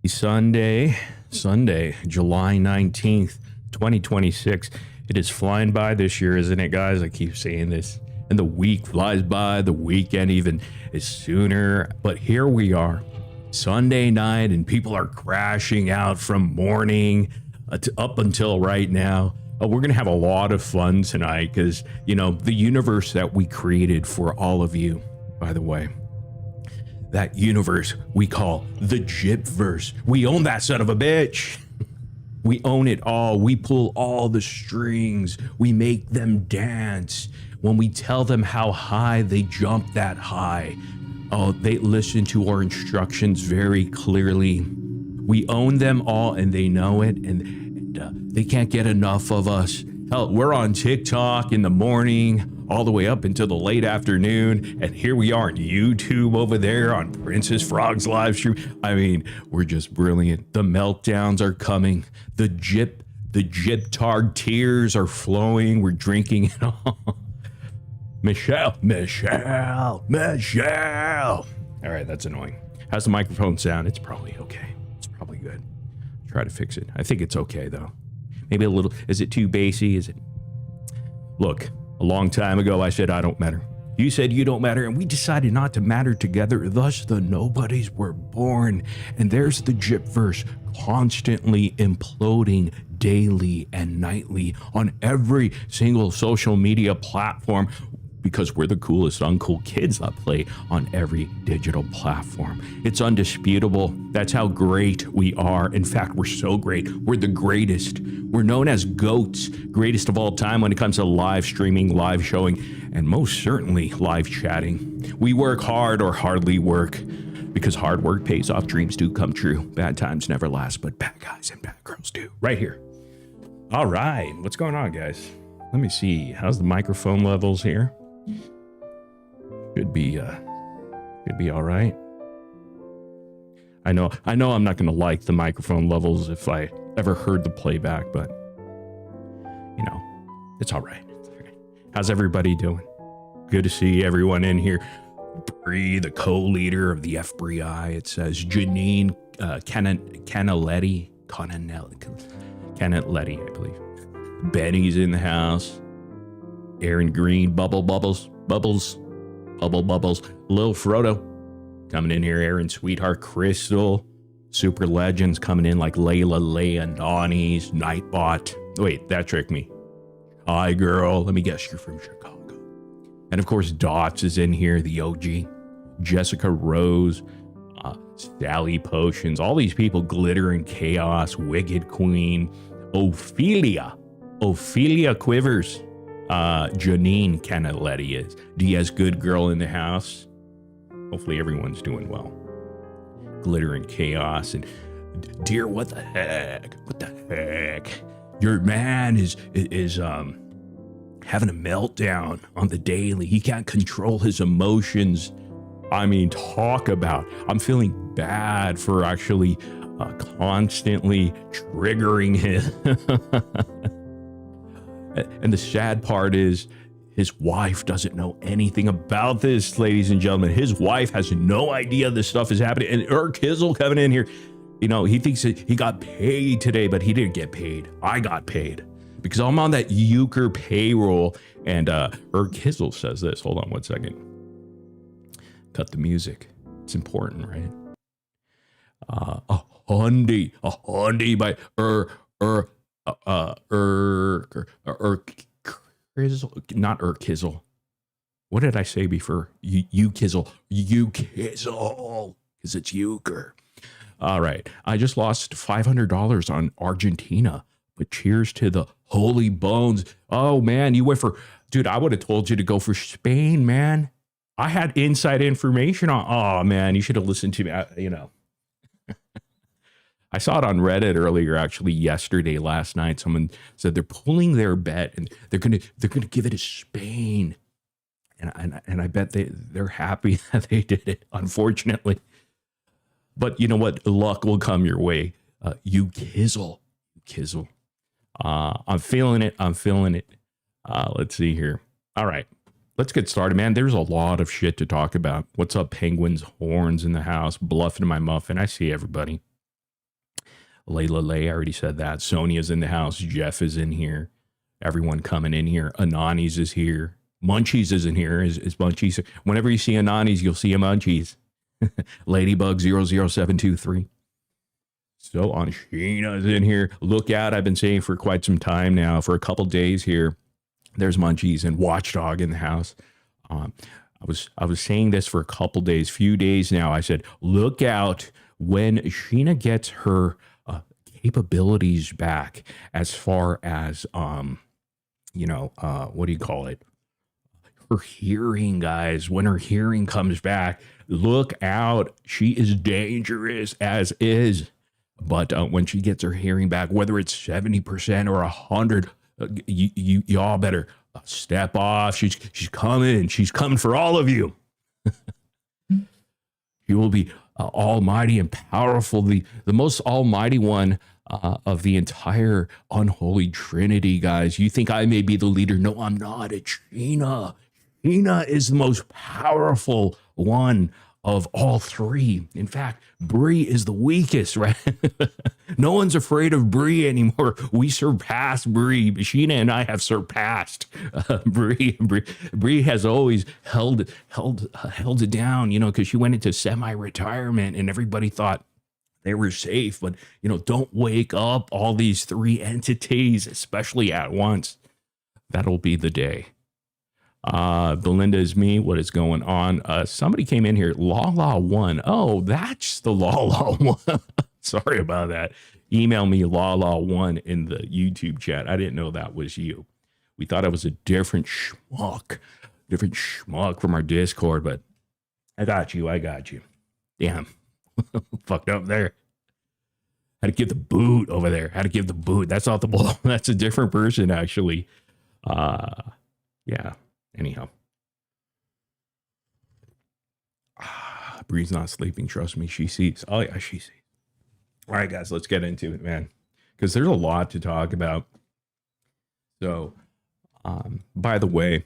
Sunday, July 19th, 2026. It is flying by this year, isn't it, guys? I keep saying this. And the week flies by, the weekend even is sooner. But here we are, Sunday night, and people are crashing out from morning up until right now. We're going to have a lot of fun tonight because, you know, the universe that we created for all of you, by the way, that universe we call the Gypverse. We own that son of a bitch. We own it all. We pull all the strings. We make them dance. When we tell them how high, they jump that high. Oh, they listen to our instructions very clearly. We own them all and they know it, and they can't get enough of us. Hell, we're on TikTok in the morning all the way up until the late afternoon, and here we are on YouTube over there on Princess Frog's live stream. I mean, we're just brilliant. The meltdowns are coming. The gyptard tears are flowing. We're drinking it all. Michelle. All right, that's annoying. How's the microphone sound? It's probably okay. It's probably good. Try to fix it. I think it's okay though. Maybe a little. Is it too bassy? Is it? Look, a long time ago I said I don't matter. You said you don't matter, and we decided not to matter together. Thus the nobodies were born. And there's the Gypverse constantly imploding daily and nightly on every single social media platform, because we're the coolest uncool kids that play on every digital platform. It's undisputable. That's how great we are. In fact, we're so great. We're the greatest. We're known as GOATs, greatest of all time when it comes to live streaming, live showing, and most certainly live chatting. We work hard or hardly work, because hard work pays off. Dreams do come true. Bad times never last, but bad guys and bad girls do. Right here. All right. What's going on, guys? Let me see. How's the microphone levels here? Should be all right. I know I'm not going to like the microphone levels if I ever heard the playback, but you know, it's all right. How's everybody doing? Good to see everyone in here. Bree, the co-leader of the FBI. It says Janine Canaletti, I believe. Benny's in the house. Aaron Green, Bubbles. Lil Frodo coming in here. Aaron Sweetheart, Crystal, Super Legends coming in like Layla, Leia, Donnie's, Nightbot. Wait, that tricked me. Hi, girl. Let me guess, you're from Chicago. And of course, Dots is in here, the OG. Jessica Rose, Sally Potions, all these people, Glitter and Chaos, Wicked Queen, Ophelia Quivers. Janine Canaletti is Diaz, good girl in the house. Hopefully everyone's doing well. Glitter and Chaos and dear, what the heck? Your man is having a meltdown on the daily. He can't control his emotions. I mean, talk about, I'm feeling bad for actually constantly triggering him. And the sad part is his wife doesn't know anything about this, ladies and gentlemen. His wife has no idea this stuff is happening. And Kizzle coming in here, you know, he thinks that he got paid today, but he didn't get paid. I got paid because I'm on that Euchre payroll. And Kizzle says this. Hold on one second. Cut the music. It's important, right? A Hyundai by not Kizzle. What did I say before? You Kizzle, because it's Euchre. All right, I just lost $500 on Argentina, but cheers to the Holy Bones. Oh man, you went for, dude, I would have told you to go for Spain, man. I had inside information on, oh man, you should have listened to me, you know. I saw it on Reddit earlier, actually yesterday, last night. Someone said they're pulling their bet and they're gonna give it to Spain, and I bet they're happy that they did it. Unfortunately, but you know what? Luck will come your way. You Kizzle. I'm feeling it. Let's see here. All right, let's get started, man. There's a lot of shit to talk about. What's up, Penguins? Horns in the house, bluffing my muffin. I see everybody. Layla Lay, I already said that. Sonia's in the house. Jeff is in here. Everyone coming in here. Anani's is here. Munchies isn't here. Is Munchies? Whenever you see Anani's, you'll see a Munchies. Ladybug00723. So on Sheena's in here. Look out, I've been saying for quite some time now, for a couple days here. There's Munchies and Watchdog in the house. I was saying this for a couple days, few days now. I said, look out when Sheena gets her capabilities back as far as what do you call it? Her hearing, guys. When her hearing comes back, look out. She is dangerous as is. But when she gets her hearing back, whether it's 70% or 100, y'all better step off. She's coming. She's coming for all of you. She will be almighty and powerful, the most almighty one of the entire unholy trinity, guys. You think I may be the leader? No, I'm not. It's Sheena. Sheena is the most powerful one of all three. In fact, Bree is the weakest, right? No one's afraid of Bree anymore. We surpassed Bree. Sheena and I have surpassed Bree. Bree has always held it down, because she went into semi-retirement and everybody thought they were safe. But, don't wake up all these three entities, especially at once. That'll be the day. Belinda is me. What is going on? Somebody came in here. Lala1. Oh, that's the Lala1. Sorry about that. Email me Lala1 in the YouTube chat. I didn't know that was you. We thought it was a different schmuck from our Discord, but I got you. Damn. Fucked up there. Had to give the boot over there. That's not the ball. That's a different person, actually. Yeah. Anyhow. Bree's not sleeping. Trust me. She sees. Oh, yeah, she sees. All right, guys, let's get into it, man. Because there's a lot to talk about. So, by the way,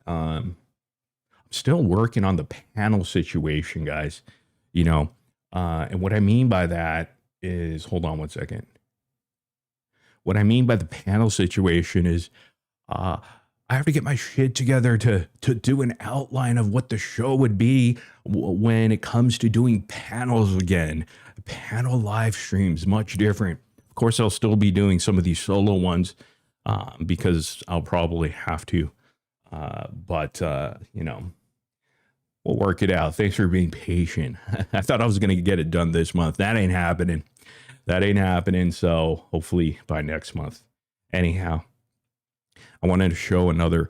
I'm still working on the panel situation, guys. And what I mean by that is, hold on one second. What I mean by the panel situation is, I have to get my shit together to do an outline of what the show would be when it comes to doing panels again. Panel live streams, much different. Of course, I'll still be doing some of these solo ones because I'll probably have to. But we'll work it out. Thanks for being patient. I thought I was going to get it done this month. That ain't happening. So hopefully by next month. Anyhow. I wanted to show another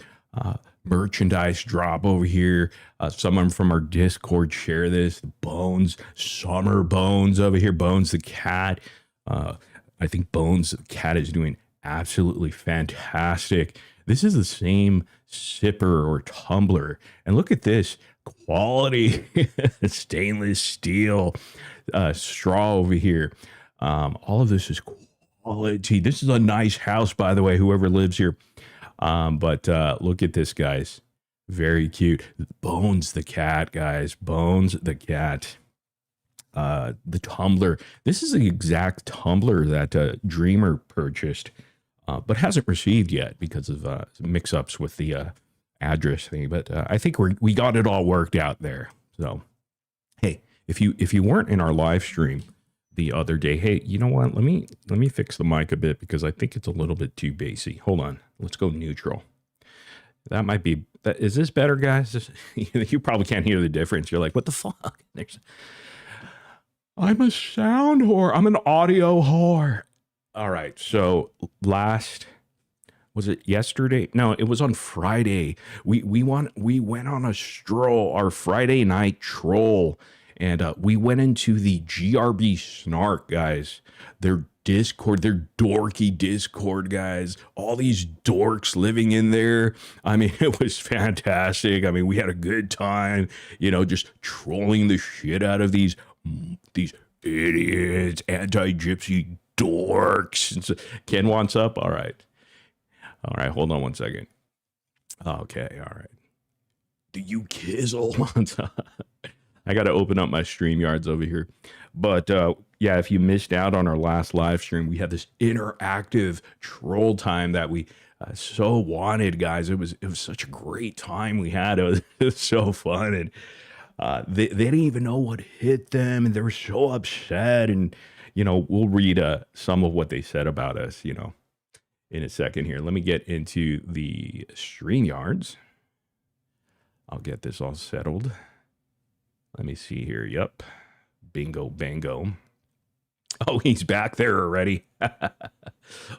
merchandise drop over here. Someone from our Discord share this. Bones, Summer Bones over here. Bones the cat. I think Bones the cat is doing absolutely fantastic. This is the same sipper or tumbler. And look at this quality stainless steel straw over here. All of this is quality. This is a nice house, by the way, whoever lives here. But look at this, guys. Very cute. Bones the cat, guys. Bones the cat. The tumbler. This is the exact tumbler that Dreamer purchased, but hasn't received yet because of mix-ups with the address thing. But I think we got it all worked out there. So, hey, if you weren't in our live stream the other day, hey, you know what? Let me fix the mic a bit because I think it's a little bit too bassy. Hold on. Let's go neutral. That might be. Is this better, guys? You probably can't hear the difference. You're like, what the fuck? I'm a sound whore. I'm an audio whore. All right. So was it yesterday? No, it was on Friday. We went on a stroll, our Friday night troll. And we went into the GRB Snark, guys. Their Discord, their dorky Discord, guys. All these dorks living in there. I mean, it was fantastic. I mean, we had a good time, just trolling the shit out of these idiots, anti-gypsy dorks. And so, Ken wants up? All right, hold on one second. Okay, all right. Do you kizzle wants up? I got to open up my StreamYards over here. But yeah, if you missed out on our last live stream, we had this interactive troll time that we so wanted, guys. It was such a great time we had. It was so fun, and they didn't even know what hit them, and they were so upset. And we'll read some of what they said about us, in a second here. Let me get into the StreamYards. I'll get this all settled. Let me see here. Yep. Bingo, bango. Oh, he's back there already.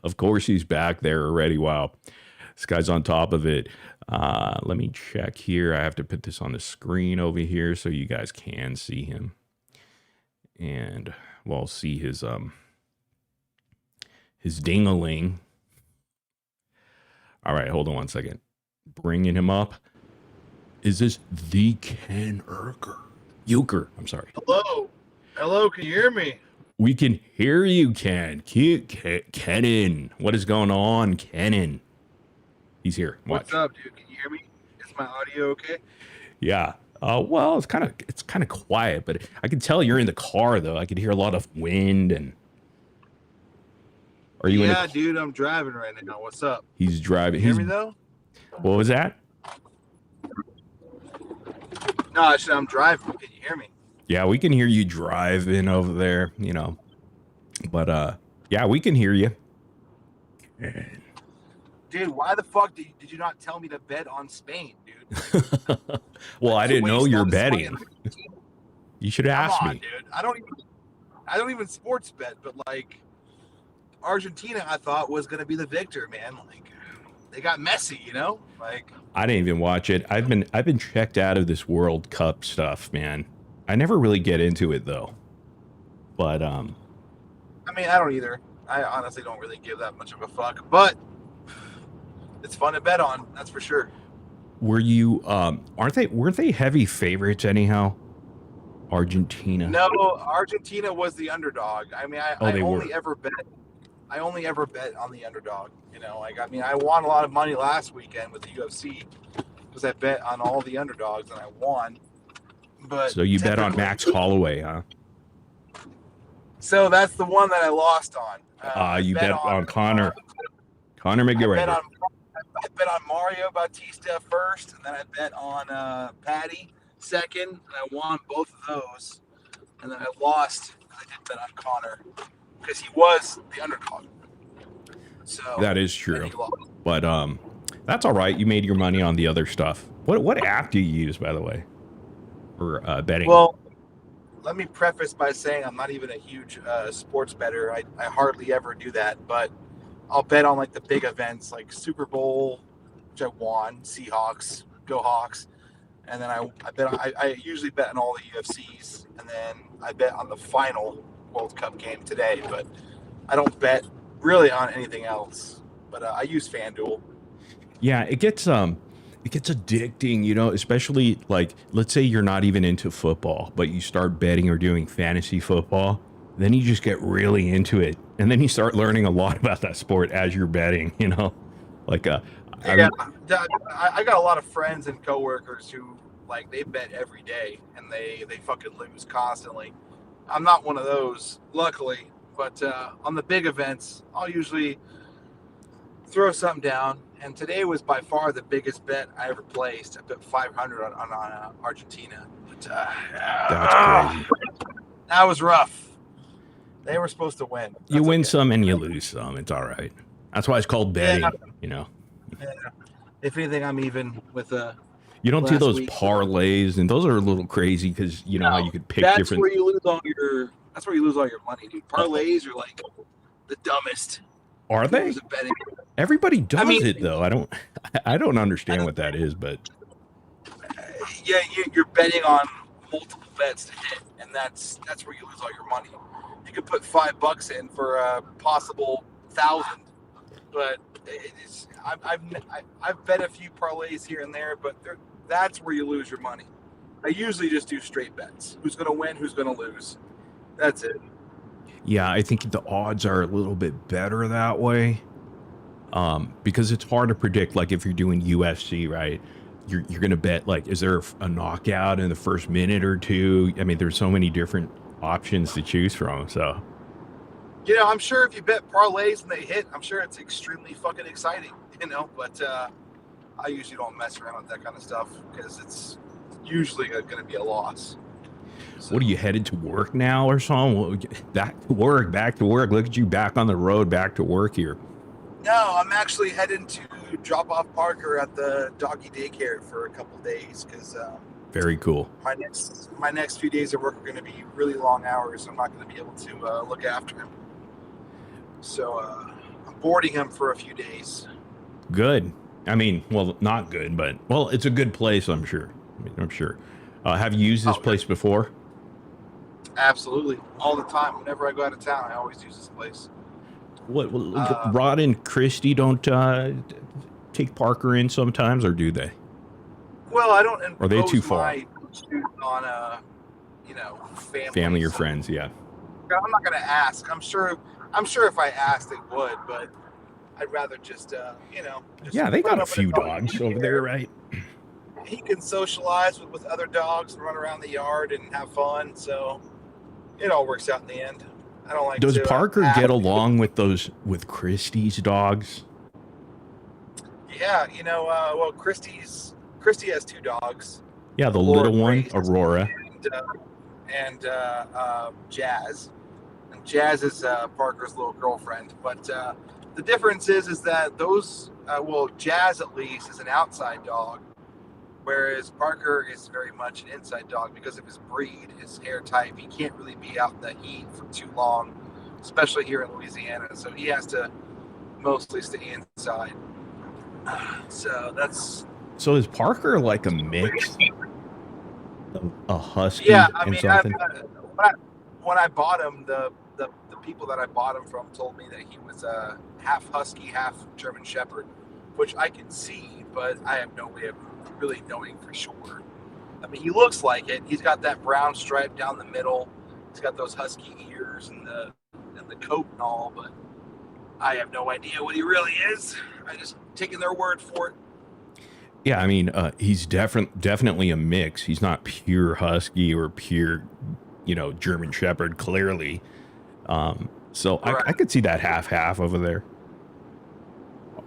Of course he's back there already. Wow. This guy's on top of it. Let me check here. I have to put this on the screen over here so you guys can see him. And we'll see his ding-a-ling. All right, hold on one second. Bringing him up. Is this the Ken Euchre? I'm sorry. Hello. Hello, can you hear me? We can hear you, Ken. Kenan. What is going on, Kenan? He's here. Watch. What's up, dude? Can you hear me? Is my audio okay? Yeah. Well, it's kind of quiet, but I can tell you're in the car though. I could hear a lot of wind and. Are you? Yeah, dude. I'm driving right now. What's up? He's driving. Can you hear me though? What was that? No, I said I'm driving. Can you hear me? Yeah, we can hear you driving over there, But yeah, we can hear you. Dude, why the fuck did you not tell me to bet on Spain, dude? Well, I didn't know you're betting. You should have asked me. Dude. I don't even sports bet, but like Argentina, I thought was gonna be the victor, man. Like they got messy, Like I didn't even watch it. I've been checked out of this World Cup stuff, man. I never really get into it though. But I mean, I don't either. I honestly don't really give that much of a fuck, but it's fun to bet on, that's for sure. Were you weren't they heavy favorites anyhow? Argentina. No, Argentina was the underdog. I mean, I only ever bet on the underdog. I won a lot of money last weekend with the UFC because I bet on all the underdogs and I won. But so you bet on Max Holloway, huh? So that's the one that I lost on. You bet on Conor McGregor. I bet on Mario Bautista first, and then I bet on Patty second, and I won both of those. And then I lost because I did bet on Conor because he was the underdog. So that is true, but that's all right. You made your money on the other stuff. What app do you use, by the way, for betting? Well, let me preface by saying I'm not even a huge sports bettor. I hardly ever do that, but I'll bet on like the big events like Super Bowl, which I won, Seahawks, go Hawks, and then I usually bet on all the UFCs, and then I bet on the final World Cup game today, but I don't bet really on anything else. But I use FanDuel. Yeah, it gets addicting, especially like, let's say you're not even into football, but you start betting or doing fantasy football, then you just get really into it. And then you start learning a lot about that sport as you're betting, like, I got a lot of friends and coworkers who like, they bet every day and they fucking lose constantly. I'm not one of those, luckily, but on the big events, I'll usually throw something down. And today was by far the biggest bet I ever placed. I bet 500 on Argentina. But, that's crazy. That was rough. They were supposed to win. That's you win some and you lose some. It's all right. That's why it's called betting. Yeah. If anything, I'm even with You don't do those parlays, and those are a little crazy because how you could pick different. That's where you lose all your money, dude. Parlays are like the dumbest. Are they? Everybody does it though. I don't understand what that is, but yeah, you're betting on multiple bets to hit, and that's where you lose all your money. You could put $5 in for a possible 1,000, but I've bet a few parlays here and there, but that's where you lose your money. I usually just do straight bets. Who's going to win? Who's going to lose? That's it. Yeah, I think the odds are a little bit better that way, because it's hard to predict. Like if you're doing UFC, right? you're gonna bet, like, is there a knockout in the first minute or two? I mean, there's so many different options to choose from. So You know, I'm sure if you bet parlays and they hit, I'm sure it's extremely fucking exciting. You know, but I usually don't mess around with that kind of stuff because it's usually going to be a loss. So, what are you headed to work now or something? Back to work. Look at you back on the road, back to work here. No, I'm actually heading to drop off Parker at the doggy daycare for a couple days because very cool. My next few days of work are going to be really long hours. I'm not going to be able to look after him. So I'm boarding him for a few days. Good. I mean, well, not good, but well, it's a good place. I'm sure. I'm sure. Have you used this place before? Absolutely, all the time. Whenever I go out of town, I always use this place. What? Rod and Christy don't take Parker in sometimes, or do they? Well, I don't. Are they too far? On family or friends? Yeah. I'm not going to ask. I'm sure if I asked, they would, but I'd rather just yeah, they got a few dogs over there, right? He can socialize with other dogs and run around the yard and have fun, so it all works out in the end. I don't like. Does Parker get along with Christy's dogs? Yeah, well, Christy has two dogs. Yeah, the little one, Aurora, and Jazz. And Jazz is Parker's little girlfriend. But the difference is that those, Jazz at least is an outside dog, whereas Parker is very much an inside dog because of his breed, his hair type. He can't really be out in the heat for too long, especially here in Louisiana. So he has to mostly stay inside. So is Parker like a mix? A husky and something? When I bought him, the people that I bought him from told me that he was a half husky, half German Shepherd, which I can see, but I have no way of really knowing for sure. I mean, he looks like it. He's got that brown stripe down the middle. He's got those husky ears and the coat and all, but I have no idea what he really is. I just taking their word for it. Yeah, I mean, he's definitely a mix. He's not pure husky or pure, German Shepherd, clearly. So right. I could see that half over there.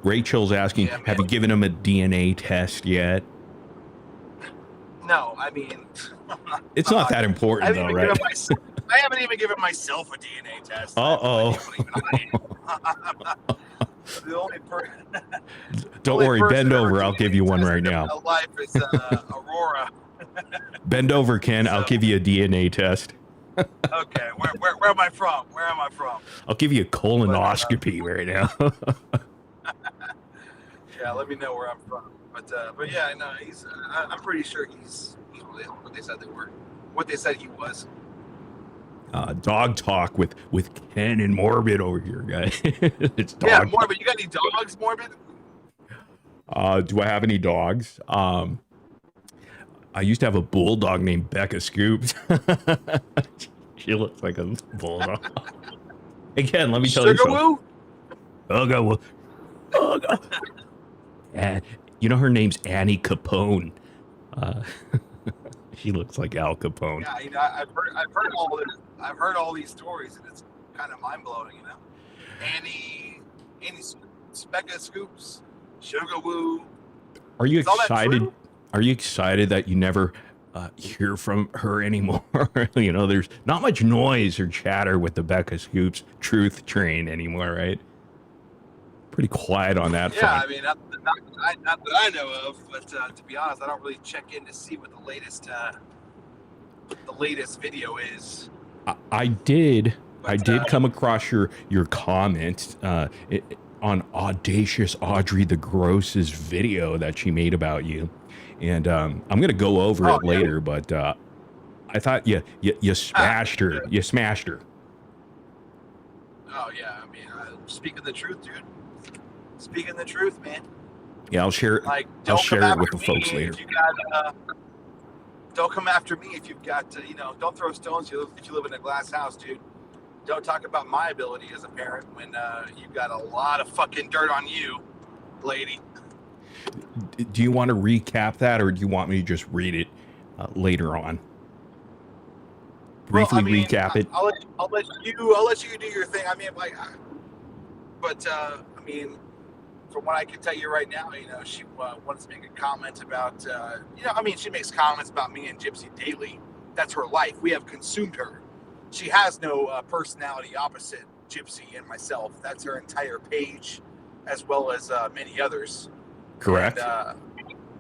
Rachel's asking, have you given him a DNA test yet? No, I mean... it's not that important, though, right? I haven't even given myself a DNA test. Uh-oh. The only Don't worry, bend over. I'll give you one right now. Life is Aurora. Bend over, Ken. I'll give you a DNA test. Okay, where am I from? I'll give you a colonoscopy right now. Yeah, let me know where I'm from. But yeah, no, I'm pretty sure he's what they said they were. What they said he was. Dog talk with Ken and Morbid over here, guys. It's dog. Yeah, Morbid. You got any dogs, Morbid? Do I have any dogs? I used to have a bulldog named Becca Scoops. She looks like a bulldog. Again, let me tell you something. Sugar. And her name's Annie Capone. She looks like Al Capone. Yeah, I've heard all these stories, and it's kind of mind blowing, Annie Becca Scoops, Sugar Woo. Are you excited? Are you excited that you never hear from her anymore? There's not much noise or chatter with the Becca Scoops truth train anymore, right? Pretty quiet on that front. I mean, not that I know of, but to be honest, I don't really check in to see what the latest video is. I did come across your comment on Audacious Audrey the Gross's video that she made about you, and I'm gonna go over it later. But I thought you smashed her. You smashed her. Oh yeah, I mean, speaking the truth, dude. Speaking the truth, man. Yeah, I'll share it. I'll share it with the folks later. Don't come after me if you've got, don't throw stones if you live in a glass house, dude. Don't talk about my ability as a parent when you've got a lot of fucking dirt on you, lady. do you want to recap that, or do you want me to just read it later on? Well, I Briefly mean, recap it. I'll let you do your thing. I mean, like, but I mean, from what I can tell you right now, she wants to make a comment about, I mean, she makes comments about me and Gypsy daily. That's her life. We have consumed her. She has no personality opposite Gypsy and myself. That's her entire page, as well as many others. Correct. And,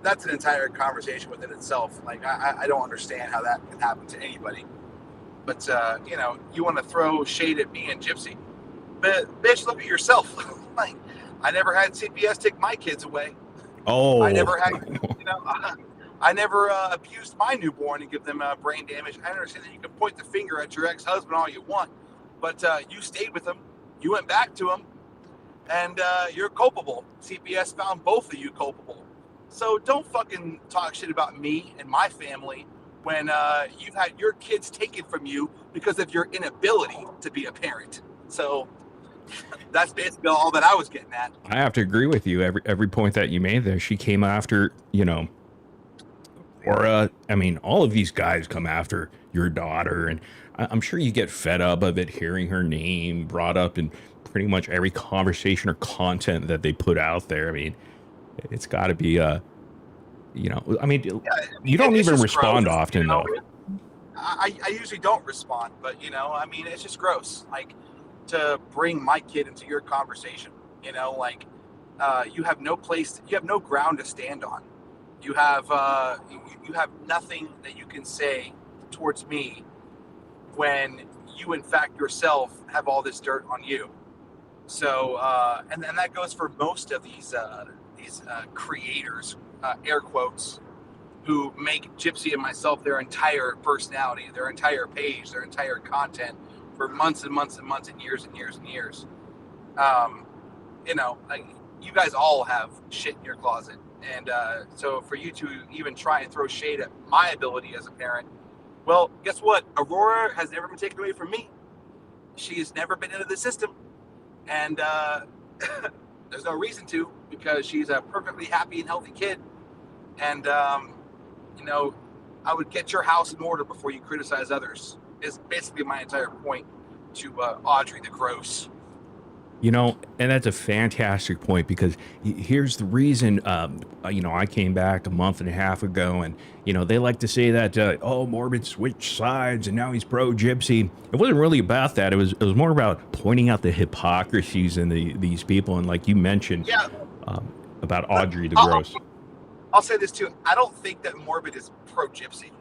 that's an entire conversation within itself. Like, I don't understand how that can happen to anybody. But, you want to throw shade at me and Gypsy. But, bitch, look at yourself. Like, I never had CPS take my kids away. Oh. I never had, I never abused my newborn and give them brain damage. I understand that you can point the finger at your ex-husband all you want, but you stayed with him. You went back to him, and you're culpable. CPS found both of you culpable. So don't fucking talk shit about me and my family when you've had your kids taken from you because of your inability to be a parent. So that's basically all that I was getting at. I have to agree with you. Every point that you made there, she came after, or I mean, all of these guys come after your daughter, and I'm sure you get fed up of it, hearing her name brought up in pretty much every conversation or content that they put out there. I mean, it's got to be I mean, you don't even respond gross, often though. I usually don't respond, but I mean, it's just gross. Like, to bring my kid into your conversation, you have no place, you have no ground to stand on. You have you have nothing that you can say towards me when you, in fact, yourself have all this dirt on you. So, and that goes for most of these creators, air quotes, who make Gypsy and myself their entire personality, their entire page, their entire content for months and months and months and years and years and years. Like, you guys all have shit in your closet. And so for you to even try and throw shade at my ability as a parent, well, guess what? Aurora has never been taken away from me. She has never been into the system. And there's no reason to, because she's a perfectly happy and healthy kid. And, I would get your house in order before you criticize others, is basically my entire point to Audrey the Gross. And that's a fantastic point, because here's the reason, I came back a month and a half ago, and, they like to say that, Morbid switched sides and now he's pro Gypsy. It wasn't really about that. It was more about pointing out the hypocrisies in these people. And like you mentioned, about Audrey the Gross. I'll say this too. I don't think that Morbid is pro Gypsy.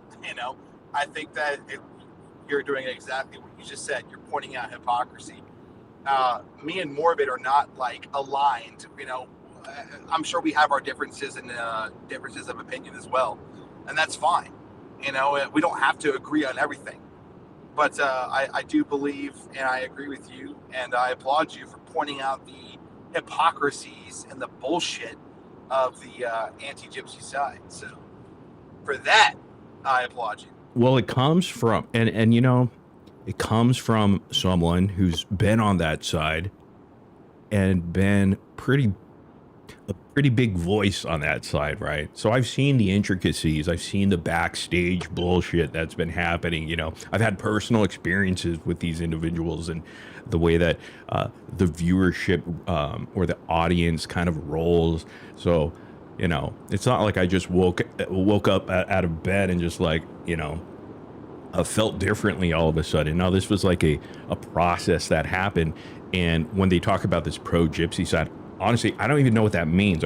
I think that you're doing exactly what you just said. You're pointing out hypocrisy. Me and Morbid are not like aligned. I'm sure we have our differences and differences of opinion as well, and that's fine. We don't have to agree on everything. But I do believe, and I agree with you, and I applaud you for pointing out the hypocrisies and the bullshit of the anti-Gypsy side. So for that, I applaud you. Well, it comes from, and it comes from someone who's been on that side and been a pretty big voice on that side, right? So I've seen the intricacies. I've seen the backstage bullshit that's been happening. I've had personal experiences with these individuals and the way that the viewership or the audience kind of rolls. So, it's not like I just woke up out of bed and just like, felt differently all of a sudden. No, this was like a process that happened. And when they talk about this pro Gypsy side, honestly, I don't even know what that means.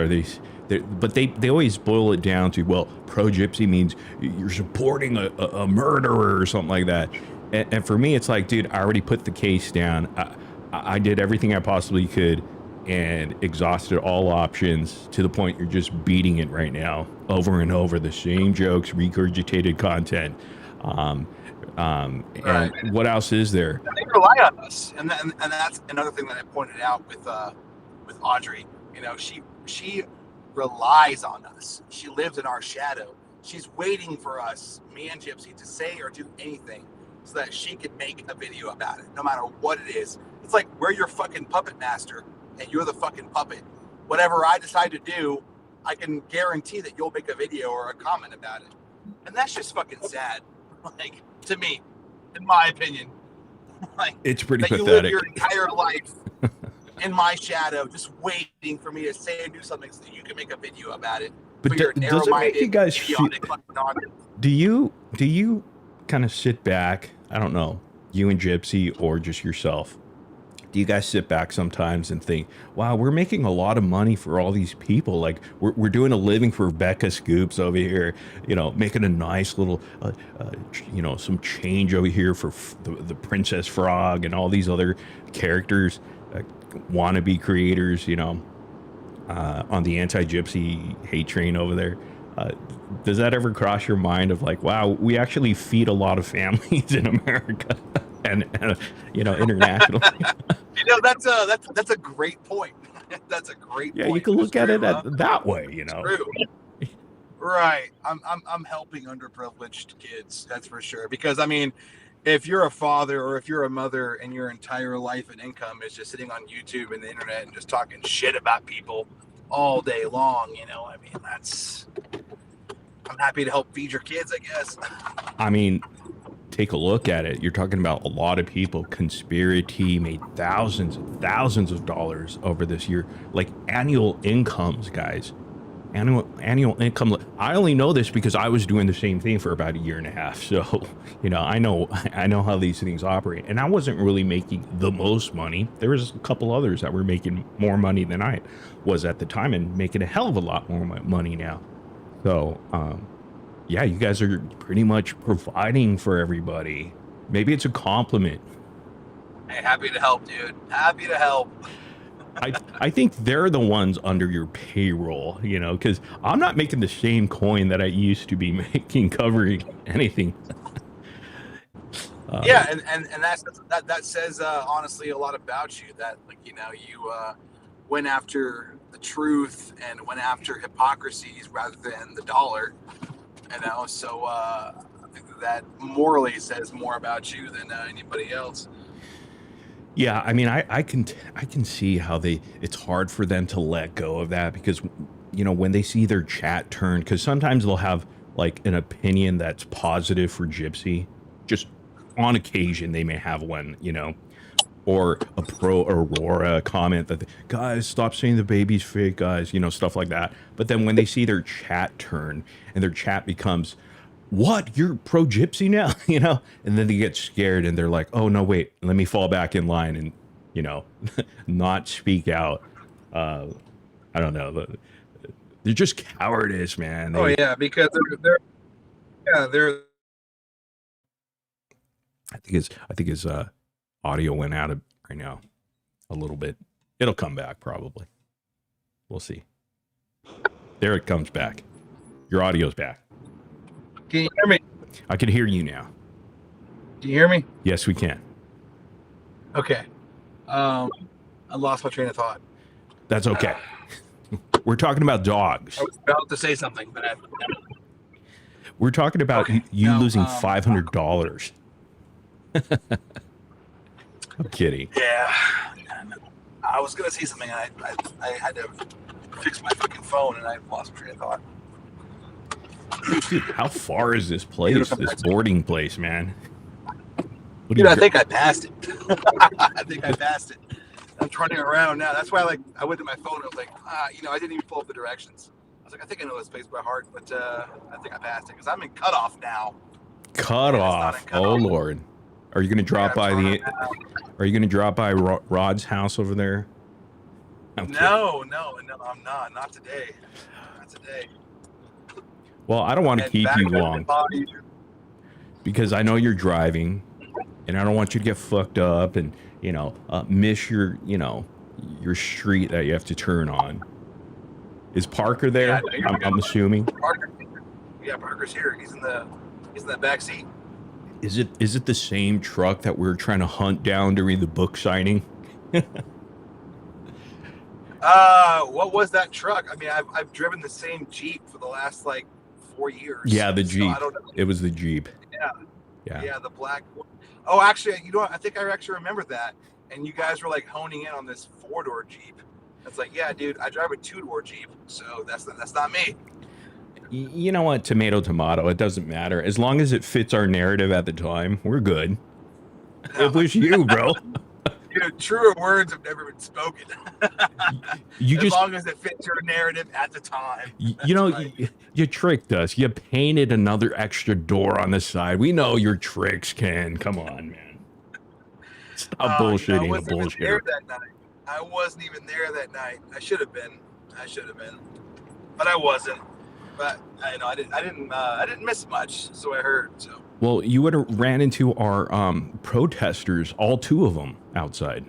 But they always boil it down to, well, pro Gypsy means you're supporting a murderer or something like that. And for me, it's like, dude, I already put the case down. I did everything I possibly could and exhausted all options to the point you're just beating it right now, over and over, the same jokes, regurgitated content. And what else is there? They rely on us, and that's another thing that I pointed out with Audrey. She relies on us. She lives in our shadow. She's waiting for us, me and Gypsy, to say or do anything so that she can make a video about it, no matter what it is. It's like, we're your fucking puppet master, and you're the fucking puppet. Whatever I decide to do, I can guarantee that you'll make a video or a comment about it. And that's just fucking sad. Like, to me, in my opinion. Like, It's pretty that pathetic. you live your entire life in my shadow, just waiting for me to say and do something so that you can make a video about it. But does it make you guys feel? Do you kind of sit back? I don't know, you and Gypsy or just yourself. Do you guys sit back sometimes and think, wow, we're making a lot of money for all these people. Like we're doing a living for Becca Scoops over here, you know, making a nice little, you know, some change over here for the Princess Frog and all these other characters, wannabe creators, you know, on the anti-gypsy hate train over there. Does that ever cross your mind of like, wow, we actually feed a lot of families in America and you know, internationally? You know, that's a great point. That's a great point. Yeah, you can look at it that way, you know. True. Right. I'm helping underprivileged kids, that's for sure. Because I mean, if you're a father or if you're a mother and your entire life and income is just sitting on YouTube and the internet and just talking shit about people all day long, you know, I mean, I'm happy to help feed your kids, I guess. I mean, take a look at it. You're talking about a lot of people. Conspiracy made thousands and thousands of dollars over this year, like annual incomes, guys. Annual income. I only know this because I was doing the same thing for about a year and a half. So, you know, I know how these things operate. And I wasn't really making the most money. There was a couple others that were making more money than I was at the time and making a hell of a lot more money now. So, yeah, you guys are pretty much providing for everybody. Maybe it's a compliment. Hey, happy to help, dude. Happy to help. I think they're the ones under your payroll, you know, because I'm not making the same coin that I used to be making covering anything. Yeah, and that says honestly a lot about you. That, like, you know, you went after the truth and went after hypocrisies rather than the dollar. You know, so I think that morally says more about you than anybody else. Yeah, I mean, I can see how it's hard for them to let go of that because, you know, when they see their chat turn, because sometimes they'll have like an opinion that's positive for Gypsy, just on occasion they may have one, you know, or a pro Aurora comment that, guys, stop saying the baby's fake, guys, you know, stuff like that. But then when they see their chat turn and their chat becomes, what, you're pro Gypsy now, you know, and then they get scared and they're like, oh no, wait, let me fall back in line and, you know, not speak out. I don't know, they're just cowardice, man. Oh yeah, because they're I think his audio went out of right now a little bit. It'll come back probably. We'll see. There it comes back. Your audio's back. Can you hear me? I can hear you now. Can you hear me? Yes, we can. Okay. I lost my train of thought. That's okay. We're talking about dogs. I was about to say something, but we're talking about you losing $500. I'm kidding. Yeah. I was going to say something, and I had to fix my fucking phone, and I lost my train of thought. Dude, how far is this place, this boarding place, man? Dude, I think I passed it. I think I passed it. I'm turning around now. That's why I went to my phone and I was like, you know, I didn't even pull up the directions. I was like, I think I know this place by heart, but I think I passed it because I'm in Cutoff now. Cutoff. Oh Lord. Are you going to drop by are you going to drop by Rod's house over there? No, I'm not. Not today. Not today. Well, I don't want to keep you long because I know you're driving and I don't want you to get fucked up and, you know, miss your, you know, your street that you have to turn on. Is Parker there? Yeah, I'm assuming. Parker's here. He's in the back seat. Is it the same truck that we were trying to hunt down during the book signing? What was that truck? I mean, I've driven the same Jeep for the last 4 years. Yeah, the Jeep. So I don't know. It was the Jeep. Yeah, the black one. Oh, actually, you know what? I think I actually remember that. And you guys were honing in on this 4-door Jeep. It's like, yeah, dude, I drive a two-door Jeep, so that's not me. You know what? Tomato, tomato. It doesn't matter. As long as it fits our narrative at the time, we're good. It was you, bro. Dude, truer words have never been spoken. You as just, long as it fits your narrative at the time. you know, right. you tricked us. You painted another extra door on the side. We know your tricks, Ken. Come on, man. Stop bullshitting I the wasn't even there bullshitter. that night. I wasn't even there that night. I should have been. But I wasn't. But I didn't miss much, so I heard. So. Well, you would have ran into our protesters, all two of them outside.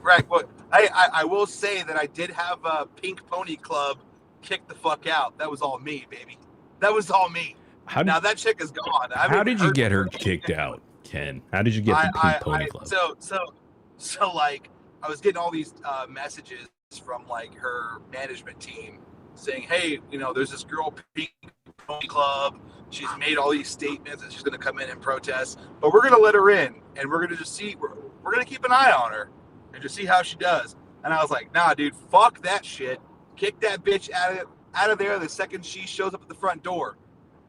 Right. Well, I will say that I did have a Pink Pony Club kick the fuck out. That was all me, baby. That was all me. Now that chick is gone. How did you get her kicked out, Ken? How did you get the Pink Pony Club? So like I was getting all these messages from like her management team saying, hey, there's this girl, Pink Pony Club. She's made all these statements that she's going to come in and protest, but we're going to let her in and we're going to just see, we're going to keep an eye on her and just see how she does. And I was like, nah, dude, fuck that shit. Kick that bitch out of there the second she shows up at the front door.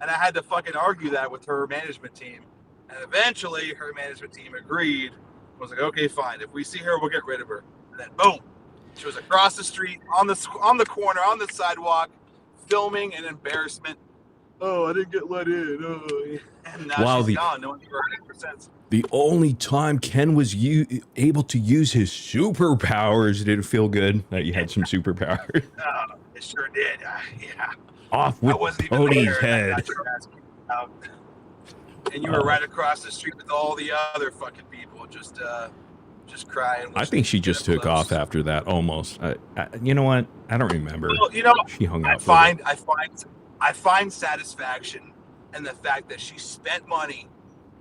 And I had to fucking argue that with her management team. And eventually her management team agreed. I was like, okay, fine. If we see her, we'll get rid of her. And then boom, she was across the street on the corner, on the sidewalk, filming an embarrassment. Oh, I didn't get let in. Oh. And now she's gone. No one ever heard it since. The only time Ken was able to use his superpowers, did it feel good that you had some superpowers? It sure did. Yeah. Off with Pony's head. And you were right across the street with all the other fucking people, just crying. I think she just took off after that. Almost. You know what? I don't remember. Well, she hung out. I find satisfaction in the fact that she spent money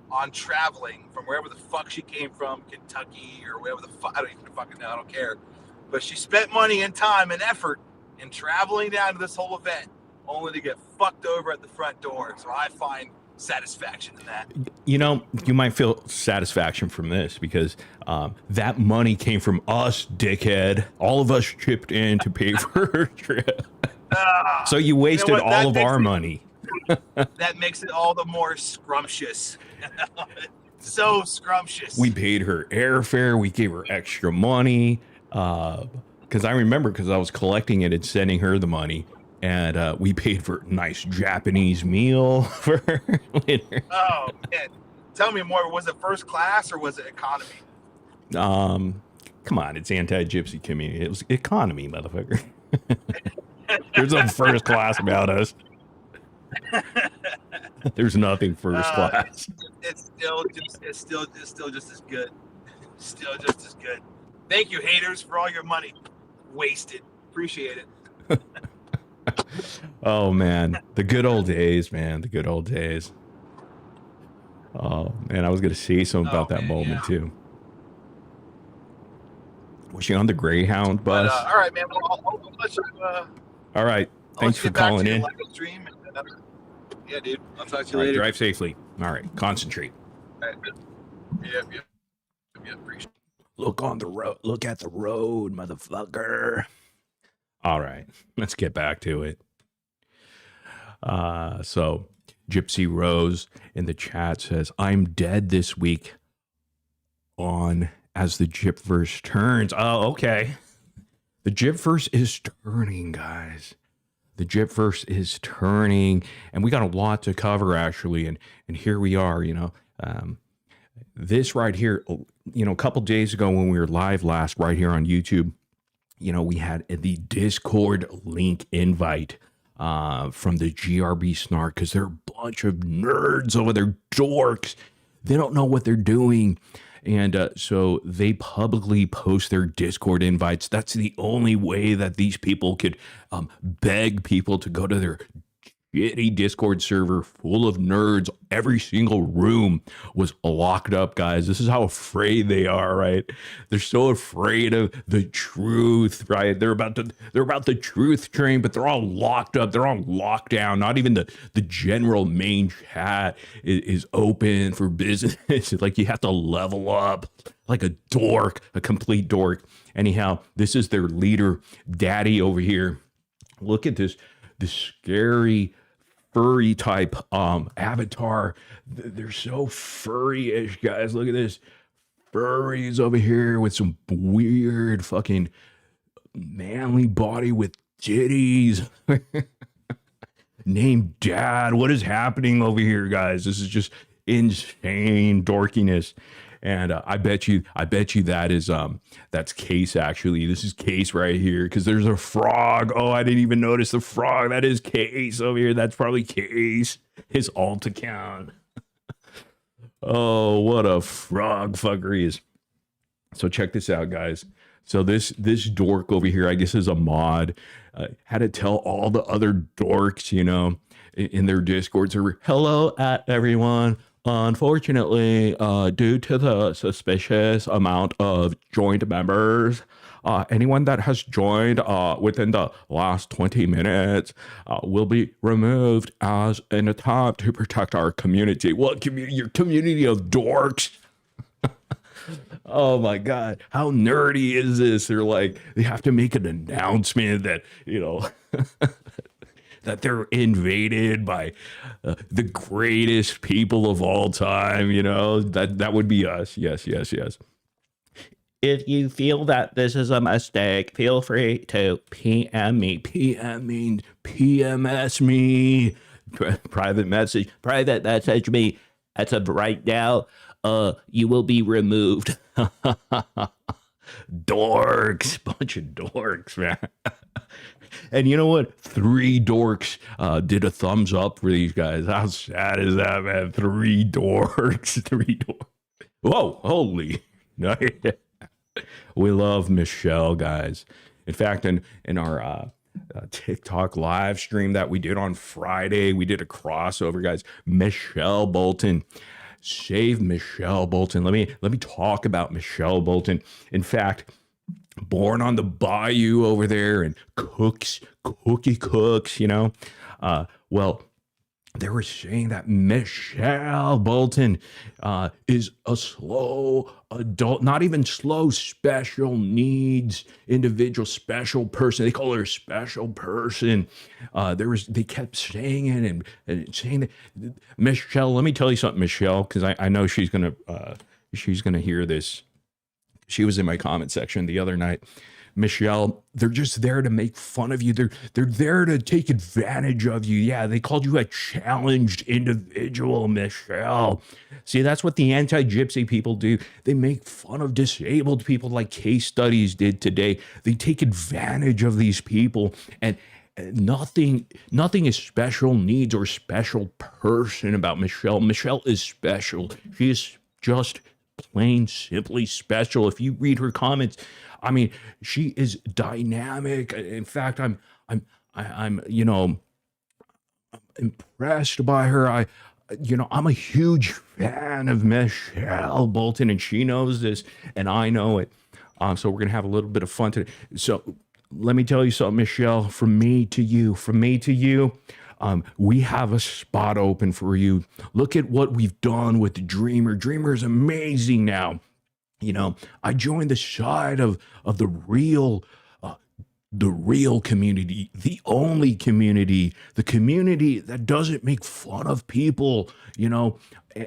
on traveling from wherever the fuck she came from, Kentucky or wherever the fuck, I don't even fucking know, I don't care. But she spent money and time and effort in traveling down to this whole event only to get fucked over at the front door. So I find satisfaction in that. You might feel satisfaction from this because that money came from us, dickhead. All of us chipped in to pay for her trip. So you wasted all of our money. That makes it all the more scrumptious. So scrumptious. We paid her airfare. We gave her extra money. Because I remember, because I was collecting it and sending her the money. And we paid for a nice Japanese meal for her later. Oh, man. Tell me more. Was it first class or was it economy? Come on. It's anti-gypsy community. It was economy, motherfucker. There's no first class about us. There's nothing first class. It's still just as good. Still just as good. Thank you, haters, for all your money. Wasted. Appreciate it. Oh man, the good old days, man. The good old days. Oh man, I was gonna say something about that moment too. Was she on the Greyhound bus? But, all right, man. Well, I'll let you. All right. Thanks for calling in. Yeah, dude. I'll talk to you later. Drive safely. All right. Concentrate. All right. Yeah. Appreciate it. Look on the road. Look at the road, motherfucker. All right. Let's get back to it. So Gypsy Rose in the chat says, I'm dead this week on as the Gypverse turns. Oh, okay. The Gypverse is turning, guys. The Gypverse is turning, and we got a lot to cover, actually, and here we are, this right here, a couple days ago when we were live last right here on YouTube, we had the Discord link invite from the GRB Snark, because they're a bunch of nerds over there, dorks. They don't know what they're doing. And so they publicly post their Discord invites. That's the only way that these people could beg people to go to their shitty Discord server full of nerds. Every single room was locked up, guys. This is how afraid they are, right? They're so afraid of the truth, right? They're about the truth train, but they're all locked up. They're all locked down. Not even the general main chat is open for business. Like, you have to level up. like a dork, a complete dork. Anyhow, this is their leader, Daddy over here. Look at this scary furry type avatar. They're so furry-ish, guys. Look at this. Furries over here with some weird fucking manly body with titties. Named Dad. What is happening over here, guys? This is just insane dorkiness. And I bet you that is that's Case. Actually, this is Case right here, because there's a frog. Oh, I didn't even notice the frog. That is Case over here. That's probably Case, his alt account. Oh, what a frog fucker he is. So check this out, guys. So this dork over here, I guess, is a mod. Had to tell all the other dorks, you know, in their Discord server, hello everyone. Unfortunately, due to the suspicious amount of joined members, anyone that has joined within the last 20 minutes will be removed as an attempt to protect our community. What community? Your community of dorks? Oh my God, how nerdy is this? They're like, they have to make an announcement that, you know, that they're invaded by the greatest people of all time, you know, that would be us. Yes. If you feel that this is a mistake, feel free to PM me. PM means PMS me. Private message me. As of right now, you will be removed. Dorks, bunch of dorks, man. And you know what? 3 dorks did a thumbs up for these guys. How sad is that, man? 3 dorks. 3 dorks. Whoa, holy. We love Michelle, guys. In fact, in our TikTok live stream that we did on Friday, we did a crossover, guys. Michelle Bolton. Save Michelle Bolton. Let me talk about Michelle Bolton. In fact, born on the bayou over there and cookie cooks, you know. Well, they were saying that Michelle Bolton is a slow adult, not even slow, special needs individual, special person. They call her a special person. They kept saying it and saying that. Michelle, let me tell you something, Michelle, because I know she's gonna hear this. She was in my comment section the other night. Michelle, they're just there to make fun of you. They're there to take advantage of you. Yeah, they called you a challenged individual, Michelle. See, that's what the anti-gypsy people do. They make fun of disabled people like Casestudyz did today. They take advantage of these people, and nothing is special needs or special person about Michelle. Michelle is special. She is just plain simply special. If you read her comments, I mean, she is dynamic. In fact, I'm you know, impressed by her. I'm a huge fan of Michelle Bolton, and she knows this, and I know it. So we're gonna have a little bit of fun today. So let me tell you something, Michelle. From me to you, we have a spot open for you. Look at what we've done with Dreamer. Dreamer is amazing now. You know, I joined the side of the real community, the only community, the community that doesn't make fun of people, you know.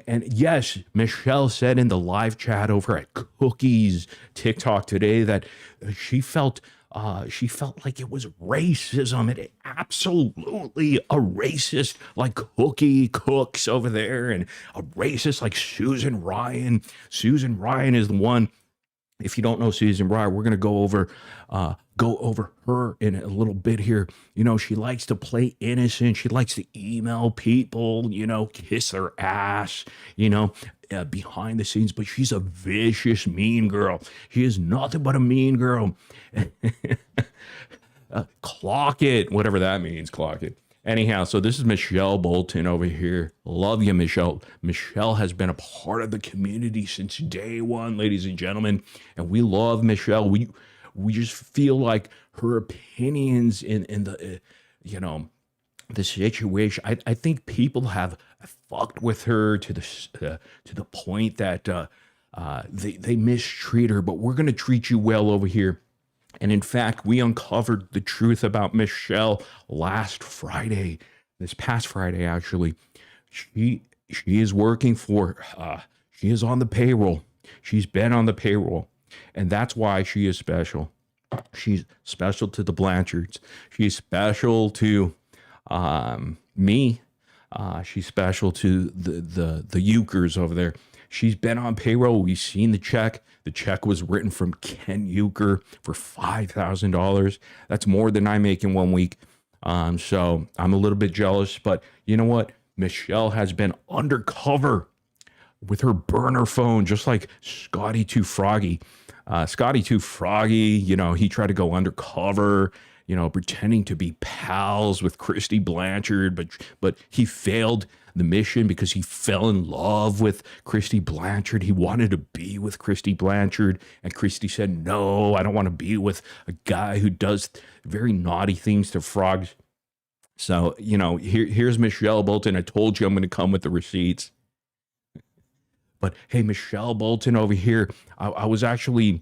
And yes, Michelle said in the live chat over at Cookies TikTok today that she felt like it was racism. It absolutely a racist like Cookie Cooks over there, and a racist like Susan Ryan. Susan Ryan is the one. If you don't know Susan Ryan, we're gonna go over her in a little bit here. You know, she likes to play innocent. She likes to email people, you know, kiss their ass, you know, behind the scenes. But she's a vicious, mean girl. She is nothing but a mean girl. Clock it, whatever that means, clock it. Anyhow, so this is Michelle Bolton over here. Love you, Michelle. Michelle has been a part of the community since day one, ladies and gentlemen, and we love Michelle. We just feel like her opinions in the you know, the situation. I think people have fucked with her to the point that They mistreat her, but we're going to treat you well over here. And in fact, we uncovered the truth about Michelle last Friday, this past Friday, actually. She is working for, she is on the payroll. She's been on the payroll. And that's why she is special. She's special to the Blanchards. She's special to me. She's special to the Ukers over there. She's been on payroll. We've seen the check. The check was written from Ken Uker for $5,000. That's more than I make in 1 week. So I'm a little bit jealous, but you know what? Michelle has been undercover with her burner phone, just like Scotty Too Froggy. Scotty Too Froggy, you know, he tried to go undercover, you know, pretending to be pals with Christy Blanchard, but he failed the mission because he fell in love with Christy Blanchard. He wanted to be with Christy Blanchard, and Christy said, no, I don't want to be with a guy who does very naughty things to frogs. So, you know, here's Michelle Bolton. I told you I'm going to come with the receipts. But hey, Michelle Bolton over here, I was actually,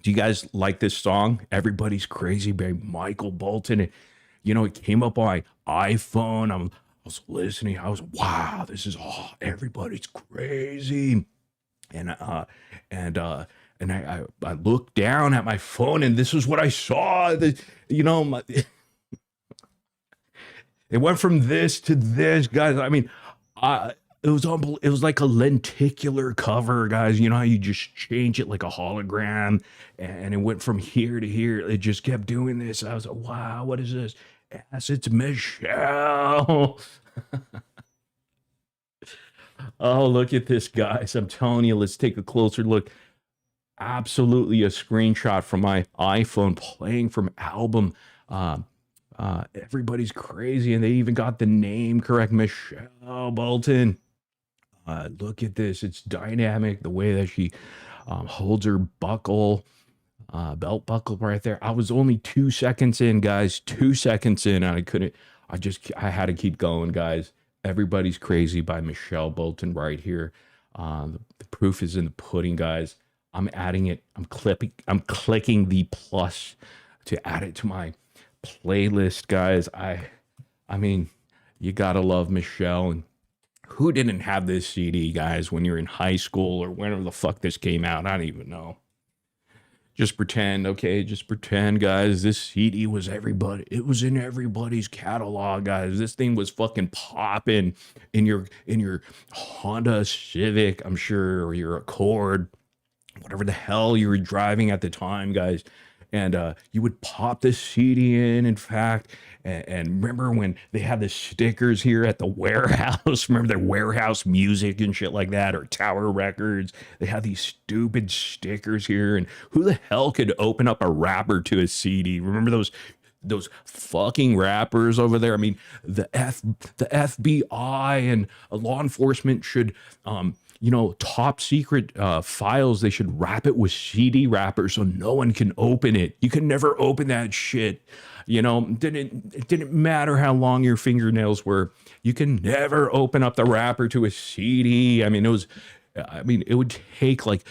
do you guys like this song? Everybody's Crazy by Michael Bolton. And, you know, it came up on my iPhone. I was listening. I was, wow, this is, everybody's crazy. And I looked down at my phone, and this is what I saw. You know, it went from this to this, guys. I mean, it was like a lenticular cover, guys. You know how you just change it like a hologram, and it went from here to here. It just kept doing this. I was like, wow, what is this? Yes, it's Michelle. Oh, look at this, guys. I'm telling you, let's take a closer look. Absolutely a screenshot from my iPhone playing from album. Everybody's Crazy, and they even got the name correct, Michelle Bolton. Look at this. It's dynamic, the way that she holds her buckle, belt buckle right there. I was only 2 seconds in, guys. 2 seconds in, and I had to keep going, guys. Everybody's Crazy by Michelle Bolton right here. The proof is in the pudding, guys. I'm adding it. I'm clicking the plus to add it to my playlist, guys. I mean, you gotta love Michelle. And who didn't have this CD, guys, when you're in high school or whenever the fuck this came out? I don't even know. Just pretend, okay? Just pretend, guys. This CD was everybody. It was in everybody's catalog, guys. This thing was fucking popping in your Honda Civic, I'm sure, or your Accord, whatever the hell you were driving at the time, guys. And you would pop this CD in fact. And remember when they had the stickers here at the warehouse? Remember their warehouse music and shit like that, or Tower Records? They had these stupid stickers here. And who the hell could open up a wrapper to a CD? Remember those fucking rappers over there? I mean, the FBI and law enforcement should, you know, top secret files, they should wrap it with CD wrappers so no one can open it. You can never open that shit. You know, it didn't matter how long your fingernails were. You can never open up the wrapper to a CD. I mean, it would take like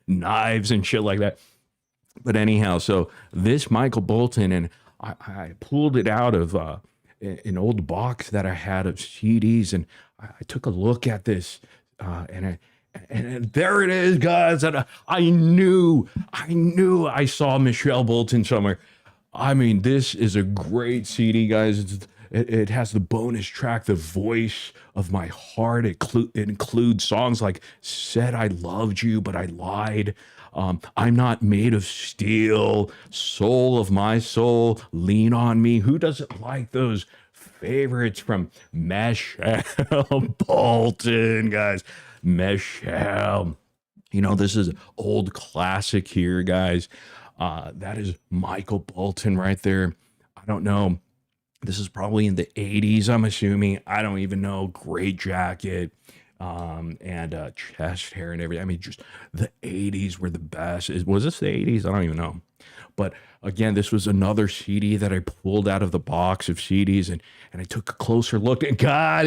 knives and shit like that. But anyhow, so this Michael Bolton, and I pulled it out of an old box that I had of CDs, and I took a look at this, and there it is, guys. And I knew I saw Michelle Bolton somewhere. I mean, this is a great CD, guys. It has the bonus track, The Voice of My Heart. It includes songs like Said I Loved You, But I Lied. I'm Not Made of Steel, Soul of My Soul, Lean on Me. Who doesn't like those favorites from Michelle Bolton, guys? Michelle. You know, this is an old classic here, guys. That is Michael Bolton right there. I don't know. This is probably in the 80s, I'm assuming. I don't even know. Great jacket. and chest hair and everything. I mean, just the 80s were the best. Was this the 80s? I don't even know. But again, this was another CD that I pulled out of the box of CDs, and I took a closer look. And God,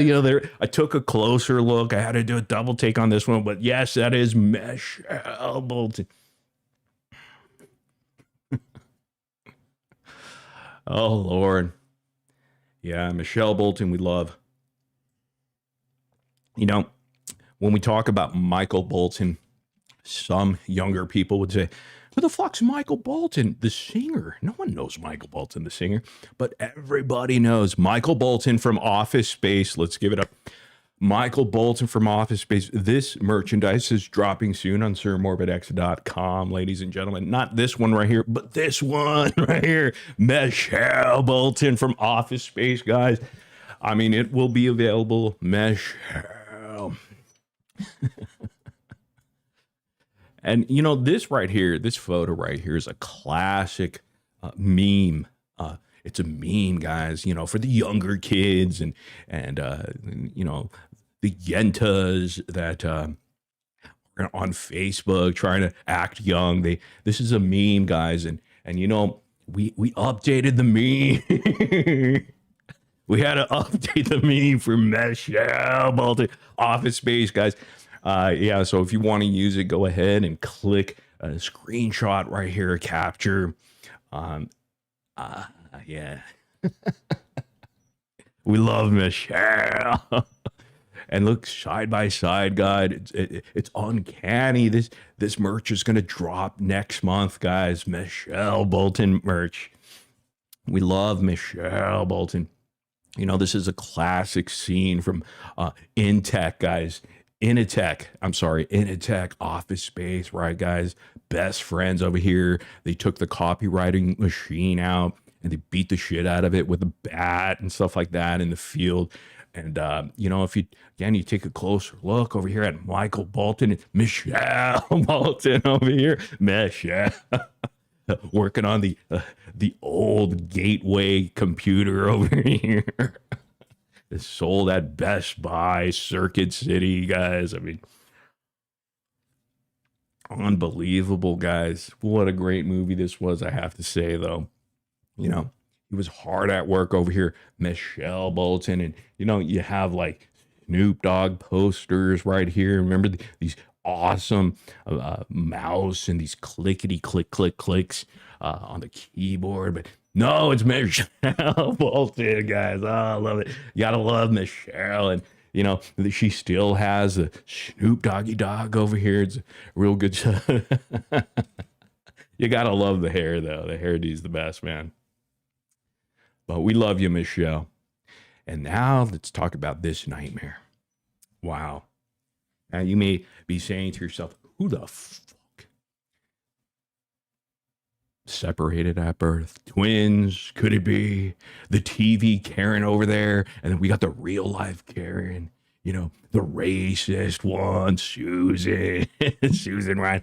I took a closer look. I had to do a double take on this one. But yes, that is Michelle Bolton. Oh, Lord. Yeah, Michelle Bolton, we love. When we talk about Michael Bolton, some younger people would say, who the fuck's Michael Bolton, the singer? No one knows Michael Bolton, the singer, but everybody knows Michael Bolton from Office Space. Let's give it up. Michael Bolton from Office Space. This merchandise is dropping soon on SirMorbidX.com, ladies and gentlemen. Not this one right here, but this one right here. Michelle Bolton from Office Space, guys. I mean, it will be available. Michelle. And this right here, this photo right here is a classic meme. It's a meme, guys, for the younger kids and the yentas that are on Facebook trying to act young. This is a meme, guys, and we updated the meme. We had to update the meme for Michelle Bolton, Office Space, guys. Yeah, so if you want to use it, go ahead and click a screenshot right here, capture. Yeah. We love Michelle. And look, side by side, God, it's uncanny. This merch is going to drop next month, guys. Michelle Bolton merch. We love Michelle Bolton. This is a classic scene from Intech, guys. Intech, Office Space, right, guys? Best friends over here. They took the copywriting machine out and they beat the shit out of it with a bat and stuff like that in the field. And, if you take a closer look over here at Michael Bolton, Michelle Bolton over here, Michelle, working on the old Gateway computer over here. It's sold at Best Buy, Circuit City, guys. I mean, unbelievable, guys. What a great movie this was, I have to say, though. He was hard at work over here, Michelle Bolton. And, you have like Snoop Dogg posters right here. Remember these awesome mouse and these clickety click clicks on the keyboard. But no, it's Michelle Bolton, guys. Oh, I love it. You gotta love Michelle. And she still has a Snoop Doggy Dog over here. It's real good. You gotta love the hair, though. The hairdo's the best, man. But we love you, Michelle. And now let's talk about this nightmare. Wow. Now you may be saying to yourself, who the fuck? Separated at birth, twins, could it be? The TV Karen over there, and then we got the real life Karen, the racist one, Susan, Susan Ryan,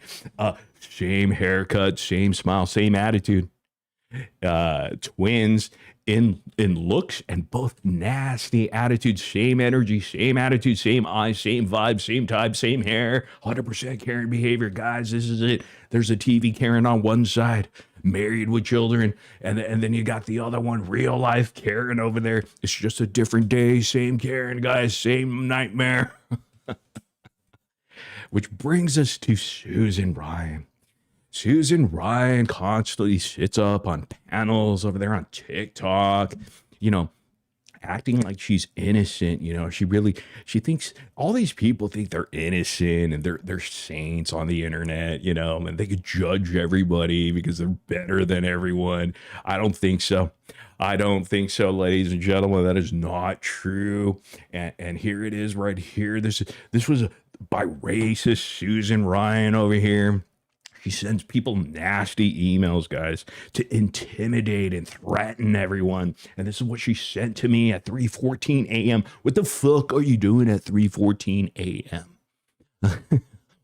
same haircut, same smile, same attitude, twins in looks and both nasty attitudes, same energy, same attitude, same eyes, same vibe, same type, same hair, 100% Karen behavior. Guys, this is it. There's a TV Karen on one side, married with children, and then you got the other one, real life Karen over there. It's just a different day, same Karen, guys, same nightmare. Which brings us to Susan Ryan. Susan Ryan constantly sits up on panels over there on TikTok, acting like she's innocent. She thinks all these people think they're innocent and they're saints on the internet, and they could judge everybody because they're better than everyone. I don't think so. Ladies and gentlemen. That is not true. And here it is right here. This was by racist Susan Ryan over here. She sends people nasty emails, guys, to intimidate and threaten everyone. And this is what she sent to me at 3:14 a.m. What the fuck are you doing at 3:14 a.m.?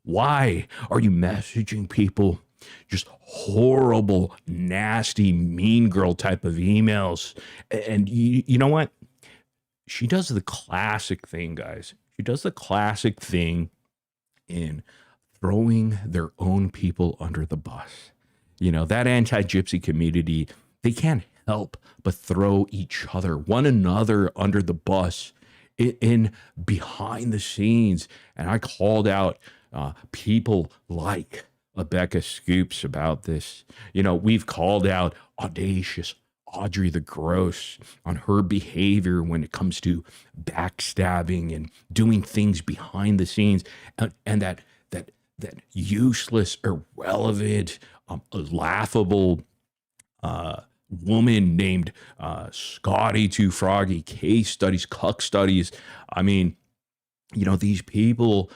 Why are you messaging people just horrible, nasty, mean girl type of emails? And you know what? She does the classic thing, guys. She does the classic thing in throwing their own people under the bus. You know, that anti-gypsy community, they can't help but throw each other, one another under the bus in behind the scenes. And I called out people like Becca Scoops about this. You know, we've called out Audacious Audrey the Gross on her behavior when it comes to backstabbing and doing things behind the scenes, and that useless, irrelevant, laughable woman named Scotty Too Froggy Casestudyz, Cuck Studies. I mean, you know, these people,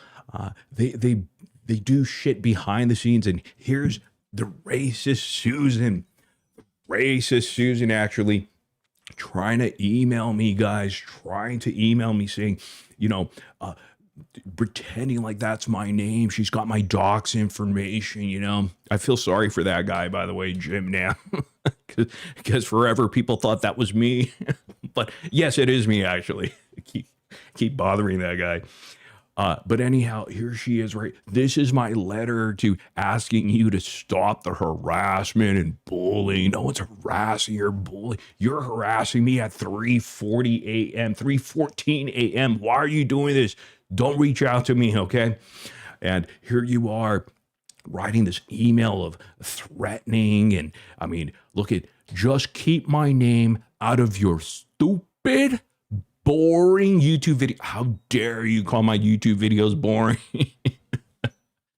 they do shit behind the scenes, and here's the racist Susan actually trying to email me, guys, saying, you know, pretending like that's my name. She's got my docs information, you know. I feel sorry for that guy, by the way, Jim, now, because forever people thought that was me. But yes, it is me, actually. Keep bothering that guy. But anyhow, here she is, right? This is my letter to asking you to stop the harassment and bullying. No one's harassing or bullying. You're harassing me at 3:40 a.m., 3:14 a.m. Why are you doing this? Don't reach out to me, okay? And here you are writing this email of threatening. And I mean, look at, just keep my name out of your stupid, boring YouTube video. How dare you call my YouTube videos boring?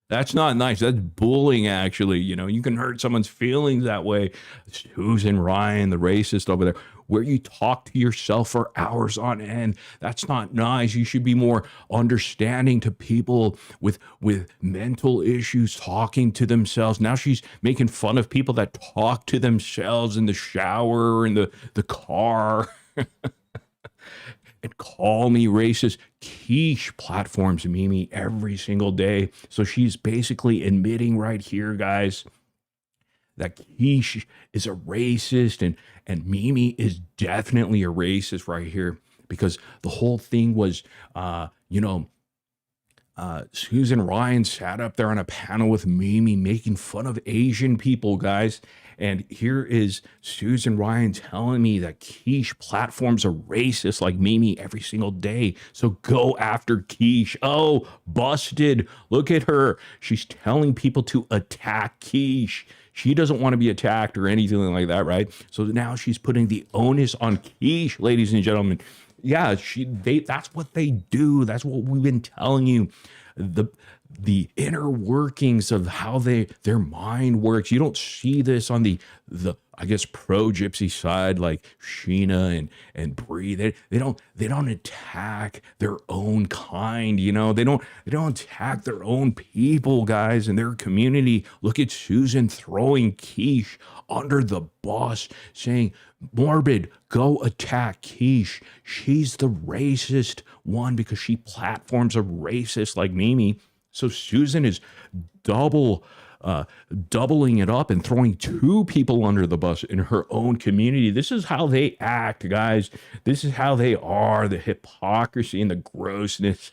That's not nice. That's bullying, actually. You know, you can hurt someone's feelings that way. Susan Ryan, the racist over there, where you talk to yourself for hours on end. That's not nice. You should be more understanding to people with mental issues talking to themselves. Now she's making fun of people that talk to themselves in the shower or in the car. And call me racist. Quiche platforms Mimi every single day. So she's basically admitting right here, guys, that Quiche is a racist, and Mimi is definitely a racist right here, because the whole thing was, Susan Ryan sat up there on a panel with Mimi making fun of Asian people, guys. And here is Susan Ryan telling me that Quiche platforms are racist like Mimi every single day. So go after Quiche. Oh, busted. Look at her. She's telling people to attack Quiche. She doesn't want to be attacked or anything like that, right? So now she's putting the onus on Quiche, ladies and gentlemen. Yeah, that's what they do. That's what we've been telling you. The inner workings of how their mind works. You don't see this on the I guess pro gypsy side, like Sheena and Bree. They don't attack their own kind, you know. They don't attack their own people, guys, in their community. Look at Susan throwing Quiche under the bus, saying, Morbid, go attack Quiche. She's the racist one because she platforms a racist like Mimi. So Susan is doubling it up and throwing two people under the bus in her own community. This is how they act, guys. This is how they are, the hypocrisy and the grossness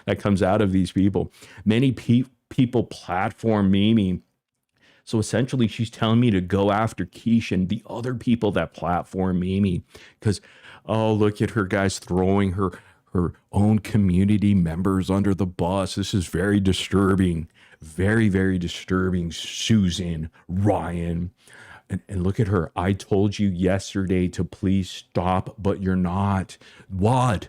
that comes out of these people. Many people platform Mimi. So essentially, she's telling me to go after Quiche and the other people that platform Mimi. Because, oh, look at her, guys, throwing her own community members under the bus. This is very disturbing. Very, very disturbing, Susan Ryan. And look at her. I told you yesterday to please stop, but you're not. What?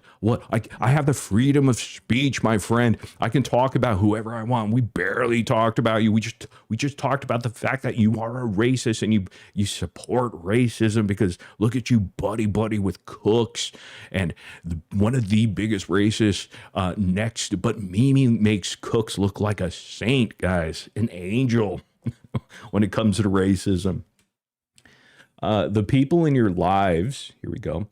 I have the freedom of speech, my friend. I can talk about whoever I want. We barely talked about you. We just talked about the fact that you are a racist and you support racism because look at you, buddy with Cooks and one of the biggest racists next. But Mimi makes Cooks look like a saint, guys, an angel when it comes to racism. The people in your lives, here we go,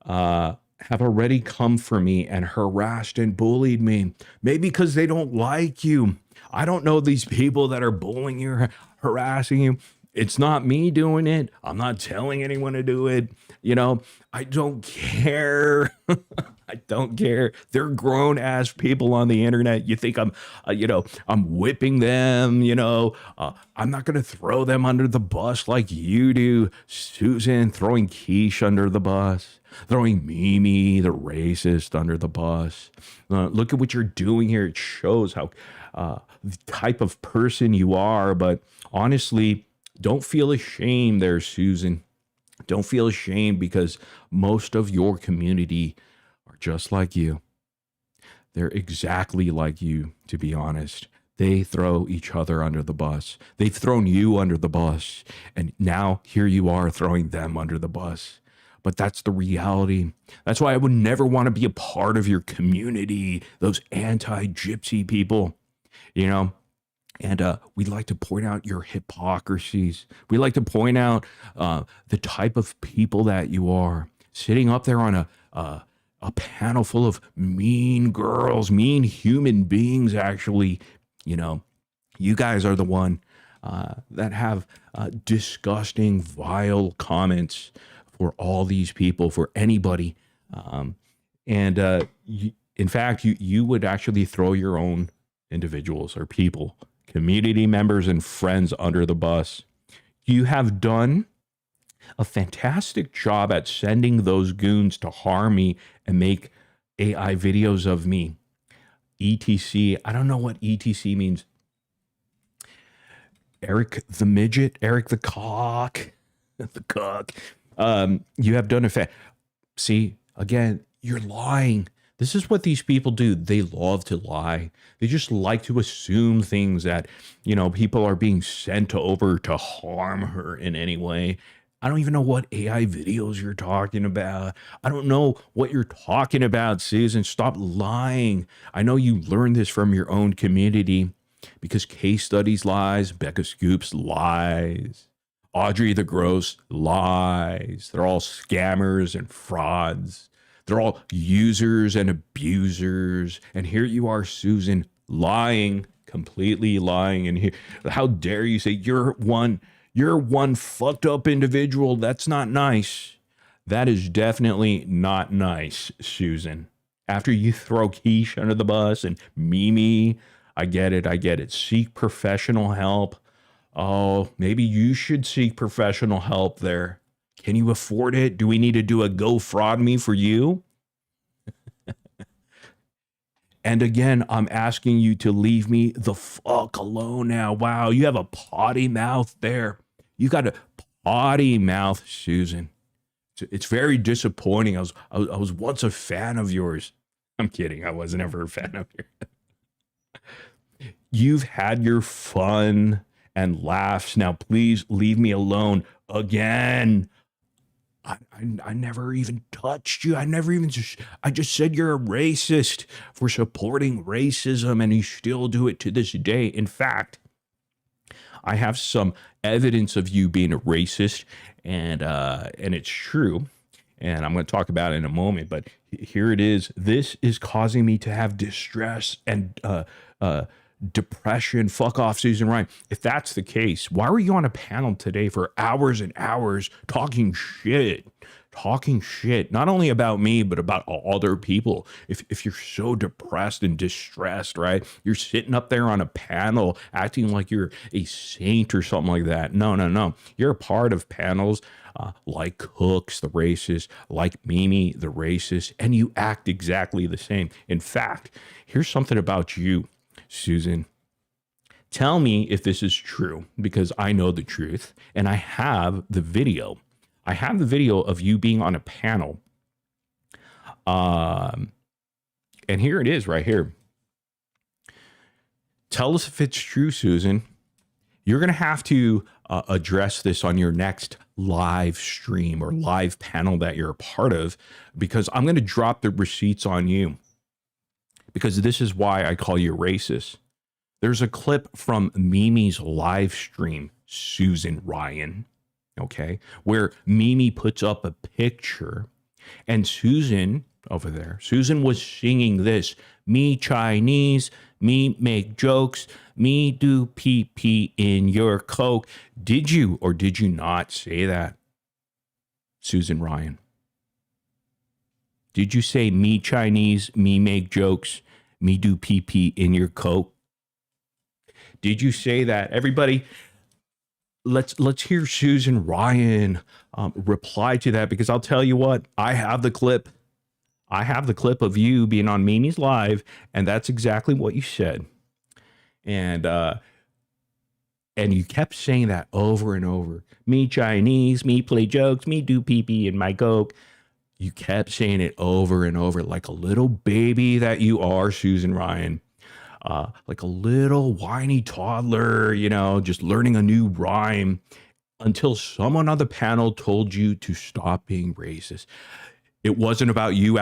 have already come for me and harassed and bullied me. Maybe because they don't like you. I don't know these people that are bullying you, harassing you. It's not me doing it. I'm not telling anyone to do it. You know, I don't care. I don't care. They're grown ass people on the internet. You think I'm, I'm whipping them, I'm not going to throw them under the bus like you do, Susan, throwing Quiche under the bus, throwing Mimi, the racist, under the bus. Look at what you're doing here. It shows how the type of person you are. But honestly, don't feel ashamed there, Susan. Don't feel ashamed, because most of your community are just like you. They're exactly like you, to be honest. They throw each other under the bus. They've thrown you under the bus. And now here you are throwing them under the bus. But that's the reality. That's why I would never want to be a part of your community, those anti-gypsy people, And we like to point out your hypocrisies. We like to point out the type of people that you are, sitting up there on a panel full of mean girls, mean human beings, actually. You guys are the one that have disgusting, vile comments for all these people, for anybody. In fact, you would actually throw your own individuals or people, community members and friends under the bus. You have done a fantastic job at sending those goons to harm me and make AI videos of me. ETC, I don't know what ETC means. Eric the midget, Eric the cock, the cock. You have done See, again, you're lying. This is what these people do. They love to lie. They just like to assume things that, people are being sent over to harm her in any way. I don't even know what AI videos you're talking about. I don't know what you're talking about, Susan. Stop lying. I know you learned this from your own community, because Casestudyz lies, Becca Scoops lies, Audrey the Gross lies. They're all scammers and frauds. They're all users and abusers. And here you are, Susan, lying, completely lying. And here, how dare you say you're one fucked up individual? That's not nice. That is definitely not nice, Susan. After you throw Quiche under the bus and Mimi, I get it. Seek professional help. Oh, maybe you should seek professional help there. Can you afford it? Do we need to do a GoFraud for you? And again, I'm asking you to leave me the fuck alone now. Wow, you have a potty mouth there. You got a potty mouth, Susan. It's very disappointing. I was once a fan of yours. I'm kidding. I wasn't ever a fan of yours. You've had your fun and laughs. Now, please leave me alone again. I never even touched you. I just said you're a racist for supporting racism, and you still do it to this day. In fact, I have some evidence of you being a racist, and it's true. And I'm going to talk about it in a moment, but here it is. This is causing me to have distress and depression. Fuck off, Susan Ryan. If that's the case, why were you on a panel today for hours and hours talking shit, not only about me, but about other people? If you're so depressed and distressed, right? You're sitting up there on a panel acting like you're a saint or something like that. No. You're a part of panels like Cooks, the racist, like Mimi, the racist, and you act exactly the same. In fact, here's something about you, Susan. Tell me if this is true, because I know the truth, and I have the video. I have the video of you being on a panel. And here it is right here. Tell us if it's true, Susan. You're going to have to address this on your next live stream or live panel that you're a part of, because I'm going to drop the receipts on you. Because this is why I call you racist. There's a clip from Mimi's live stream, Susan Ryan, okay, where Mimi puts up a picture, and Susan over there, Susan was singing this, Me Chinese, me make jokes, me do pee pee in your Coke. Did you or did you not say that, Susan Ryan? Did you say me Chinese, me make jokes, me do pee pee in your Coke? Did you say that? Everybody, let's hear Susan Ryan reply to that, because I'll tell you what, I have the clip. I have the clip of you being on Mimi's Live, and that's exactly what you said. And you kept saying that over and over. Me Chinese, me play jokes, me do pee pee in my Coke. You kept saying it over and over like a little baby that you are, Susan Ryan. Like a little whiny toddler, just learning a new rhyme, until someone on the panel told you to stop being racist. It wasn't about you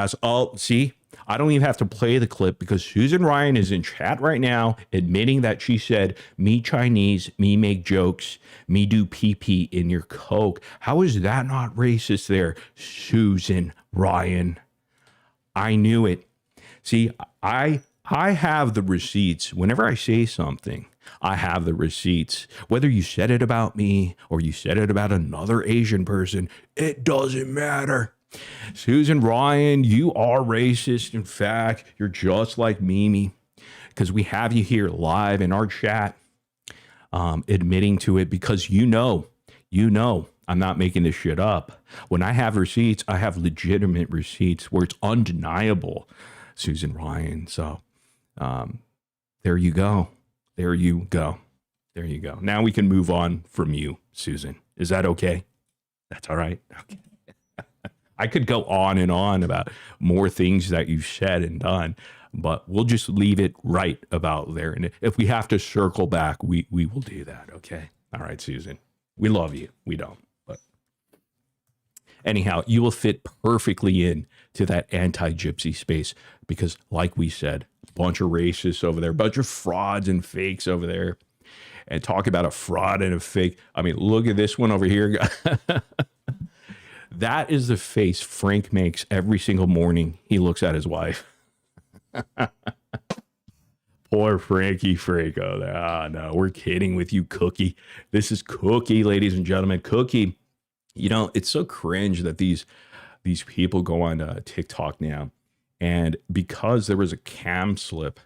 see, I don't even have to play the clip, because Susan Ryan is in chat right now admitting that she said, me Chinese, me make jokes, me do pee pee in your Coke. How is that not racist there, Susan Ryan? I knew it. See, I have the receipts. Whenever I say something, I have the receipts. Whether you said it about me or you said it about another Asian person, it doesn't matter. Susan Ryan, you are racist. In fact, you're just like Mimi, because we have you here live in our chat admitting to it, because you know, I'm not making this shit up. When I have receipts, I have legitimate receipts where it's undeniable, Susan Ryan. So there you go. There you go. There you go. Now we can move on from you, Susan. Is that okay? That's all right. Okay. I could go on and on about more things that you've said and done, but we'll just leave it right about there. And if we have to circle back, we will do that. Okay. All right, Susan. We love you. We don't. But anyhow, you will fit perfectly in to that anti-gypsy space, because like we said, a bunch of racists over there, a bunch of frauds and fakes over there. And talk about a fraud and a fake. I mean, look at this one over here. That is the face Frank makes every single morning he looks at his wife. Poor Frankie Franco. No, we're kidding with you, Cookie. This is Cookie, ladies and gentlemen. Cookie. It's so cringe that these people go on TikTok now. And because there was a cam slip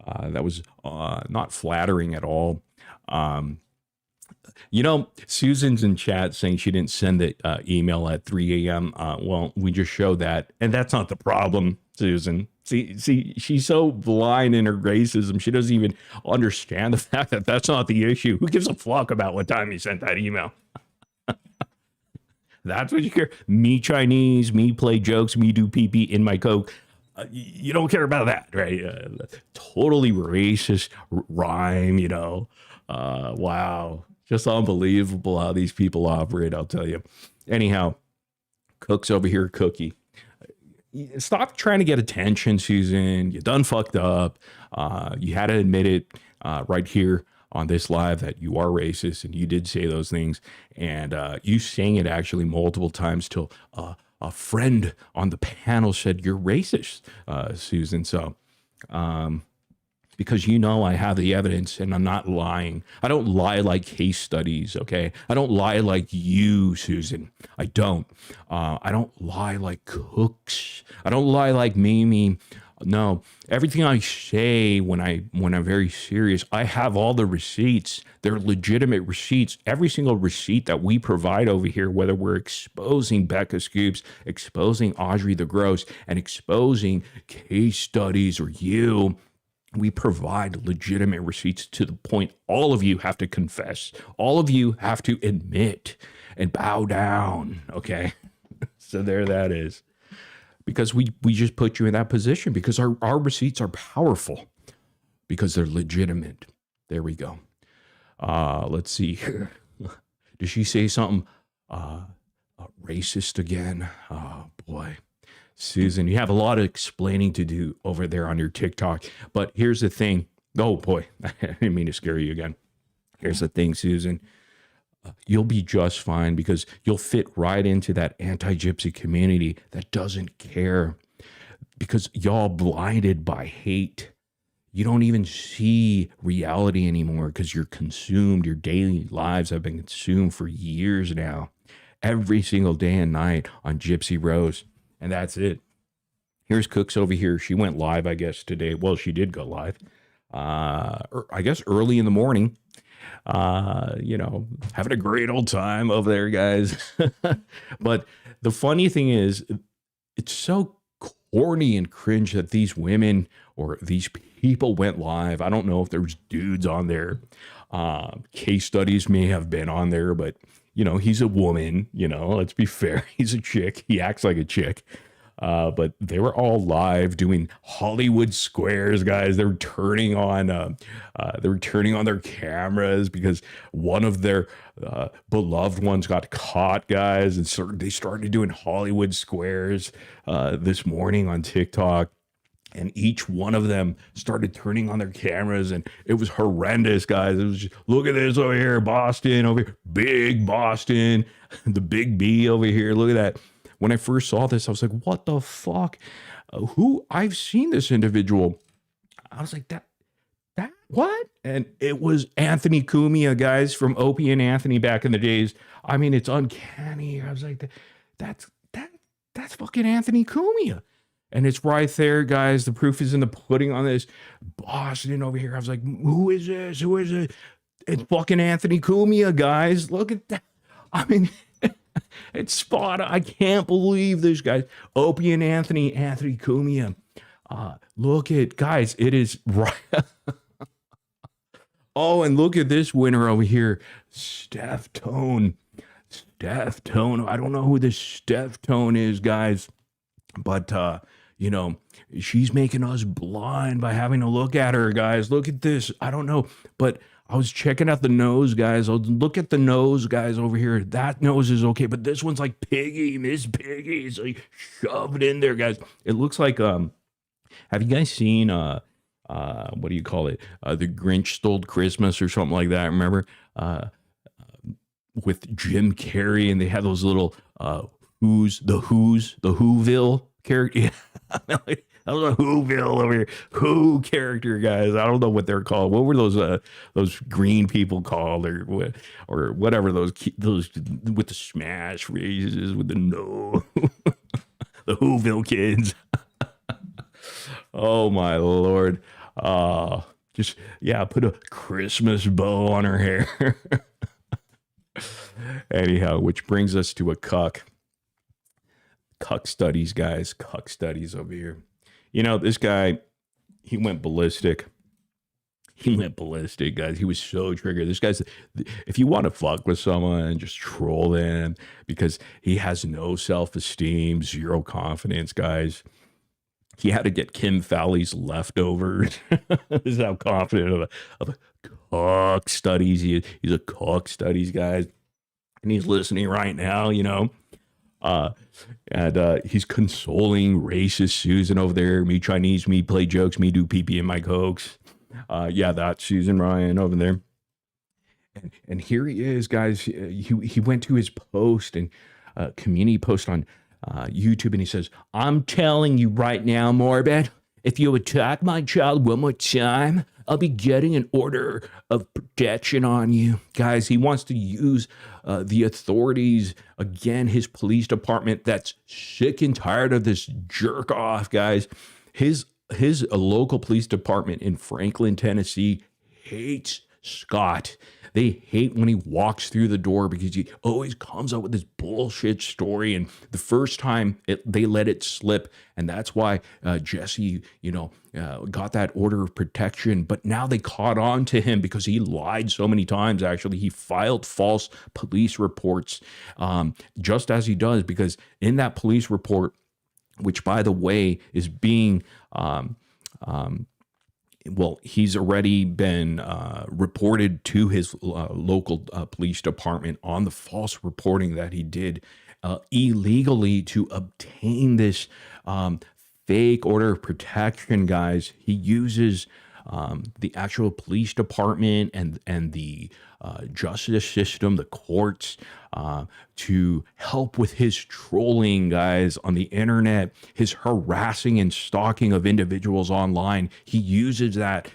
that was not flattering at all. Susan's in chat saying she didn't send the email at 3 a.m. Well, we just showed that. And that's not the problem, Susan. See, she's so blind in her racism. She doesn't even understand the fact that that's not the issue. Who gives a fuck about what time you sent that email? That's what you care. Me Chinese, me play jokes, me do pee pee in my Coke. You don't care about that, right? Totally racist rhyme, wow. Just unbelievable how these people operate, I'll tell you. Anyhow, Cook's over here, Cookie. Stop trying to get attention, Susan. You done fucked up. You had to admit it right here on this live that you are racist, and you did say those things. And you saying it actually multiple times till a friend on the panel said you're racist, Susan. So, because I have the evidence and I'm not lying. I don't lie like case studies, okay? I don't lie like you, Susan. I don't. I don't lie like Cooks. I don't lie like Mimi. No, everything I say when I'm very serious, I have all the receipts. They're legitimate receipts. Every single receipt that we provide over here, whether we're exposing Becca Scoops, exposing Audrey the Gross, and exposing case studies or you, we provide legitimate receipts to the point all of you have to confess. All of you have to admit and bow down, okay? So there that is. Because we just put you in that position because our receipts are powerful because they're legitimate. There we go. Let's see here. Did she say something racist again? Oh, boy. Susan, you have a lot of explaining to do over there on your TikTok. But here's the thing. Oh, boy. I didn't mean to scare you again. Here's the thing, Susan. You'll be just fine because you'll fit right into that anti-gypsy community that doesn't care. because y'all blinded by hate. You don't even see reality anymore because you're consumed. Your daily lives have been consumed for years now, every single day and night on Gypsy Rose. And that's it. Here's Cooks over here. She went live, I guess, today. Well, she did go live. I guess early in the morning. Having a great old time over there, guys. But the funny thing is, it's so corny and cringe that these women or these people went live. I don't know if there was dudes on there. Casestudyz may have been on there, but he's a woman, let's be fair. He's a chick. He acts like a chick. But they were all live doing Hollywood squares, guys. They were turning on their cameras because one of their beloved ones got caught, guys, and so they started doing Hollywood squares this morning on TikTok. And each one of them started turning on their cameras, and it was horrendous, guys. It was just, look at this over here, Boston, over here, big Boston, the big B over here. Look at that. When I first saw this, I was like, what the fuck? I've seen this individual. I was like, that, what? And it was Anthony Cumia, guys, from Opie and Anthony back in the days. I mean, it's uncanny. I was like, that's fucking Anthony Cumia. And it's right there, guys. The proof is in the pudding on this. Boston over here. I was like, who is this? Who is it? It's fucking Anthony Cumia, guys. Look at that. I mean, it's spot on. I can't believe this, guys. Opie and Anthony Cumia. Look at, guys, it is right. Oh, and look at this winner over here. Steph Tone. I don't know who this Steph Tone is, guys. But, she's making us blind by having a look at her, guys. Look at this. I don't know. But I was checking out the nose, guys. Look at the nose, guys, over here. That nose is okay. But this one's like Piggy, Miss Piggy. It's like shoved in there, guys. It looks like, have you guys seen, what do you call it? The Grinch Stole Christmas or something like that. Remember? With Jim Carrey, and they had those little, the Whoville character. Yeah. That was a Whoville over here. Who character, guys. I don't know what they're called. What were those green people called, or whatever, those with the smash faces with the no. The Whoville kids. Oh my Lord. Put a Christmas bow on her hair. Anyhow, which brings us to a cuck. Cuck studies, guys. Cuck studies over here. This guy, he went ballistic. Guys. He was so triggered. This guy's, if you want to fuck with someone, just troll them because he has no self-esteem, zero confidence, guys. He had to get Kim Fowley's leftovers. This is how confident of a cuck studies he is. He's a cuck studies, guys. And he's listening right now, and he's consoling racist Susan over there. Me Chinese, me play jokes, me do pee-pee in my cokes. That's Susan Ryan over there. And here he is, guys. He went to his post and community post on YouTube, and he says, I'm telling you right now, Morbid, if you attack my child one more time, I'll be getting an order of protection on you. Guys, he wants to use the authorities, again, his police department that's sick and tired of this jerk off, guys. His local police department in Franklin, Tennessee hates Scott. They hate when he walks through the door because he always comes up with this bullshit story. And the first time they let it slip. And that's why Jesse, got that order of protection. But now they caught on to him because he lied so many times. Actually, he filed false police reports, just as he does, because in that police report, which, by the way, is being he's already been reported to his local police department on the false reporting that he did illegally to obtain this fake order of protection, guys. He uses the actual police department and the justice system, the courts, to help with his trolling, guys, on the internet, his harassing and stalking of individuals online. He uses that,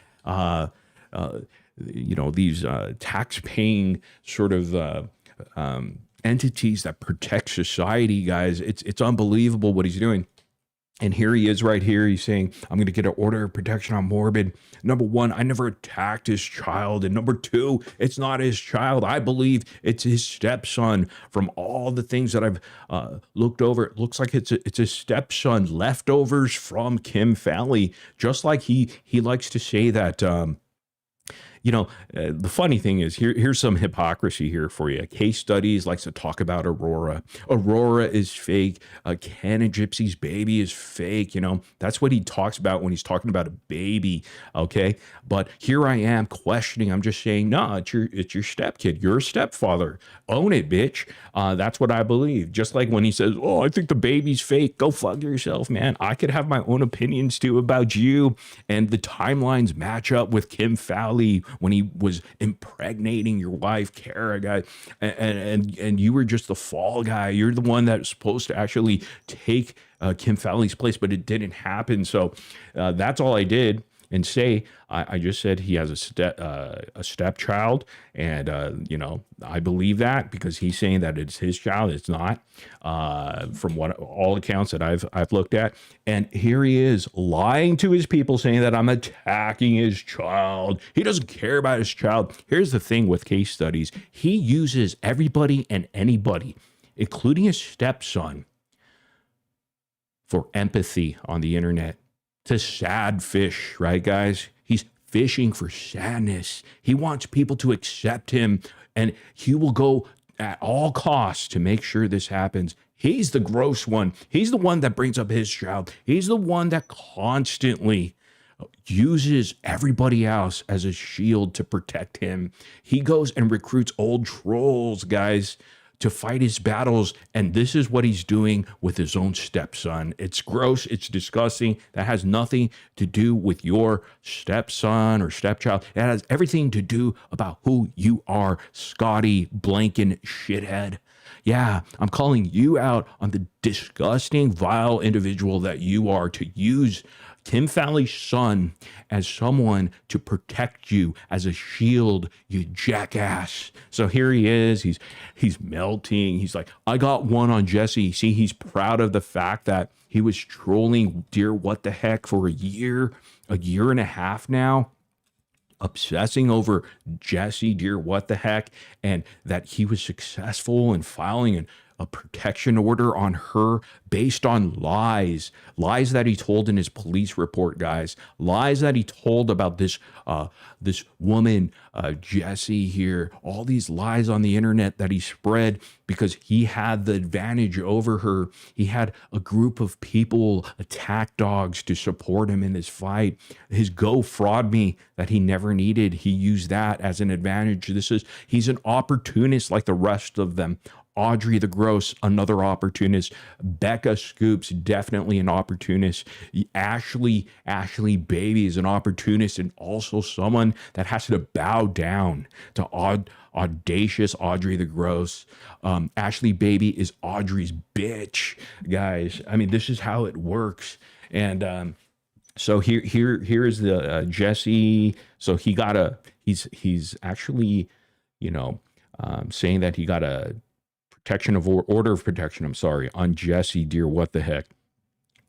these tax-paying sort of entities that protect society, guys. It's unbelievable what he's doing. And here he is right here. He's saying, I'm going to get an order of protection on Morbid. Number one, I never attacked his child. And number two, it's not his child. I believe it's his stepson. From all the things that I've looked over, it looks like it's his stepson, leftovers from Kim Fowley. Just like he likes to say that, the funny thing is, here's some hypocrisy here for you. Casestudyz likes to talk about Aurora. Aurora is fake. Canon Gypsy's baby is fake. That's what he talks about when he's talking about a baby. Okay. But here I am questioning. I'm just saying, no, it's your stepkid. You're a stepfather. Own it, bitch. That's what I believe. Just like when he says, oh, I think the baby's fake. Go fuck yourself, man. I could have my own opinions too about you. And the timelines match up with Kim Fowley when he was impregnating your wife, Kara, guy, and you were just the fall guy. You're the one that's supposed to actually take Kim Fowley's place, but it didn't happen. So that's all I did. And say, I just said he has a stepchild, and I believe that because he's saying that it's his child. It's not, from what all accounts that I've looked at. And here he is lying to his people, saying that I'm attacking his child. He doesn't care about his child. Here's the thing with Casestudyz: he uses everybody and anybody, including his stepson, for empathy on the internet. To sad fish, right, guys? He's fishing for sadness. He wants people to accept him, and he will go at all costs to make sure this happens. He's the gross one. He's the one that brings up his child. He's the one that constantly uses everybody else as a shield to protect him. He goes and recruits old trolls, guys, to fight his battles, and this is what he's doing with his own stepson. It's gross, it's disgusting. That has nothing to do with your stepson or stepchild. It has everything to do about who you are, Scotty Blanken shithead. Yeah, I'm calling you out on the disgusting, vile individual that you are, to use Kim Fowley's son as someone to protect you, as a shield, you jackass. So here he is. He's melting. He's like, I got one on Jesse. See, he's proud of the fact that he was trolling Dear What the Heck for a year and a half now, obsessing over Jesse, Dear What the Heck, and that he was successful in filing a protection order on her based on lies that he told in his police report, guys, lies that he told about this woman, Jessie here, all these lies on the internet that he spread because he had the advantage over her. He had a group of people, attack dogs, to support him in this fight. His Go Fraud Me that he never needed, he used that as an advantage. He's an opportunist like the rest of them. Audrey the Gross, another opportunist. Becca Scoops, definitely an opportunist. Ashley Baby is an opportunist, and also someone that has to bow down to Audacious Audrey the Gross. Ashley Baby is Audrey's bitch, guys. I mean, this is how it works. And so here is the Jesse. So he's actually, saying that he got a order of protection, on Jesse, Dear What the Heck.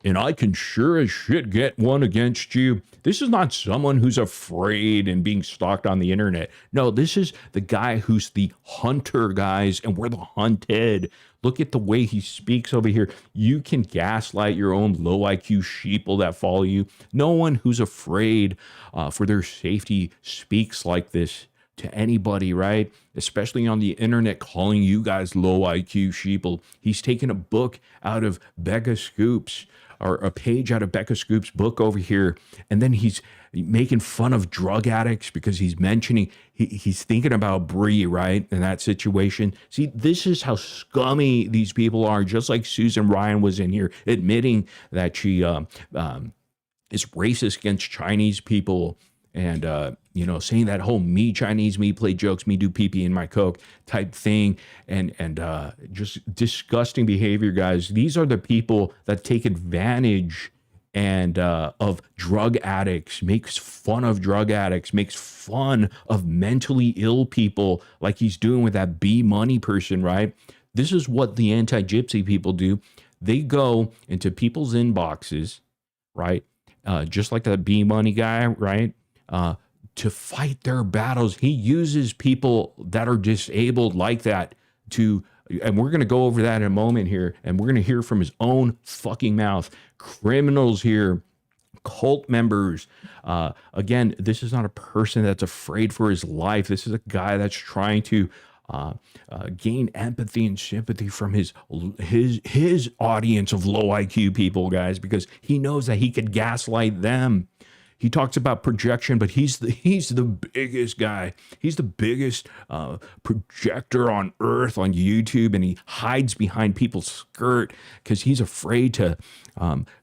And I can sure as shit get one against you. This is not someone who's afraid and being stalked on the internet. No, this is the guy who's the hunter, guys, and we're the hunted. Look at the way he speaks over here. You can gaslight your own low IQ sheeple that follow you. No one who's afraid for their safety speaks like this to anybody, right? Especially on the internet, calling you guys low IQ sheeple. He's taken a book out of Becca Scoops, or a page out of Becca Scoops' book over here, and then he's making fun of drug addicts because he's mentioning, he's thinking about Bree, right? In that situation. See, this is how scummy these people are, just like Susan Ryan was in here admitting that she is racist against Chinese people and saying that whole me Chinese, me play jokes, me do pee pee in my coke type thing, and just disgusting behavior, guys. These are the people that take advantage and of drug addicts, makes fun of drug addicts, makes fun of mentally ill people, like he's doing with that B Money person, right? This is what the anti-gypsy people do. They go into people's inboxes, right? Just like that B Money guy, right? To fight their battles. He uses people that are disabled like that to, and we're going to go over that in a moment here, and we're going to hear from his own fucking mouth. Criminals here, cult members. Again, this is not a person that's afraid for his life. This is a guy that's trying to gain empathy and sympathy from his audience of low IQ people, guys, because he knows that he could gaslight them. He talks about projection, but he's the biggest guy. He's the biggest projector on earth on YouTube, and he hides behind people's skirt because he's afraid to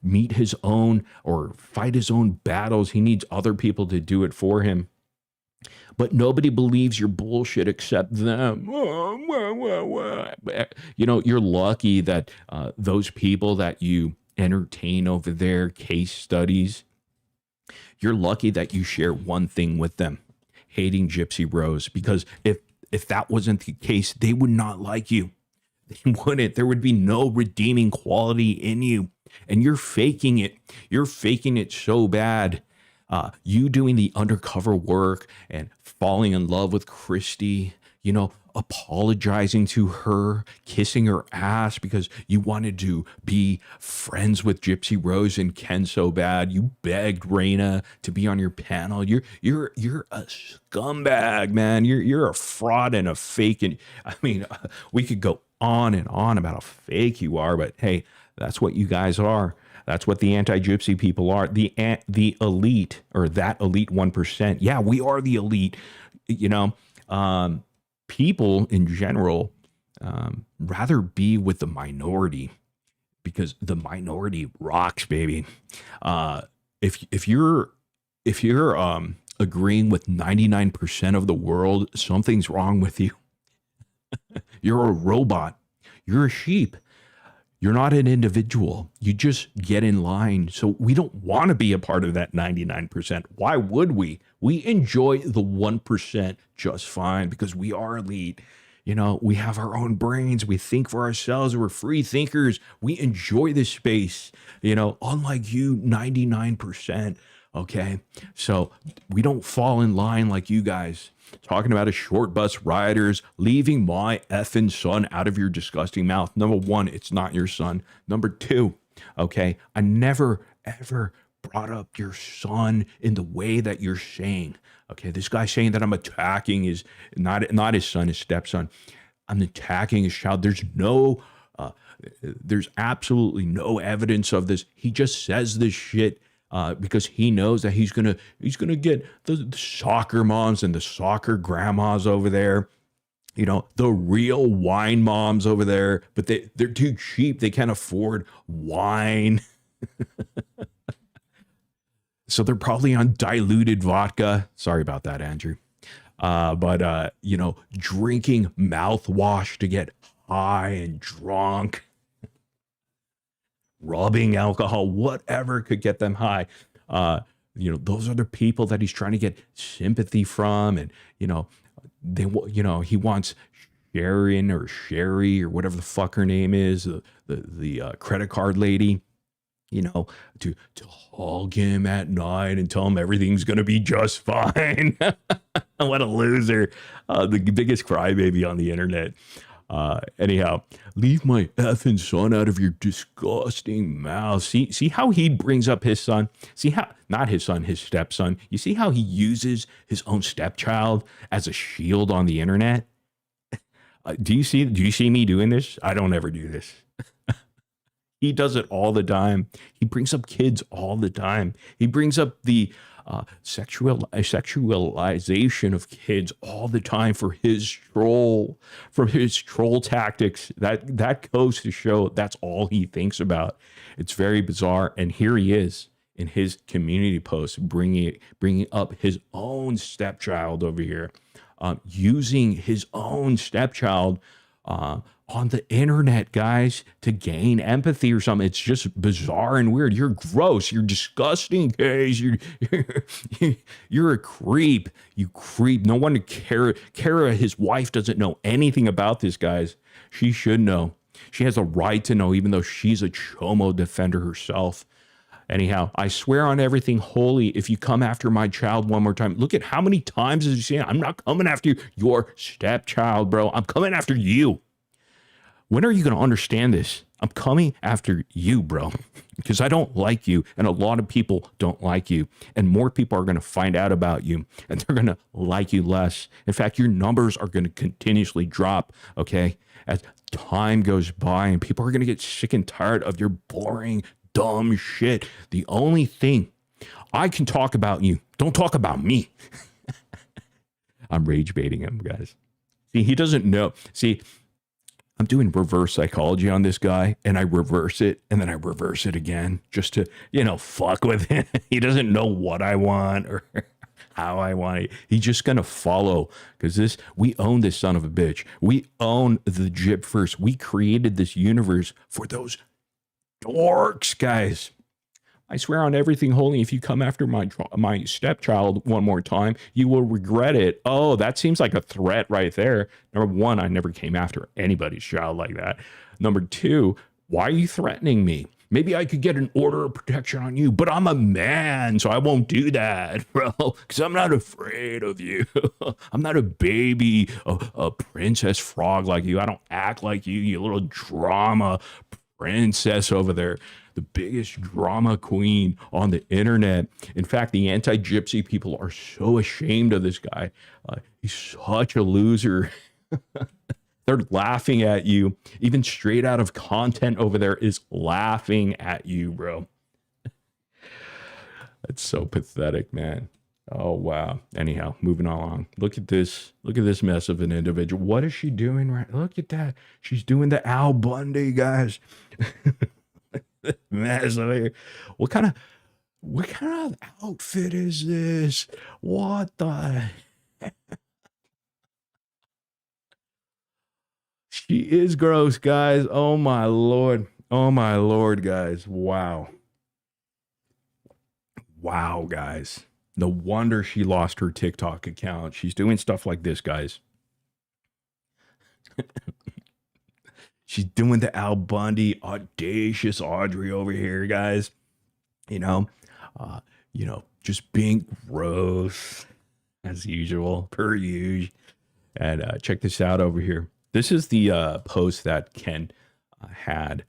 meet his own or fight his own battles. He needs other people to do it for him. But nobody believes your bullshit except them. You're lucky that those people that you entertain over there, case studies, you're lucky that you share one thing with them, hating Gypsy Rose, because if that wasn't the case, they would not like you. They wouldn't. There would be no redeeming quality in you. And you're faking it. You're faking it so bad. You doing the undercover work and falling in love with Christy, apologizing to her, kissing her ass because you wanted to be friends with Gypsy Rose and Ken so bad. You begged Raina to be on your panel. You're a scumbag, man. You're a fraud and a fake. And I mean, we could go on and on about how fake you are, but hey, that's what you guys are. That's what the anti-gypsy people are. The elite, or that elite 1%. Yeah, we are the elite. People in general rather be with the minority because the minority rocks, baby. If you're agreeing with 99% of the world, something's wrong with you. You're a robot. You're a sheep. You're not an individual. You just get in line. So we don't want to be a part of that 99%. Why would we? We enjoy the 1% just fine because we are elite. We have our own brains. We think for ourselves. We're free thinkers. We enjoy this space, unlike you, 99%. Okay. So we don't fall in line like you guys. Talking about a short bus riders, leaving my effing son out of your disgusting mouth. Number one, it's not your son. Number two, okay, I never, ever brought up your son in the way that you're saying. Okay, this guy saying that I'm attacking his, not his son, his stepson. I'm attacking his child. There's absolutely no evidence of this. He just says this shit because he knows that he's gonna get the soccer moms and the soccer grandmas over there, the real wine moms over there, but they're too cheap. They can't afford wine. So they're probably on diluted vodka. Sorry about that, Andrew. But drinking mouthwash to get high and drunk. Rubbing alcohol, whatever could get them high. Those are the people that he's trying to get sympathy from. And, he wants Sharon or Sherry or whatever the fuck her name is, the credit card lady, to hug him at night and tell him everything's going to be just fine. What a loser. The biggest crybaby on the internet. Anyhow, leave my effing son out of your disgusting mouth. See how he brings up his son? See how, not his son, his stepson. You see how he uses his own stepchild as a shield on the internet? Do you see me doing this? I don't ever do this. He does it all the time. He brings up kids all the time. He brings up the sexualization of kids all the time for his troll tactics. That goes to show that's all he thinks about. It's very bizarre. And here he is in his community post, bringing up his own stepchild over here, using his own stepchild on the internet, guys, to gain empathy or something. It's just bizarre and weird. You're gross. You're disgusting, guys. You're a creep. You creep. No wonder Kara, his wife, doesn't know anything about this, guys. She should know. She has a right to know, even though she's a chomo defender herself. Anyhow, I swear on everything holy, if you come after my child one more time, look at how many times has he said, I'm not coming after your stepchild, bro. I'm coming after you. When are you going to understand this? I'm coming after you, bro, because I don't like you, and a lot of people don't like you, and more people are going to find out about you, and they're going to like you less. In fact, your numbers are going to continuously drop, okay, as time goes by, and people are going to get sick and tired of your boring, dumb shit. The only thing I can talk about you, don't talk about me. I'm rage baiting him, guys. See, he doesn't know. See, I'm doing reverse psychology on this guy, and I reverse it, and then I reverse it again just to, fuck with him. He doesn't know what I want or how I want it. He's just going to follow, because we own this son of a bitch. We own the Gypverse. We created this universe for those dorks, guys. I swear on everything holy, if you come after my stepchild one more time, you will regret it. Oh, that seems like a threat right there. Number one, I never came after anybody's child like that. Number two, why are you threatening me? Maybe I could get an order of protection on you, but I'm a man, so I won't do that, bro, because I'm not afraid of you. I'm not a baby, a princess frog like you. I don't act like you little drama princess over there. The biggest drama queen on the internet. In fact, the anti-gypsy people are so ashamed of this guy. He's such a loser. They're laughing at you. Even straight out of content over there is laughing at you, bro. That's so pathetic, man. Oh, wow. Anyhow, moving along. Look at this. Look at this mess of an individual. What is she doing right? Look at that. She's doing the Al Bundy, guys. Mess over here. What kind of outfit is this? What the heck? She is gross, guys. Oh my lord. Oh my lord, guys. Wow. Wow, guys. No wonder she lost her TikTok account. She's doing stuff like this, guys. She's doing the Al Bundy, Audacious Audrey over here, guys. Just being gross as usual, per usual. And check this out over here. This is the post that Ken had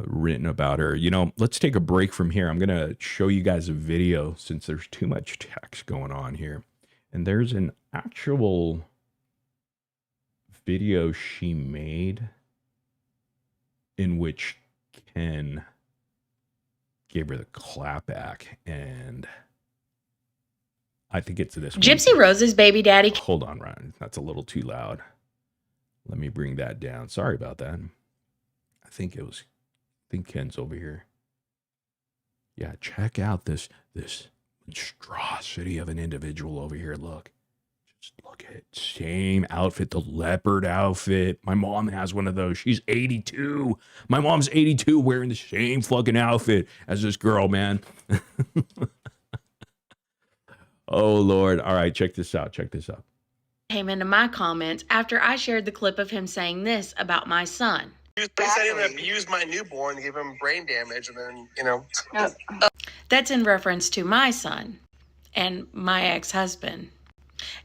written about her. Let's take a break from here. I'm going to show you guys a video since there's too much text going on here. And there's an actual video she made in which Ken gave her the clap back, and I think it's this one. Gypsy Rose's baby daddy. Hold on, Ryan. That's a little too loud. Let me bring that down. Sorry about that. I think Ken's over here. Yeah, check out this monstrosity of an individual over here. Look. Look at it. Same outfit, the leopard outfit. My mom has one of those. She's 82. My mom's 82 wearing the same fucking outfit as this girl, man. Oh, Lord. All right, check this out. Came into my comments after I shared the clip of him saying this about my son. They said he abused my newborn, gave him brain damage, and then, That's in reference to my son and my ex-husband.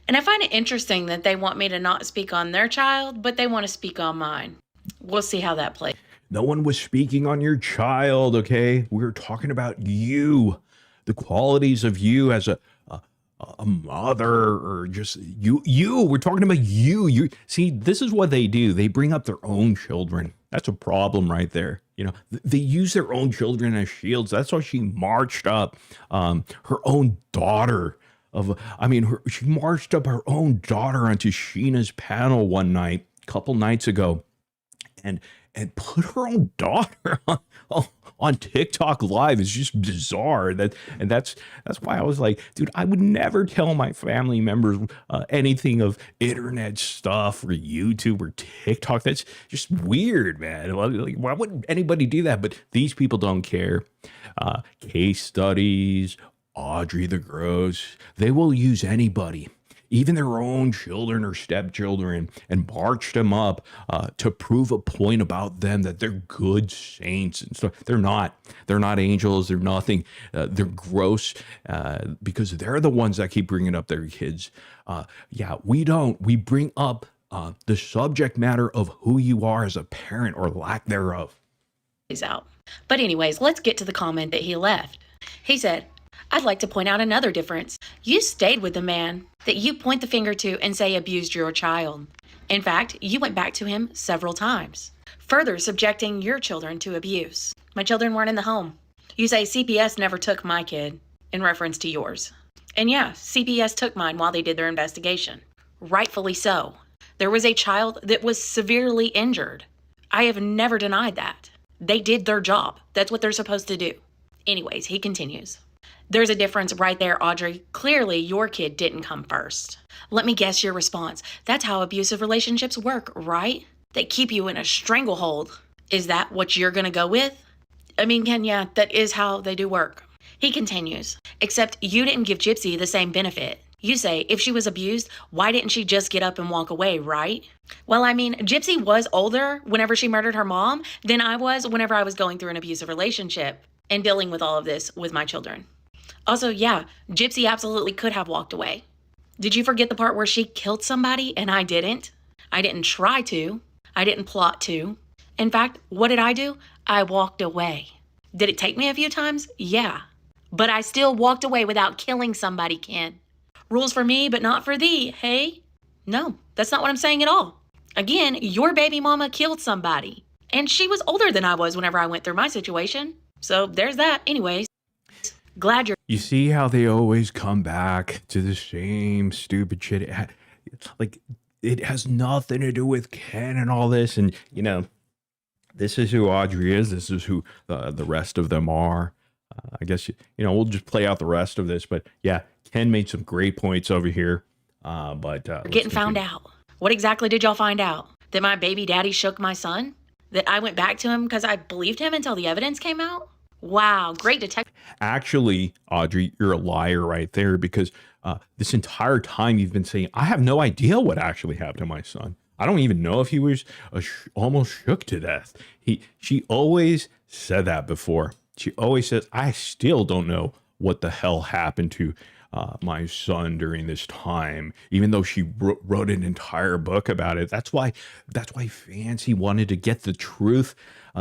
And I find it interesting that they want me to not speak on their child, but they want to speak on mine. We'll see how that plays. No one was speaking on your child, okay? We were talking about you, the qualities of you as a mother, or just you. We're talking about you. You see, this is what they do. They bring up their own children. That's a problem right there. They use their own children as shields. That's why she marched up her own daughter. She marched up her own daughter onto Sheena's panel one night, a couple nights ago, and and put her own daughter on TikTok Live is just bizarre. That's why I was like, dude, I would never tell my family members anything of internet stuff or YouTube or TikTok. That's just weird, man. Like, why would anybody do that? But these people don't care. Casestudyz, Audrey the Gross, they will use anybody, even their own children or stepchildren, and march them up to prove a point about them that they're good saints and stuff. They're not. They're not angels. They're nothing. They're gross because they're the ones that keep bringing up their kids. Yeah, we don't. We bring up the subject matter of who you are as a parent or lack thereof. He's out. But anyways, let's get to the comment that he left. He said, I'd like to point out another difference. You stayed with the man that you point the finger to and say abused your child. In fact, you went back to him several times, further subjecting your children to abuse. My children weren't in the home. You say CPS never took my kid, in reference to yours. And yeah, CPS took mine while they did their investigation. Rightfully so. There was a child that was severely injured. I have never denied that. They did their job. That's what they're supposed to do. Anyways, he continues. There's a difference right there, Audrey. Clearly, your kid didn't come first. Let me guess your response. That's how abusive relationships work, right? They keep you in a stranglehold. Is that what you're going to go with? I mean, Ken, yeah, that is how they do work. He continues, except you didn't give Gypsy the same benefit. You say, if she was abused, why didn't she just get up and walk away, right? Well, I mean, Gypsy was older whenever she murdered her mom than I was whenever I was going through an abusive relationship and dealing with all of this with my children. Also, yeah, Gypsy absolutely could have walked away. Did you forget the part where she killed somebody and I didn't? I didn't try to. I didn't plot to. In fact, what did I do? I walked away. Did it take me a few times? Yeah. But I still walked away without killing somebody, Ken. Rules for me, but not for thee, hey? No, that's not what I'm saying at all. Again, your baby mama killed somebody. And she was older than I was whenever I went through my situation. So there's that. Anyways, glad you're... You see how they always come back to the same stupid shit. Like, it has nothing to do with Ken and all this. And, you know, this is who Audrey is. This is who the rest of them are. I guess, you know, we'll just play out the rest of this. But, yeah, Ken made some great points over here. But You're getting found out. What exactly did y'all find out? That my baby daddy shook my son? That I went back to him because I believed him until the evidence came out? Wow, great detective. Actually, Audrey, you're a liar right there, because this entire time you've been saying, I have no idea what actually happened to my son. I don't even know if he was almost shook to death. She always said that before. She always says, I still don't know what the hell happened to my son during this time, even though she wrote an entire book about it. That's why Fancy wanted to get the truth,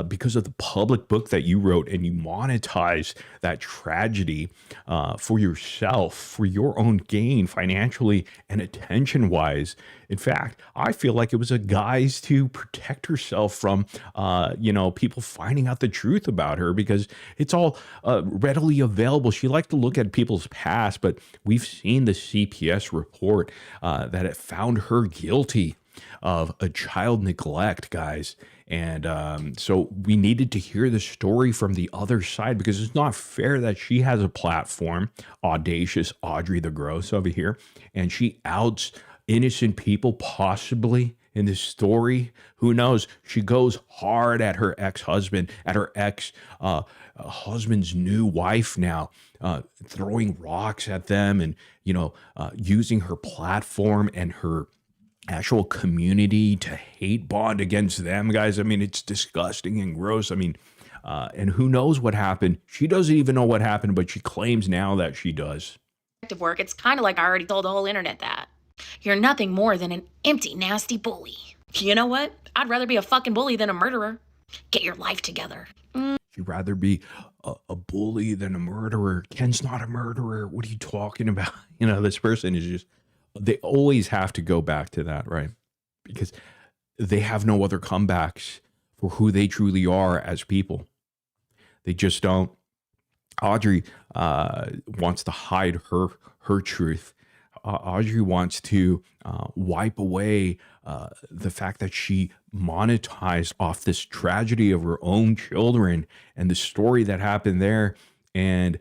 because of the public book that you wrote, and you monetize that tragedy for yourself, for your own gain financially and attention wise. In fact, I feel like it was a guise to protect herself from, people finding out the truth about her, because it's all readily available. She liked to look at people's past, but we've seen the CPS report that it found her guilty of a child neglect, guys. And so we needed to hear the story from the other side, because it's not fair that she has a platform, Audacious Audrey the Gross over here, and she outs innocent people possibly in this story. Who knows? She goes hard at her ex-husband, at her ex-husband's new wife now, throwing rocks at them and, using her platform and her actual community to hate bond against them, guys. I mean, it's disgusting and gross. I mean, and who knows what happened? She doesn't even know what happened, but she claims now that she does. Work. It's kind of like I already told the whole internet that. You're nothing more than an empty, nasty bully. You know what? I'd rather be a fucking bully than a murderer. Get your life together. She'd rather be a bully than a murderer. Ken's not a murderer. What are you talking about? This person is just... They always have to go back to that, right? Because they have no other comebacks for who they truly are as people. They just don't. Audrey wants to hide her truth. Audrey wants to wipe away the fact that she monetized off this tragedy of her own children and the story that happened there. And,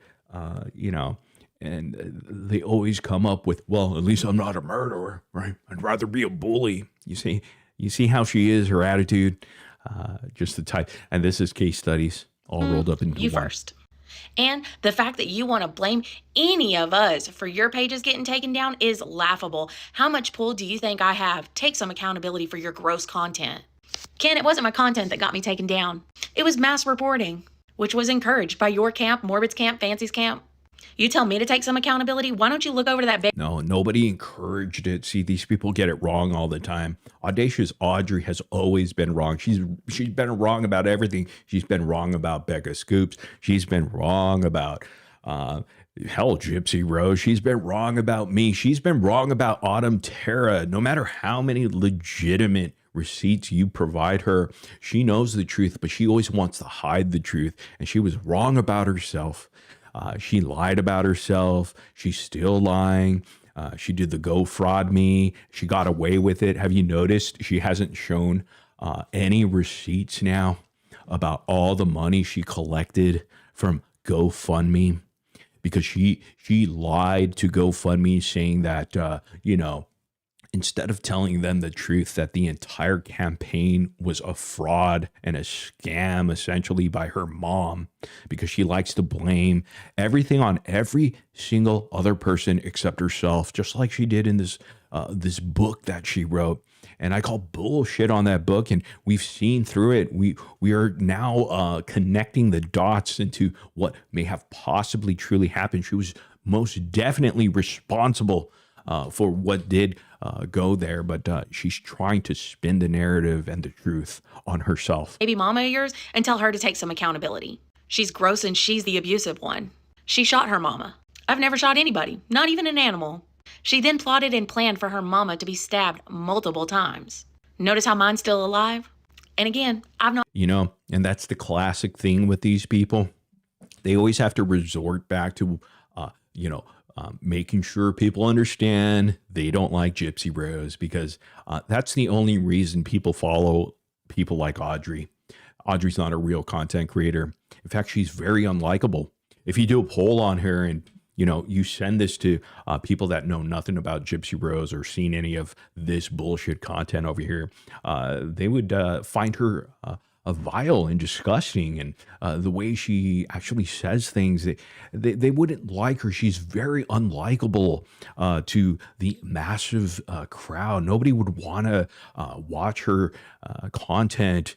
you know, and they always come up with, well, at least I'm not a murderer, right? I'd rather be a bully. You see how she is, her attitude, just the type. And this is case studies all rolled up into You one. first. And the fact that you want to blame any of us for your pages getting taken down is laughable. How much pull do you think I have? Take some accountability for your gross content. Ken, it wasn't my content that got me taken down. It was mass reporting, which was encouraged by your camp, Morbid's camp, Fancy's camp. You tell me to take some accountability. Why don't you look over to that No, nobody encouraged it. See, these people get it wrong all the time. Audacious Audrey has always been wrong. She's been wrong about everything. She's been wrong about Becca Scoops. She's been wrong about Gypsy Rose. She's been wrong about me. She's been wrong about Autumn Terra. No matter how many legitimate receipts you provide her, she knows the truth, but she always wants to hide the truth. And she was wrong about herself. She lied about herself. She's still lying. She did the go fraud me. She got away with it. Have you noticed she hasn't shown any receipts now about all the money she collected from GoFundMe? Because she lied to GoFundMe saying that, you know, instead of telling them the truth that the entire campaign was a fraud and a scam essentially by her mom, because she likes to blame everything on every single other person except herself, just like she did in this book that she wrote. And I call bullshit on that book, and we've seen through it. We are now connecting the dots into what may have possibly truly happened. She was most definitely responsible for what did go there, but she's trying to spin the narrative and the truth on herself. baby mama of yours and tell her to take some accountability. She's gross and she's the abusive one. She shot her mama. I've never shot anybody, not even an animal. She then plotted and planned for her mama to be stabbed multiple times. Notice how mine's still alive? And again, I've not... You know, and that's the classic thing with these people. They always have to resort back to, making sure people understand they don't like Gypsy Rose, because that's the only reason people follow people like Audrey. Audrey's not a real content creator. In fact, she's very unlikable. If you do a poll on her and you send this to people that know nothing about Gypsy Rose or seen any of this bullshit content over here, they would find her vile and disgusting, and the way she actually says things, they wouldn't like her. She's very unlikable to the massive crowd. Nobody would want to watch her content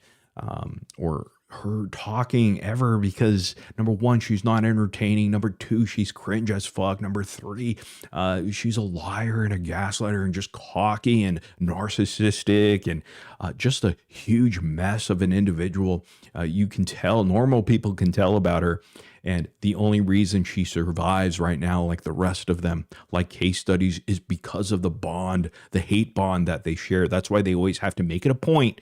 or her talking ever, because number one, she's not entertaining. Number two, she's cringe as fuck. Number three, she's a liar and a gaslighter and just cocky and narcissistic and just a huge mess of an individual. You can tell, normal people can tell about her. And the only reason she survives right now, like the rest of them, like Casestudyz, is because of the bond, the hate bond that they share. That's why they always have to make it a point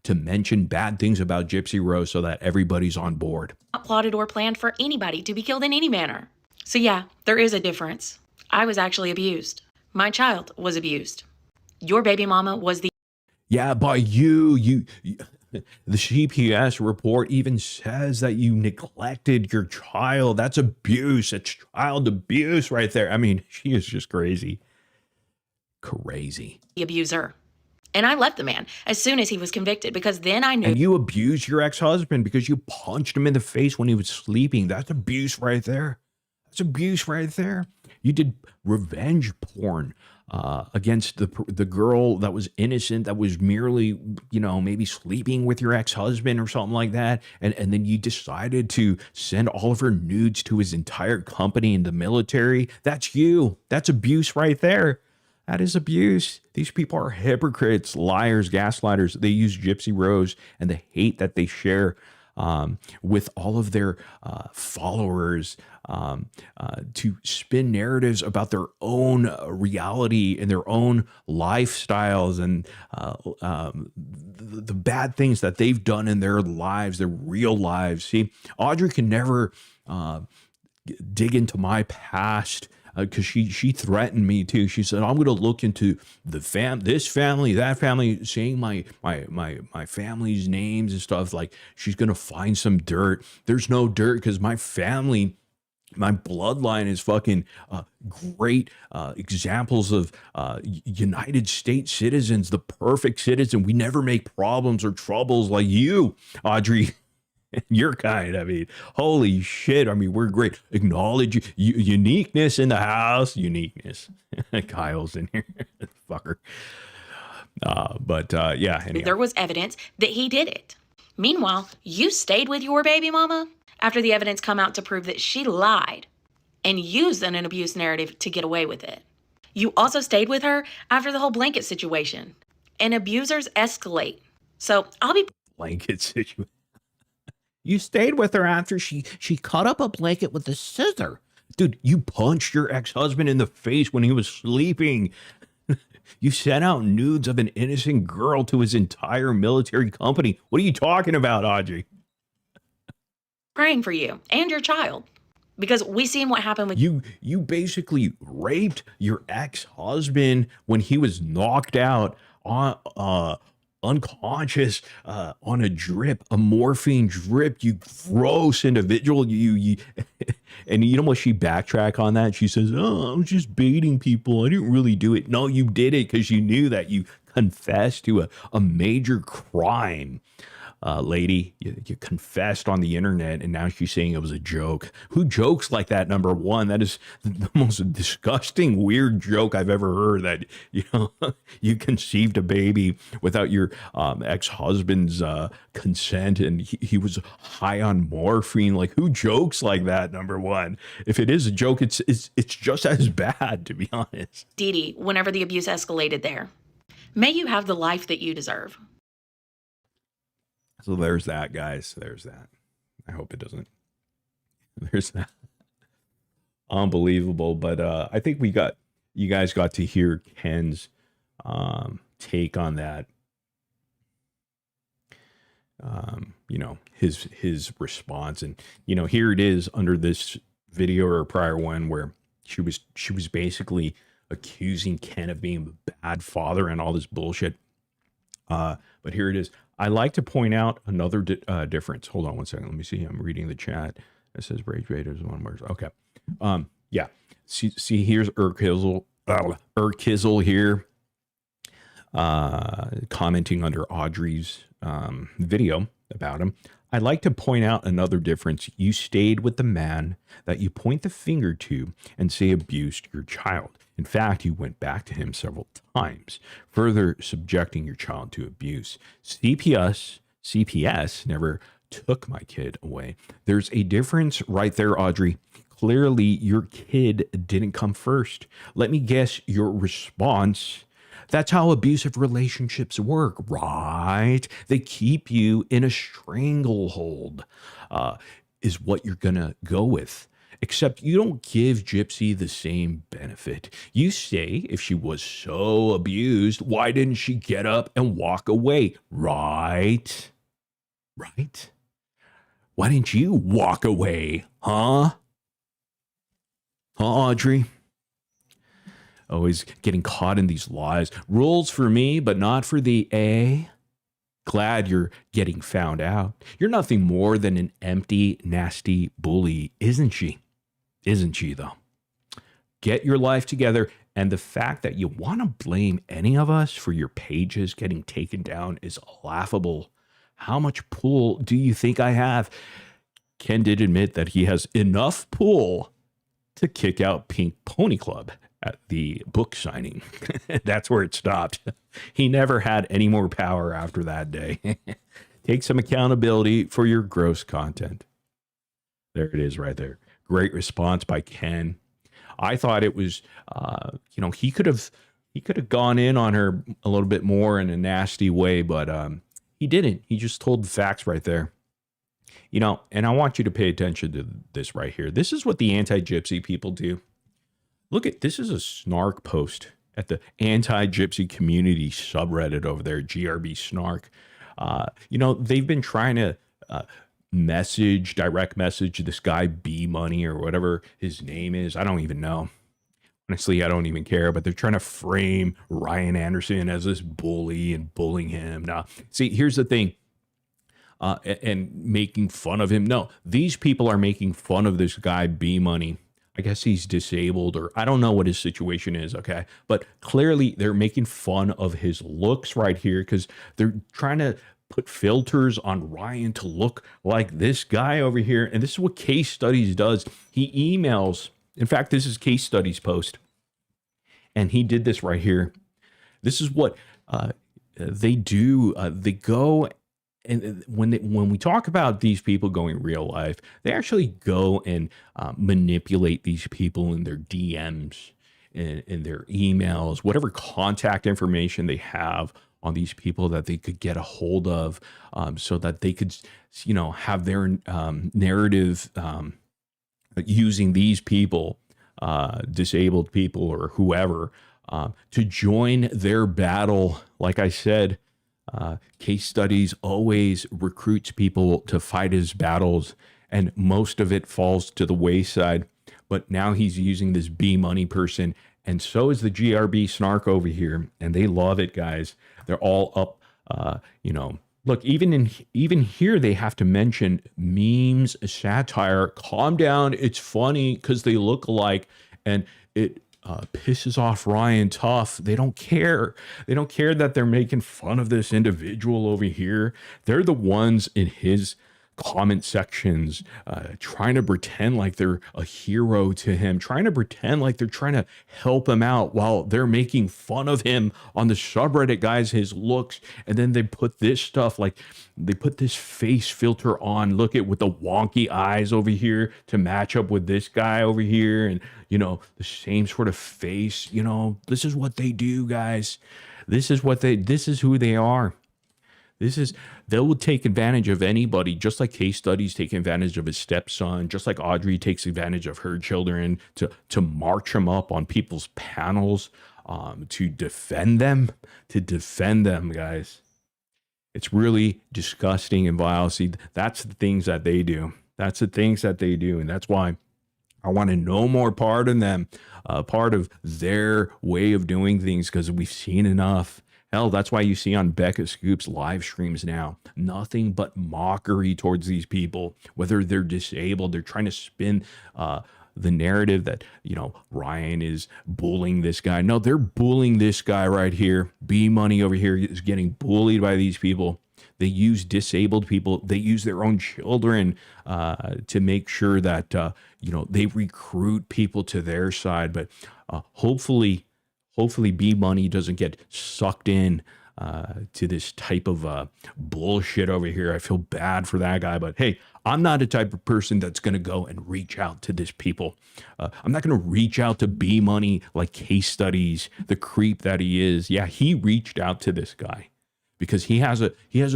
to mention bad things about Gypsy Rose so that everybody's on board. Not plotted or planned for anybody to be killed in any manner. So yeah, there is a difference. I was actually abused. My child was abused. Your baby mama was the... Yeah, by you. The CPS report even says that you neglected your child. That's abuse. It's child abuse right there. I mean, she is just crazy. Crazy. The abuser. And I left the man as soon as he was convicted, because then I knew... And you abused your ex-husband because you punched him in the face when he was sleeping. That's abuse right there. That's abuse right there. You did revenge porn against the girl that was innocent, that was merely, maybe sleeping with your ex-husband or something like that. And then you decided to send all of her nudes to his entire company in the military. That's you. That's abuse right there. That is abuse. These people are hypocrites, liars, gaslighters. They use Gypsy Rose and the hate that they share with all of their followers to spin narratives about their own reality and their own lifestyles and the bad things that they've done in their lives, their real lives. See, Audrey can never dig into my past because she threatened me too. She said, I'm going to look into this family, that family, saying my family's names and stuff. Like, she's going to find some dirt. There's no dirt because my family, my bloodline is fucking great examples of United States citizens, the perfect citizen. We never make problems or troubles like you, Audrey. Your kind. I mean, holy shit. I mean, we're great. Acknowledge uniqueness in the house. Uniqueness. Kyle's in here. Fucker. Yeah. Anyhow. There was evidence that he did it. Meanwhile, you stayed with your baby mama after the evidence come out to prove that she lied and used an abuse narrative to get away with it. You also stayed with her after the whole blanket situation. And abusers escalate. So I'll be... Blanket situation. You stayed with her after she cut up a blanket with a scissor. Dude, you punched your ex-husband in the face when he was sleeping. You sent out nudes of an innocent girl to his entire military company. What are you talking about, Audrey? praying for you and your child. Because we seen what happened with you basically raped your ex-husband when he was knocked out on unconscious on a drip, a morphine drip. You gross individual. You and you know what, she backtrack on that. She says, "Oh, I'm just baiting people. I didn't really do it." No, you did it because you knew that you confessed to a major crime. Lady, you confessed on the internet, and now she's saying it was a joke. Who jokes like that? Number one, that is the most disgusting, weird joke I've ever heard. That you conceived a baby without your ex-husband's consent, and he was high on morphine. Like, who jokes like that? Number one, if it is a joke, it's just as bad, to be honest. Dee Dee, whenever the abuse escalated there, may you have the life that you deserve. So there's that, guys. There's that. I hope it doesn't. There's that. Unbelievable. But I think you guys got to hear Ken's take on that. His response. And, here it is under this video or a prior one where she was basically accusing Ken of being a bad father and all this bullshit. But here it is. I like to point out another difference. Hold on one second. Let me see. I'm reading the chat. It says Rage Raiders one word. Okay. Yeah. See here's Urkizzle here, commenting under Audrey's video about him. I'd like to point out another difference. You stayed with the man that you point the finger to and say abused your child. In fact, you went back to him several times, further subjecting your child to abuse. CPS never took my kid away. There's a difference right there, Audrey. Clearly, your kid didn't come first. Let me guess your response. That's how abusive relationships work, right? They keep you in a stranglehold, is what you're going to go with. Except you don't give Gypsy the same benefit. You say if she was so abused, why didn't she get up and walk away? Right? Right? Why didn't you walk away? Huh, Audrey? Always getting caught in these lies. Rules for me, but not for the A. Glad you're getting found out. You're nothing more than an empty, nasty bully, isn't she? Isn't she, though? Get your life together. And the fact that you want to blame any of us for your pages getting taken down is laughable. How much pull do you think I have? Ken did admit that he has enough pull to kick out Pink Pony Club at the book signing. That's where it stopped. He never had any more power after that day. Take some accountability for your gross content. There it is right there. Great response by Ken. I thought it was, he could have gone in on her a little bit more in a nasty way, but he didn't. He just told the facts right there. And I want you to pay attention to this right here. This is what the anti-gypsy people do. Look at, this is a snark post at the anti-gypsy community subreddit over there, GRB snark. They've been trying to direct message this guy B Money or whatever his name is. I don't even know. Honestly, I don't even care, but they're trying to frame Ryan Anderson as this bully and bullying him. Now, see, here's the thing. And making fun of him. No, these people are making fun of this guy, B Money. I guess he's disabled, or I don't know what his situation is, okay? But clearly they're making fun of his looks right here because they're trying to put filters on Ryan to look like this guy over here. And this is what Casestudyz does. He emails, in fact, this is Casestudyz post, and he did this right here. This is what they do. They go, and when we talk about these people going real life, they actually go and manipulate these people in their DMs, in their emails, whatever contact information they have on these people that they could get a hold of, so that they could, have their narrative using these people, disabled people or whoever, to join their battle. Like I said, Casestudyz always recruits people to fight his battles, and most of it falls to the wayside. But now he's using this B Money person, and so is the GRB snark over here, and they love it, guys. They're all up, Look, even here, they have to mention memes, satire. Calm down, it's funny because they look alike, and it pisses off Ryan tough. They don't care. They don't care that they're making fun of this individual over here. They're the ones in his comment sections trying to pretend like they're a hero to him, trying to pretend like they're trying to help him out while they're making fun of him on the subreddit, guys, his looks. And then they put this stuff, like they put this face filter on, look at with the wonky eyes over here to match up with this guy over here, and the same sort of face. This is what they do, guys. This is who they are. They will take advantage of anybody, just like Casestudyz taking advantage of his stepson, just like Audrey takes advantage of her children to march them up on people's panels, to defend them, guys. It's really disgusting and vile. See, that's the things that they do. And that's why I want to no more part of them, part of their way of doing things, because we've seen enough. Hell, that's why you see on Becca Scoops live streams now, nothing but mockery towards these people, whether they're disabled. They're trying to spin the narrative that, Ryan is bullying this guy. No, they're bullying this guy right here. B Money over here is getting bullied by these people. They use disabled people. They use their own children to make sure that, they recruit people to their side. But hopefully B Money doesn't get sucked in to this type of bullshit over here. I feel bad for that guy, but hey, I'm not a type of person that's going to go and reach out to this people. I'm not going to reach out to B Money like Casestudyz, the creep that he is. Yeah, he reached out to this guy because he has a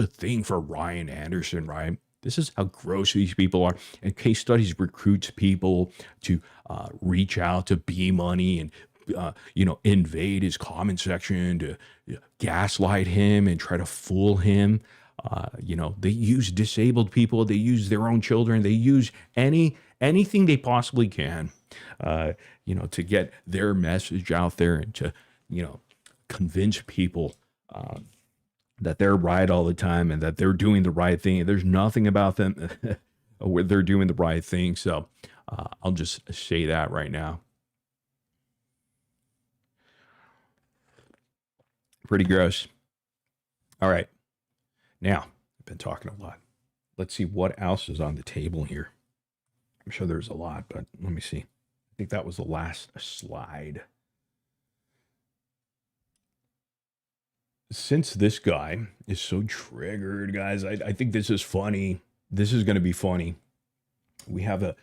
thing for Ryan Anderson, right? This is how gross these people are. And Casestudyz recruits people to reach out to B Money and invade his comment section to gaslight him and try to fool him. They use disabled people. They use their own children. They use anything they possibly can, to get their message out there and to, convince people that they're right all the time and that they're doing the right thing. There's nothing about them where they're doing the right thing. So I'll just say that right now. Pretty gross. All right. Now, I've been talking a lot. Let's see what else is on the table here. I'm sure there's a lot, but let me see. I think that was the last slide. Since this guy is so triggered, guys, I think this is funny. This is going to be funny. We have a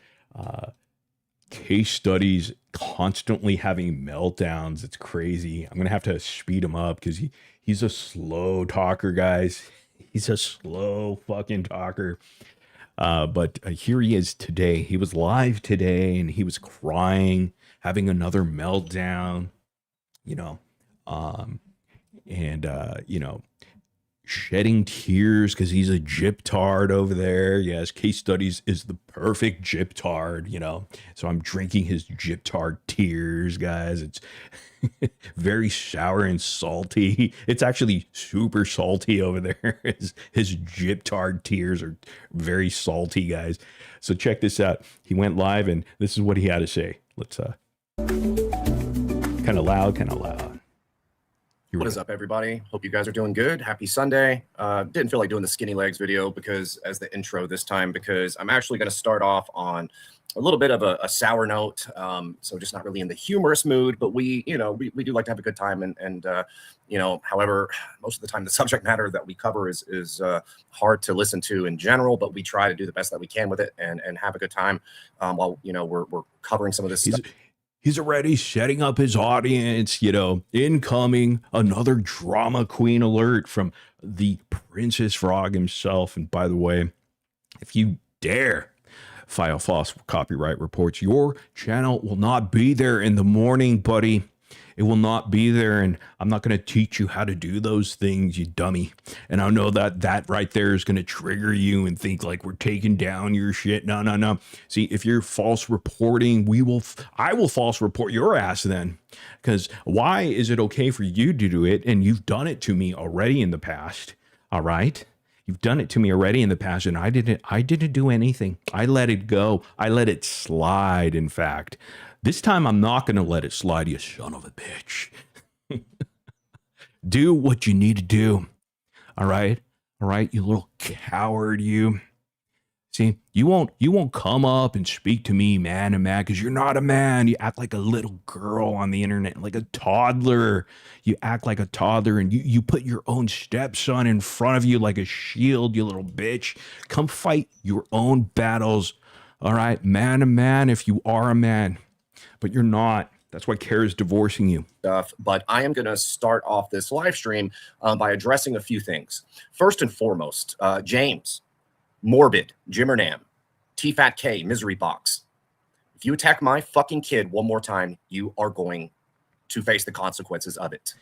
Casestudyz constantly having meltdowns. It's crazy. I'm gonna have to speed him up because he's a slow talker, guys. He's a slow fucking talker. But here he is today. He was live today and he was crying, having another meltdown, shedding tears because he's a gyptard over there. Yes, Casestudyz is the perfect gyptard, you know. So I'm drinking his gyptard tears, guys. It's very sour and salty. It's actually super salty over there. His gyptard tears are very salty, guys. So check this out. He went live, and this is what he had to say. Let's kind of loud. What is up, everybody? Hope you guys are doing good. Happy Sunday. Didn't feel like doing the skinny legs video because as the intro this time, because I'm actually going to start off on a little bit of a sour note. So just not really in the humorous mood, but we do like to have a good time. And however, most of the time the subject matter that we cover is hard to listen to in general, but we try to do the best that we can with it and have a good time while, we're covering some of this stuff. He's already setting up his audience, incoming, another drama queen alert from the Princess Frog himself. And by the way, if you dare file false copyright reports, your channel will not be there in the morning, buddy. It will not be there, and I'm not going to teach you how to do those things, you dummy. And I know that right there is going to trigger you and think like we're taking down your shit. No. See, if you're false reporting, I will false report your ass then. Because why is it okay for you to do it? And you've done it to me already in the past. All right? You've done it to me already in the past, and I didn't do anything. I let it go. I let it slide, in fact. This time, I'm not going to let it slide, you son of a bitch. Do what you need to do. All right? All right, you little coward, you. See, you won't come up and speak to me man to man because you're not a man. You act like a little girl on the internet, like a toddler. You act like a toddler, and you put your own stepson in front of you like a shield, you little bitch. Come fight your own battles. All right, man to man if you are a man. But you're not. That's why Kara's divorcing you. But I am going to start off this live stream by addressing a few things. First and foremost, James, Morbid, Jimmernam, T-Fat K, Misery Box. If you attack my fucking kid one more time, you are going to face the consequences of it.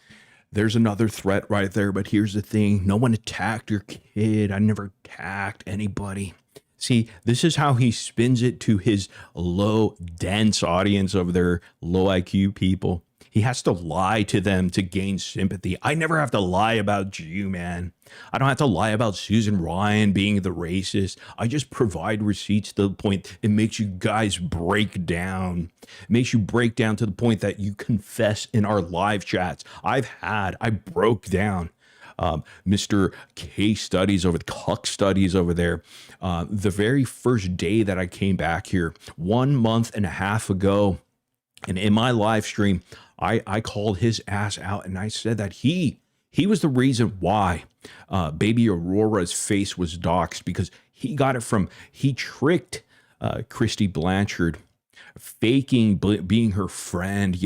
There's another threat right there, but here's the thing. No one attacked your kid. I never attacked anybody. See, this is how he spins it to his low, dense audience of their low IQ people. He has to lie to them to gain sympathy. I never have to lie about you, man. I don't have to lie about Susan Ryan being the racist. I just provide receipts to the point it makes you guys break down. It makes you break down to the point that you confess in our live chats. I broke down. Mr. Casestudyz over the Cuck Studies over there. The very first day that I came back here, 1 month and a half ago, and in my live stream, I called his ass out and I said that he was the reason why baby Aurora's face was doxxed, because he tricked Christy Blanchard, faking being her friend,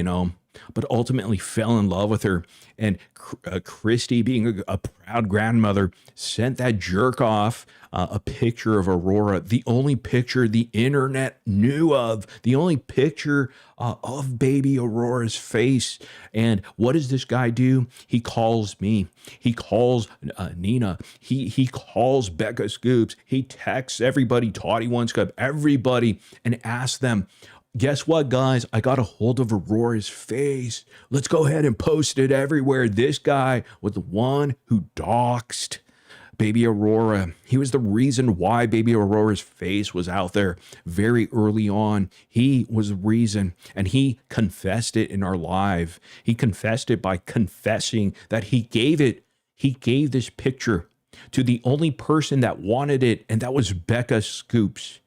but ultimately fell in love with her. And Christy, being a proud grandmother, sent that jerk off a picture of Aurora, the only picture the internet knew of, the only picture of baby Aurora's face. And what does this guy do? He calls me. He calls Nina. He calls Becca Scoops. He texts everybody, Toddy One Scoop, everybody, and asks them, guess what, guys? I got a hold of Aurora's face. Let's go ahead and post it everywhere. This guy was the one who doxed baby Aurora. He was the reason why baby Aurora's face was out there very early on. He was the reason, and he confessed it in our live. He confessed it by confessing that he gave this picture to the only person that wanted it, and that was Becca Scoops.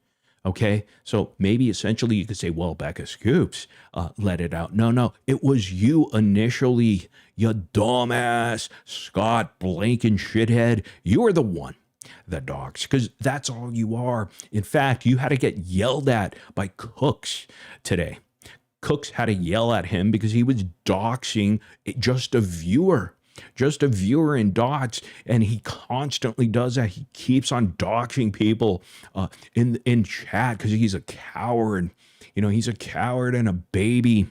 Okay, so maybe essentially you could say, well, Becca Scoops let it out. No, it was you initially, you dumbass Scott blinking shithead. You were the one that doxed, because that's all you are. In fact, you had to get yelled at by Cooks today. Cooks had to yell at him because he was doxing just a viewer. Just a viewer in dots, and he constantly does that. He keeps on doxing people in chat because he's a coward. He's a coward and a baby.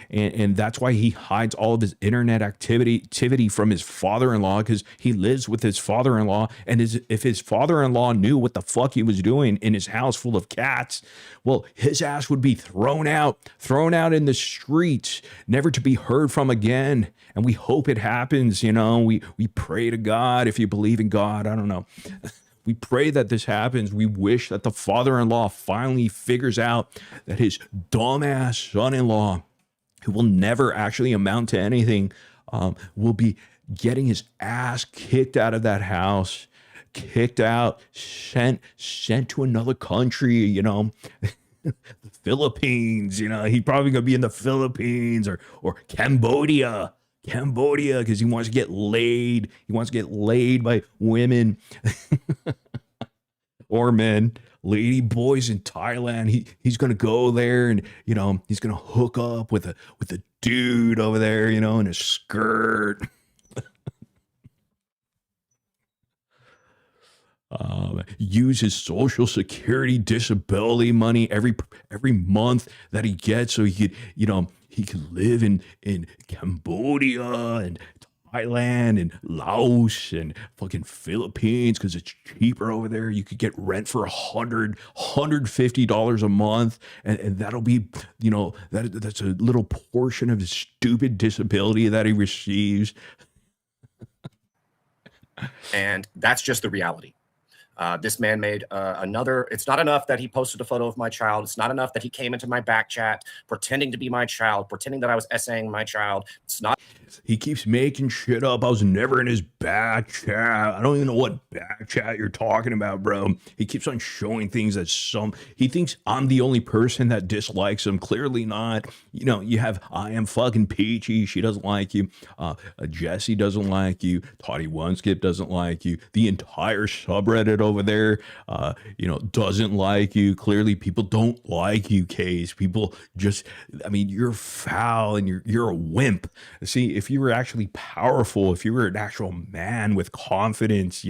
And that's why he hides all of his internet activity from his father-in-law, because he lives with his father-in-law. And if his father-in-law knew what the fuck he was doing in his house full of cats, well, his ass would be thrown out in the streets, never to be heard from again. And we hope it happens. We pray to God, if you believe in God. I don't know. We pray that this happens. We wish that the father-in-law finally figures out that his dumbass son-in-law, who will never actually amount to anything, will be getting his ass kicked out of that house, kicked out, sent to another country, the Philippines, he's probably going to be in the Philippines or Cambodia, because he wants to get laid. He wants to get laid by women or men, lady boys in Thailand. He's going to go there and, he's going to hook up with a dude over there, in a skirt. Use his social security disability money every month that he gets, so he could live in Cambodia and Thailand and Laos and fucking Philippines, because it's cheaper over there. You could get rent for $150 a month, and that'll be, that's a little portion of his stupid disability that he receives. And that's just the reality. This man made another. It's not enough that he posted a photo of my child. It's not enough that he came into my back chat pretending to be my child, pretending that I was essaying my child. It's not. He keeps making shit up. I was never in his back chat. I don't even know what back chat you're talking about, bro. He keeps on showing things that he thinks I'm the only person that dislikes him. Clearly not. You have I am fucking Peachy. She doesn't like you. Jesse doesn't like you. Toddy Oneskip doesn't like you. The entire subreddit over there, doesn't like you. Clearly people don't like you, Case. People just, you're foul and you're a wimp. See, if you were actually powerful, if you were an actual man with confidence,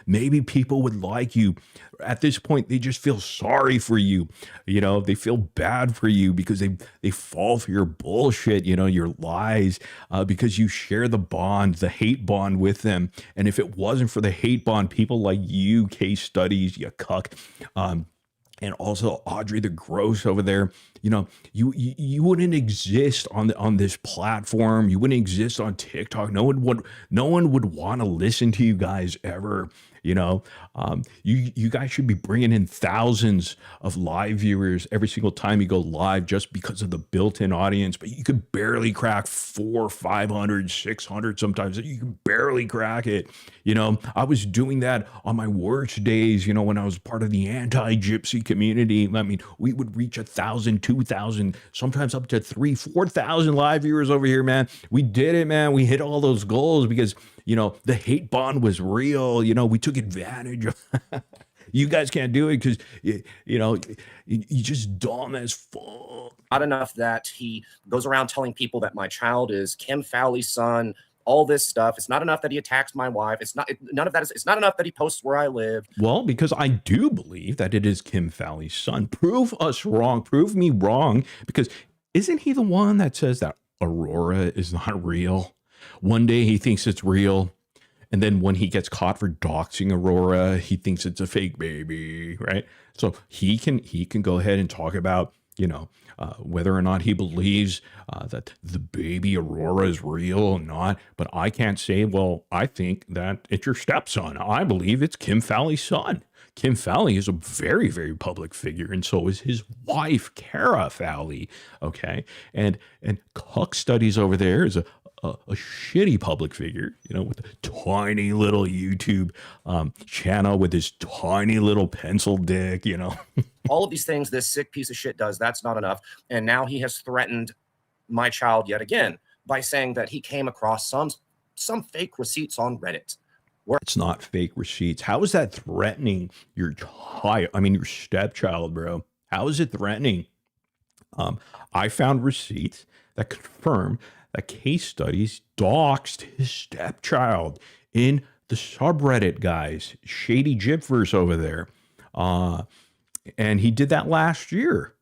maybe people would like you. At this point, they just feel sorry for you. They feel bad for you because they fall for your bullshit, your lies, because you share the hate bond with them. And if it wasn't for the hate bond, people like you, Casestudyz, you cuck, and also Audrey the Gross over there, you wouldn't exist on this platform. You wouldn't exist on TikTok. No one would want to listen to you guys ever. You guys should be bringing in thousands of live viewers every single time you go live, just because of the built-in audience. But you could barely crack 400, 500, 600 sometimes. You can barely crack it. I was doing that on my worst days, when I was part of the anti-gypsy community. We would reach 1,000, 2,000, sometimes up to 3,000, 4,000 live viewers over here, man. We did it, man. We hit all those goals because the hate bond was real. We took advantage of. You guys can't do it because you just dumb as fuck. Not enough that he goes around telling people that my child is Kim Fowley's son. All this stuff. It's not enough that he attacks my wife. It's not enough that he posts where I live. Well, because I do believe that it is Kim Fowley's son. Prove us wrong. Prove me wrong. Because isn't he the one that says that Aurora is not real? One day he thinks it's real, and then when he gets caught for doxing Aurora, he thinks it's a fake baby, right? So he can go ahead and talk about, whether or not he believes that the baby Aurora is real or not. But I can't say, well, I think that it's your stepson. I believe it's Kim Fowley's son. Kim Fowley is a very, very public figure, and so is his wife, Cara Fowley. Okay, and Casestudyz over there is a shitty public figure, with a tiny little YouTube channel with his tiny little pencil dick, All of these things this sick piece of shit does, that's not enough. And now he has threatened my child yet again by saying that he came across some fake receipts on Reddit. It's not fake receipts. How is that threatening your child? Your stepchild, bro. How is it threatening? I found receipts that confirm that Casestudyz doxed his stepchild in the subreddit, guys. Shady Gypverse over there. And he did that last year.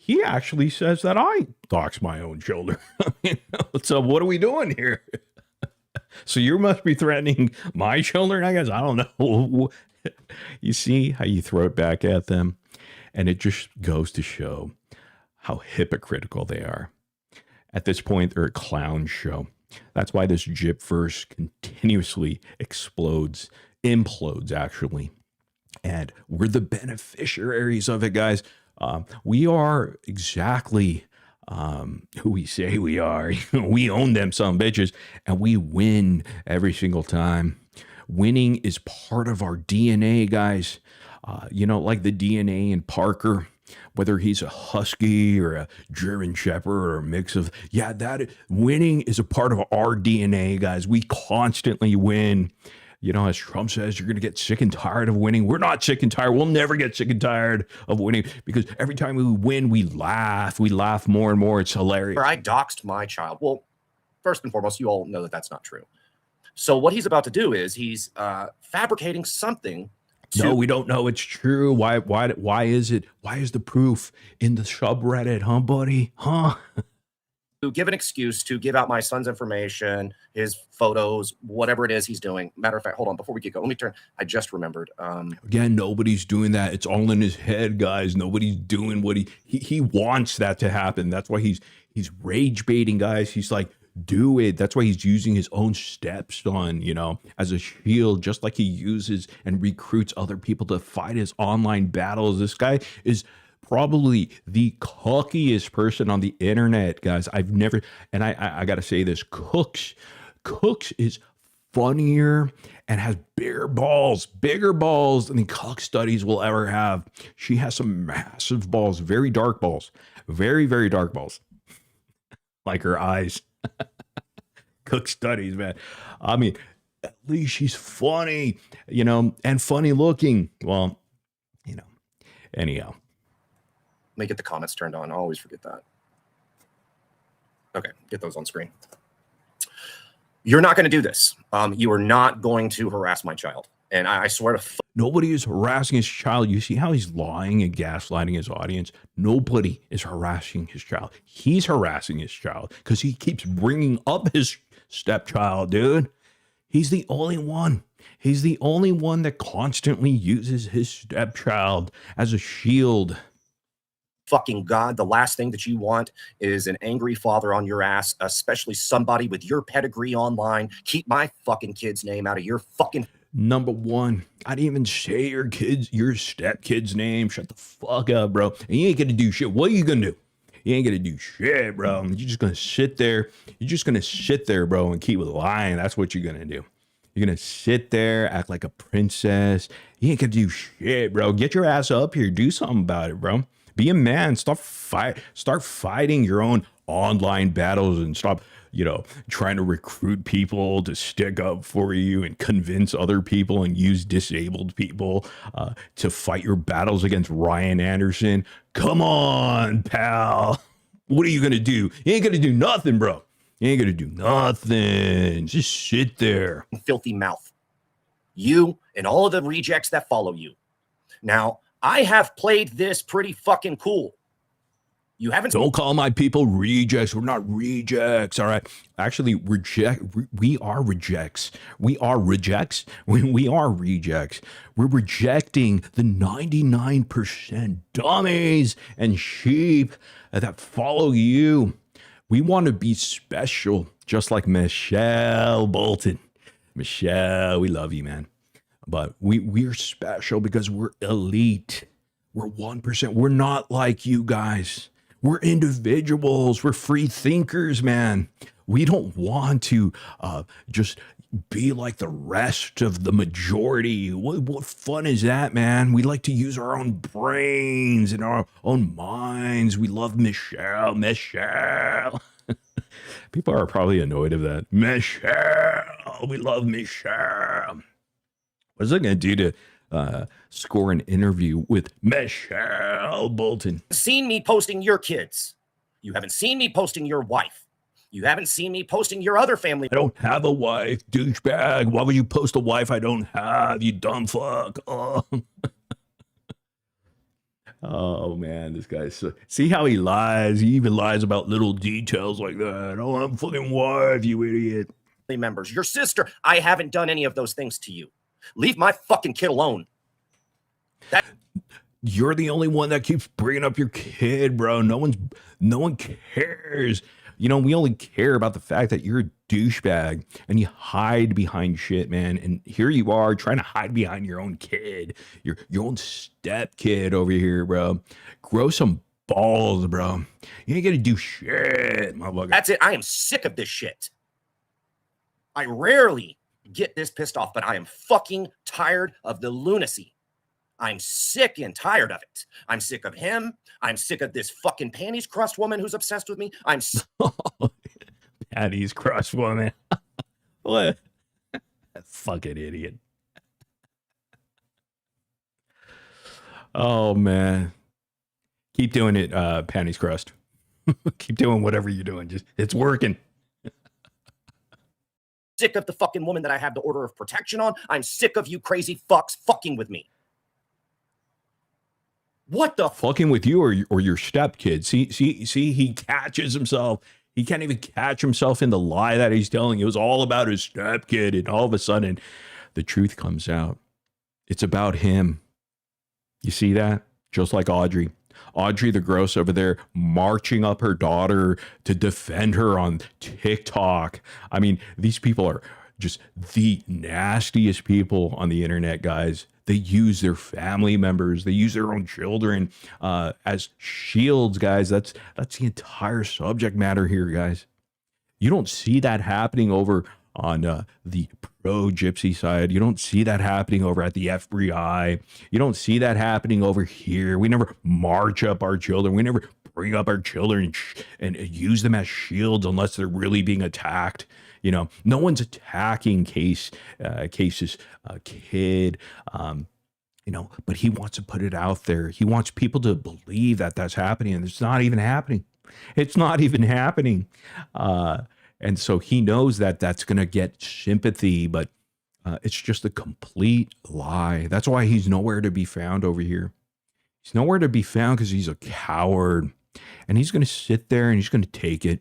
he actually says that I dox my own children. So what are we doing here? So you must be threatening my children, I guess. I don't know. You see how you throw it back at them? And it just goes to show how hypocritical they are. At this point, they're a clown show. That's why this Gypverse continuously explodes, implodes, actually. And we're the beneficiaries of it, guys. We are exactly who we say we are. We own them some bitches, and we win every single time. Winning is part of our DNA, guys. Like the DNA in Parker, whether he's a husky or a German shepherd or a mix of, winning is a part of our DNA, guys. We constantly win. As Trump says, you're going to get sick and tired of winning. We're not sick and tired. We'll never get sick and tired of winning, because every time we win, we laugh. We laugh more and more. It's hilarious. I doxed my child. Well, first and foremost, you all know that that's not true. So what he's about to do is he's fabricating something. No, we don't know it's true. Why is it? Why is the proof in the subreddit, huh, buddy? Huh? To give an excuse to give out my son's information, his photos, whatever it is he's doing. Matter of fact, hold on, before we get going, let me turn. I just remembered. Again, nobody's doing that. It's all in his head, guys. Nobody's doing what he wants that to happen. That's why he's rage baiting, guys. He's like, do it. That's why he's using his own stepson, as a shield, just like he uses and recruits other people to fight his online battles. This guy is probably the cockiest person on the internet, guys. I've never, and I gotta say this, Cooks is funnier and has bigger balls than the Casestudyz will ever have. She has some massive balls, very dark balls, very, very dark balls, like her eyes. Casestudyz, man. I mean, at least she's funny, and funny looking. Well, anyhow. Let me get the comments turned on. I always forget that. Okay, get those on screen. You're not going to do this. You are not going to harass my child. And I swear to nobody is harassing his child. You see how he's lying and gaslighting his audience? Nobody is harassing his child. He's harassing his child because he keeps bringing up his stepchild, dude. He's the only one. He's the only one that constantly uses his stepchild as a shield. Fucking God, the last thing that you want is an angry father on your ass, especially somebody with your pedigree online. Keep my fucking kid's name out of your fucking... Number one, I didn't even say your stepkid's name. Shut the fuck up, bro. And you ain't gonna do shit. What are you gonna do? You ain't gonna do shit, bro. You're just gonna sit there. You're just gonna sit there, bro, and keep lying. That's what you're gonna do. You're gonna sit there, act like a princess. You ain't gonna do shit, bro. Get your ass up here. Do something about it, bro. Be a man. Start fighting your own online battles and stop, trying to recruit people to stick up for you and convince other people and use disabled people to fight your battles against Ryan Anderson. Come on, pal. What are you going to do? You ain't going to do nothing, bro. You ain't going to do nothing. Just sit there. Filthy mouth. You and all of the rejects that follow you. Now, I have played this pretty fucking cool. You haven't. Don't call my people rejects. We're not rejects. All right. Actually, we are rejects. We are rejects. We are rejects. We're rejecting the 99% dummies and sheep that follow you. We want to be special, just like Michelle Bolton. Michelle, we love you, man. But we're special because we're elite. We're 1%. We're not like you guys. We're individuals. We're free thinkers, man. We don't want to just be like the rest of the majority. What fun is that, man? We like to use our own brains and our own minds. We love Michelle. People are probably annoyed of that. Michelle. We love Michelle. What's it going to do to score an interview with Michelle Bolton? Seen me posting your kids. You haven't seen me posting your wife. You haven't seen me posting your other family. I don't have a wife, douchebag. Why would you post a wife I don't have, you dumb fuck? Oh. Oh man, this guy's so, see how he lies. He even lies about little details like that. Oh, I'm fucking wife, you idiot. Members, your sister, I haven't done any of those things to you. Leave my fucking kid alone. You're the only one that keeps bringing up your kid, bro. No one cares. You know, we only care about the fact that you're a douchebag and you hide behind shit, man. And here you are trying to hide behind your own kid, your own step kid over here, bro. Grow some balls, bro. You ain't gonna do shit, motherfucker. That's it. I am sick of this shit. I rarely get this pissed off, but I am fucking tired of the lunacy. I'm sick and tired of it. I'm sick of him. I'm sick of this fucking panties crust woman who's obsessed with me. I'm panties crust woman. What? Fucking idiot. Oh man. Keep doing it, panties crust. Keep doing whatever you're doing. Just it's working. Sick of the fucking woman that I have the order of protection on. I'm sick of you crazy fucks fucking with me. What the fucking with you or your stepkid? See, he catches himself. He can't even catch himself in the lie that he's telling. It was all about his stepkid, and all of a sudden, the truth comes out. It's about him. You see that? Just like Audrey. Audrey the Gross over there marching up her daughter to defend her on TikTok. I mean, these people are just the nastiest people on the internet, guys. They use their family members. They use their own children as shields, guys. That's the entire subject matter here, guys. You don't see that happening over on the pro-gypsy side. You don't see that happening over at the FBI. You don't see that happening over here. We never march up our children. We never bring up our children and use them as shields unless they're really being attacked. You know, no one's attacking Case's kid, you know, but he wants to put it out there. He wants people to believe that that's happening, and it's not even happening. It's not even happening. And so he knows that that's going to get sympathy, but it's just a complete lie. That's why he's nowhere to be found over here. He's nowhere to be found because he's a coward, and he's going to sit there and he's going to take it.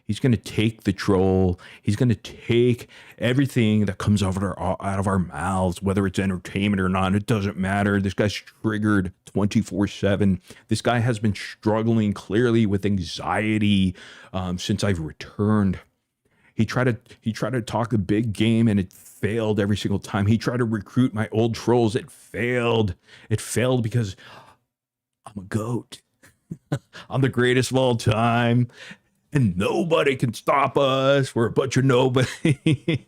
He's going to take the troll. He's going to take everything that comes out of our mouths, whether it's entertainment or not. It doesn't matter. This guy's triggered 24/7. This guy has been struggling clearly with anxiety since I've returned. He tried to talk a big game, and it failed every single time. He tried to recruit my old trolls. It failed. It failed because I'm a goat. I'm the greatest of all time. And nobody can stop us. We're a bunch of nobody.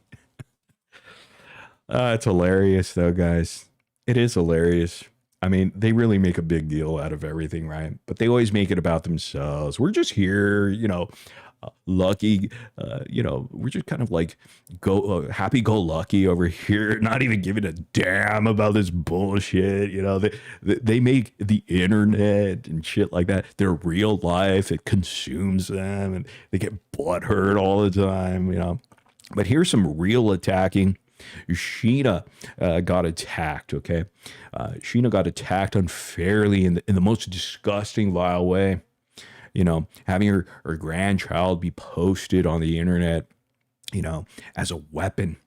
It's hilarious, though, guys. It is hilarious. I mean, they really make a big deal out of everything, right? But they always make it about themselves. We're just here, you know, lucky, you know, we're just kind of like happy-go-lucky over here, not even giving a damn about this bullshit. You know, they make the internet and shit like that their real life. It consumes them, and they get butthurt all the time, you know. But here's some real attacking. Sheena got attacked, okay? Sheena got attacked unfairly in the most disgusting, vile way. You know, having her grandchild be posted on the internet, you know, as a weapon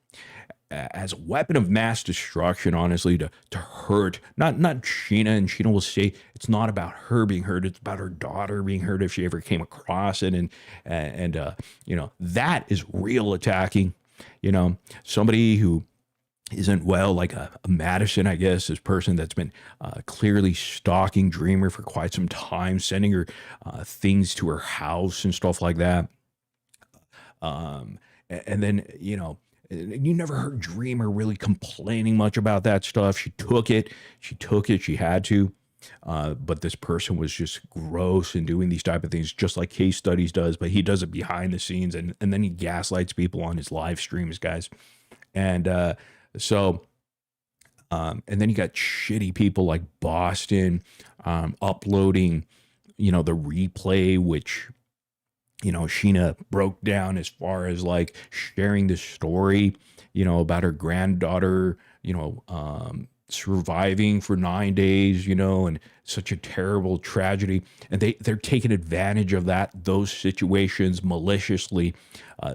of mass destruction, honestly, to hurt, not Sheena. And Sheena will say it's not about her being hurt, it's about her daughter being hurt if she ever came across it. And you know, that is real attacking. You know, somebody who isn't well, like a Madison, I guess, this person that's been clearly stalking Dreamer for quite some time, sending her things to her house and stuff like that. And then, you know, you never heard Dreamer really complaining much about that stuff. She took it. She had to. But this person was just gross and doing these type of things, just like Casestudyz does, but he does it behind the scenes, and then he gaslights people on his live streams, guys. And so, and then you got shitty people like Boston uploading, you know, the replay, which, you know, Sheena broke down as far as like sharing this story, you know, about her granddaughter, you know, surviving for 9 days, you know, and such a terrible tragedy. And they're taking advantage of those situations maliciously.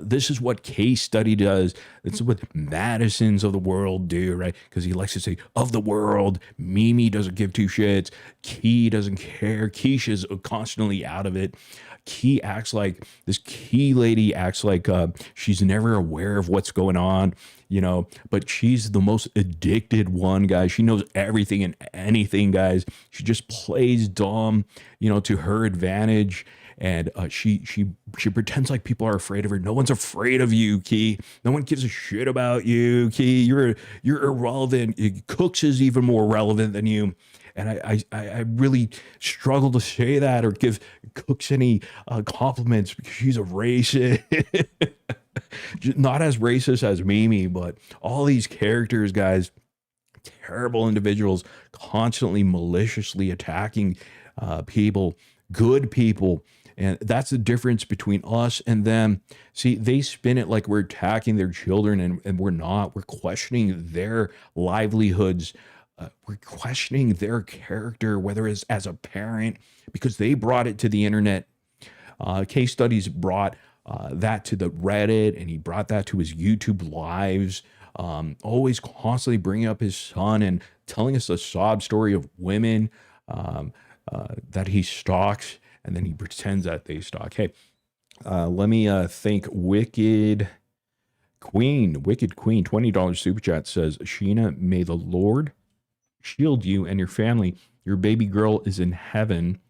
This is what Case Study does. This is what Madisons of the world do, right? Because he likes to say, of the world. Mimi doesn't give two shits. Key doesn't care. Keisha's constantly out of it. Key lady acts like she's never aware of what's going on, you know, but she's the most addicted one, guys. She knows everything and anything, guys. She just plays dumb, you know, to her advantage. And she pretends like people are afraid of her. No one's afraid of you, Key. No one gives a shit about you, Key. You're irrelevant. Cooks is even more relevant than you. And I really struggle to say that or give Cooks any compliments because she's a racist. Not as racist as Mimi, but all these characters, guys, terrible individuals, constantly maliciously attacking people, good people. And that's the difference between us and them. See, they spin it like we're attacking their children, and we're not. We're questioning their livelihoods. We're questioning their character, whether it's as a parent, because they brought it to the internet. Casestudyz brought that to the Reddit, and he brought that to his YouTube lives. Always constantly bringing up his son and telling us a sob story of women that he stalks, and then he pretends that they stalk. Hey, let me thank Wicked Queen, $20 super chat says, Sheena, may the Lord shield you and your family. Your baby girl is in heaven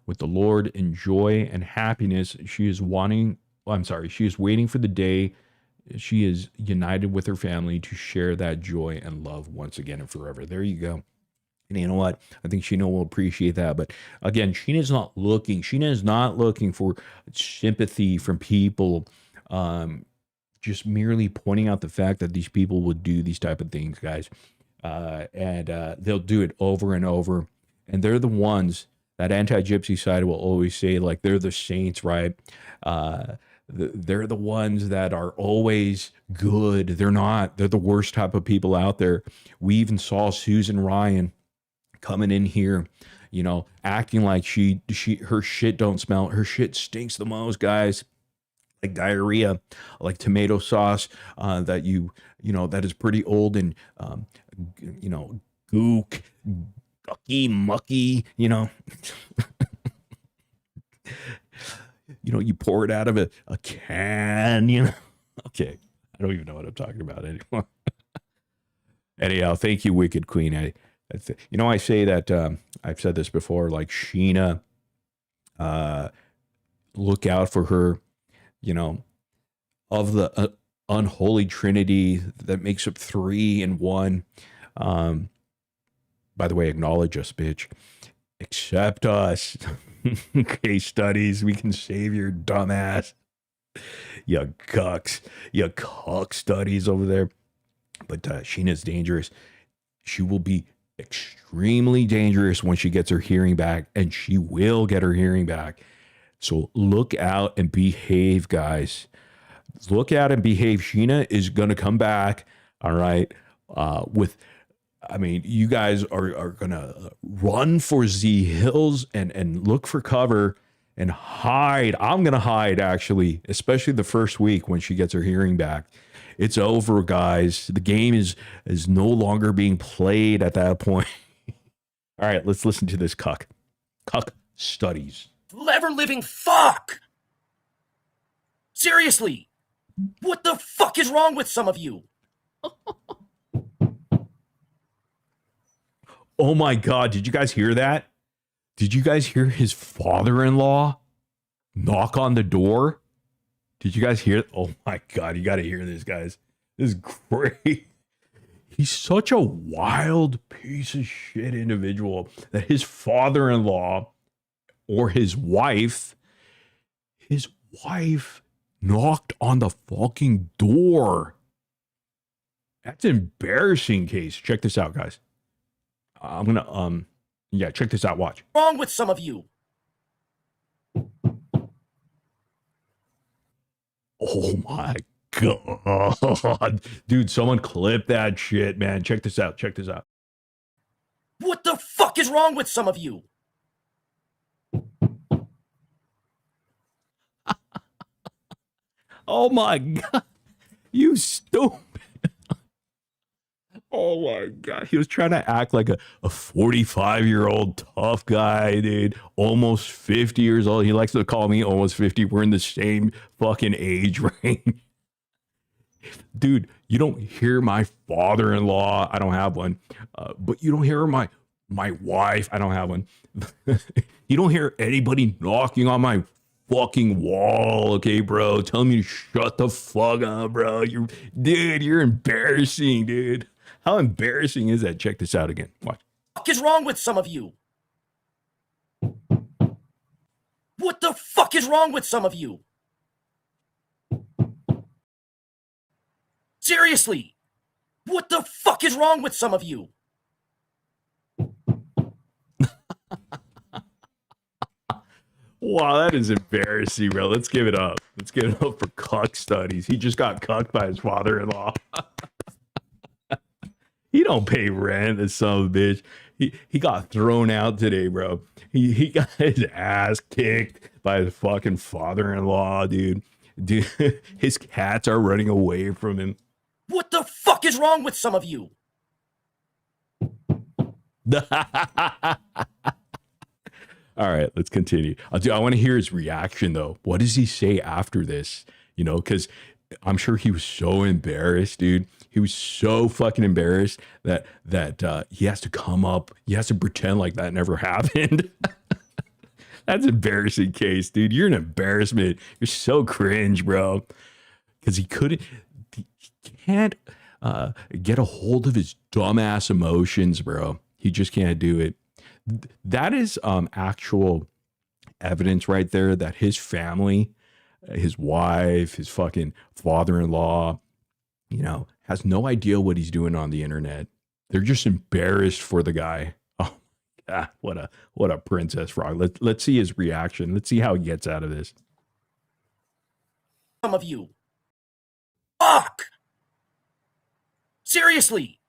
with the Lord in joy and happiness. She is waiting for the day she is united with her family to share that joy and love once again and forever. There you go. And you know what? I think Sheena will appreciate that. But again, Sheena is not looking for sympathy from people. Just merely pointing out the fact that these people would do these type of things, guys. And they'll do it over and over. And they're the ones that anti-gypsy side will always say, like, they're the saints, right? They're the ones that are always good. They're not. They're the worst type of people out there. We even saw Susan Ryan coming in here, you know, acting like her shit don't smell. Her shit stinks the most, guys. Like diarrhea, like tomato sauce that you know, that is pretty old and, you know, gook, gucky, mucky, you know. You know, you pour it out of a can, you know. Okay, I don't even know what I'm talking about anymore. Anyhow, thank you, Wicked Queen. You know, I say that, I've said this before, like Sheena, look out for her, you know, of the unholy trinity that makes up 3 in 1. By the way, acknowledge us, bitch. Accept us. Casestudyz. We can save your dumb ass. You cucks. You cuck studies over there. But Sheena's dangerous. She will be extremely dangerous when she gets her hearing back, and she will get her hearing back. So look out and behave, guys. Look out and behave. Sheena is going to come back, all right, you guys are going to run for Z Hills and look for cover and hide. I'm going to hide, actually, especially the first week when she gets her hearing back. It's over, guys. The game is no longer being played at that point. All right, let's listen to this cuck. Cuck studies. Ever living fuck! Seriously! What the fuck is wrong with some of you? Oh my God, did you guys hear that? Did you guys hear his father-in-law knock on the door? Did you guys hear? Oh my God, you got to hear this, guys. This is great. He's such a wild piece of shit individual that his father-in-law or his wife knocked on the fucking door. That's embarrassing, Case. Check this out, guys. I'm gonna, check this out. Watch. Wrong with some of you? Oh my God. Dude, someone clip that shit, man. Check this out. What the fuck is wrong with some of you? Oh my God. You stupid. Oh my God. He was trying to act like a 45-year-old tough guy, dude. Almost 50 years old. He likes to call me almost 50. We're in the same fucking age range. Dude, you don't hear my father-in-law. I don't have one. But you don't hear my wife. I don't have one. You don't hear anybody knocking on my fucking wall, okay, bro? Tell me to shut the fuck up, bro. You're embarrassing, dude. How embarrassing is that? Check this out again. Watch. What the fuck is wrong with some of you? What the fuck is wrong with some of you? Seriously, what the fuck is wrong with some of you? Wow, that is embarrassing, bro. Let's give it up. Let's give it up for cuck studies. He just got cucked by his father-in-law. He don't pay rent, this son of a bitch. He got thrown out today, bro. He got his ass kicked by his fucking father-in-law, dude. Dude, his cats are running away from him. What the fuck is wrong with some of you? All right, let's continue. I want to hear his reaction, though. What does he say after this? You know, because I'm sure he was so embarrassed, dude. He was so fucking embarrassed that he has to come up. He has to pretend like that never happened. That's an embarrassing case, dude. You're an embarrassment. You're so cringe, bro. Because he can't get a hold of his dumbass emotions, bro. He just can't do it. That is actual evidence right there that his family, his wife, his fucking father-in-law, you know, has no idea what he's doing on the internet. They're just embarrassed for the guy. Oh, God, what a princess frog. Let's see his reaction. Let's see how he gets out of this. Some of you. Fuck! Seriously,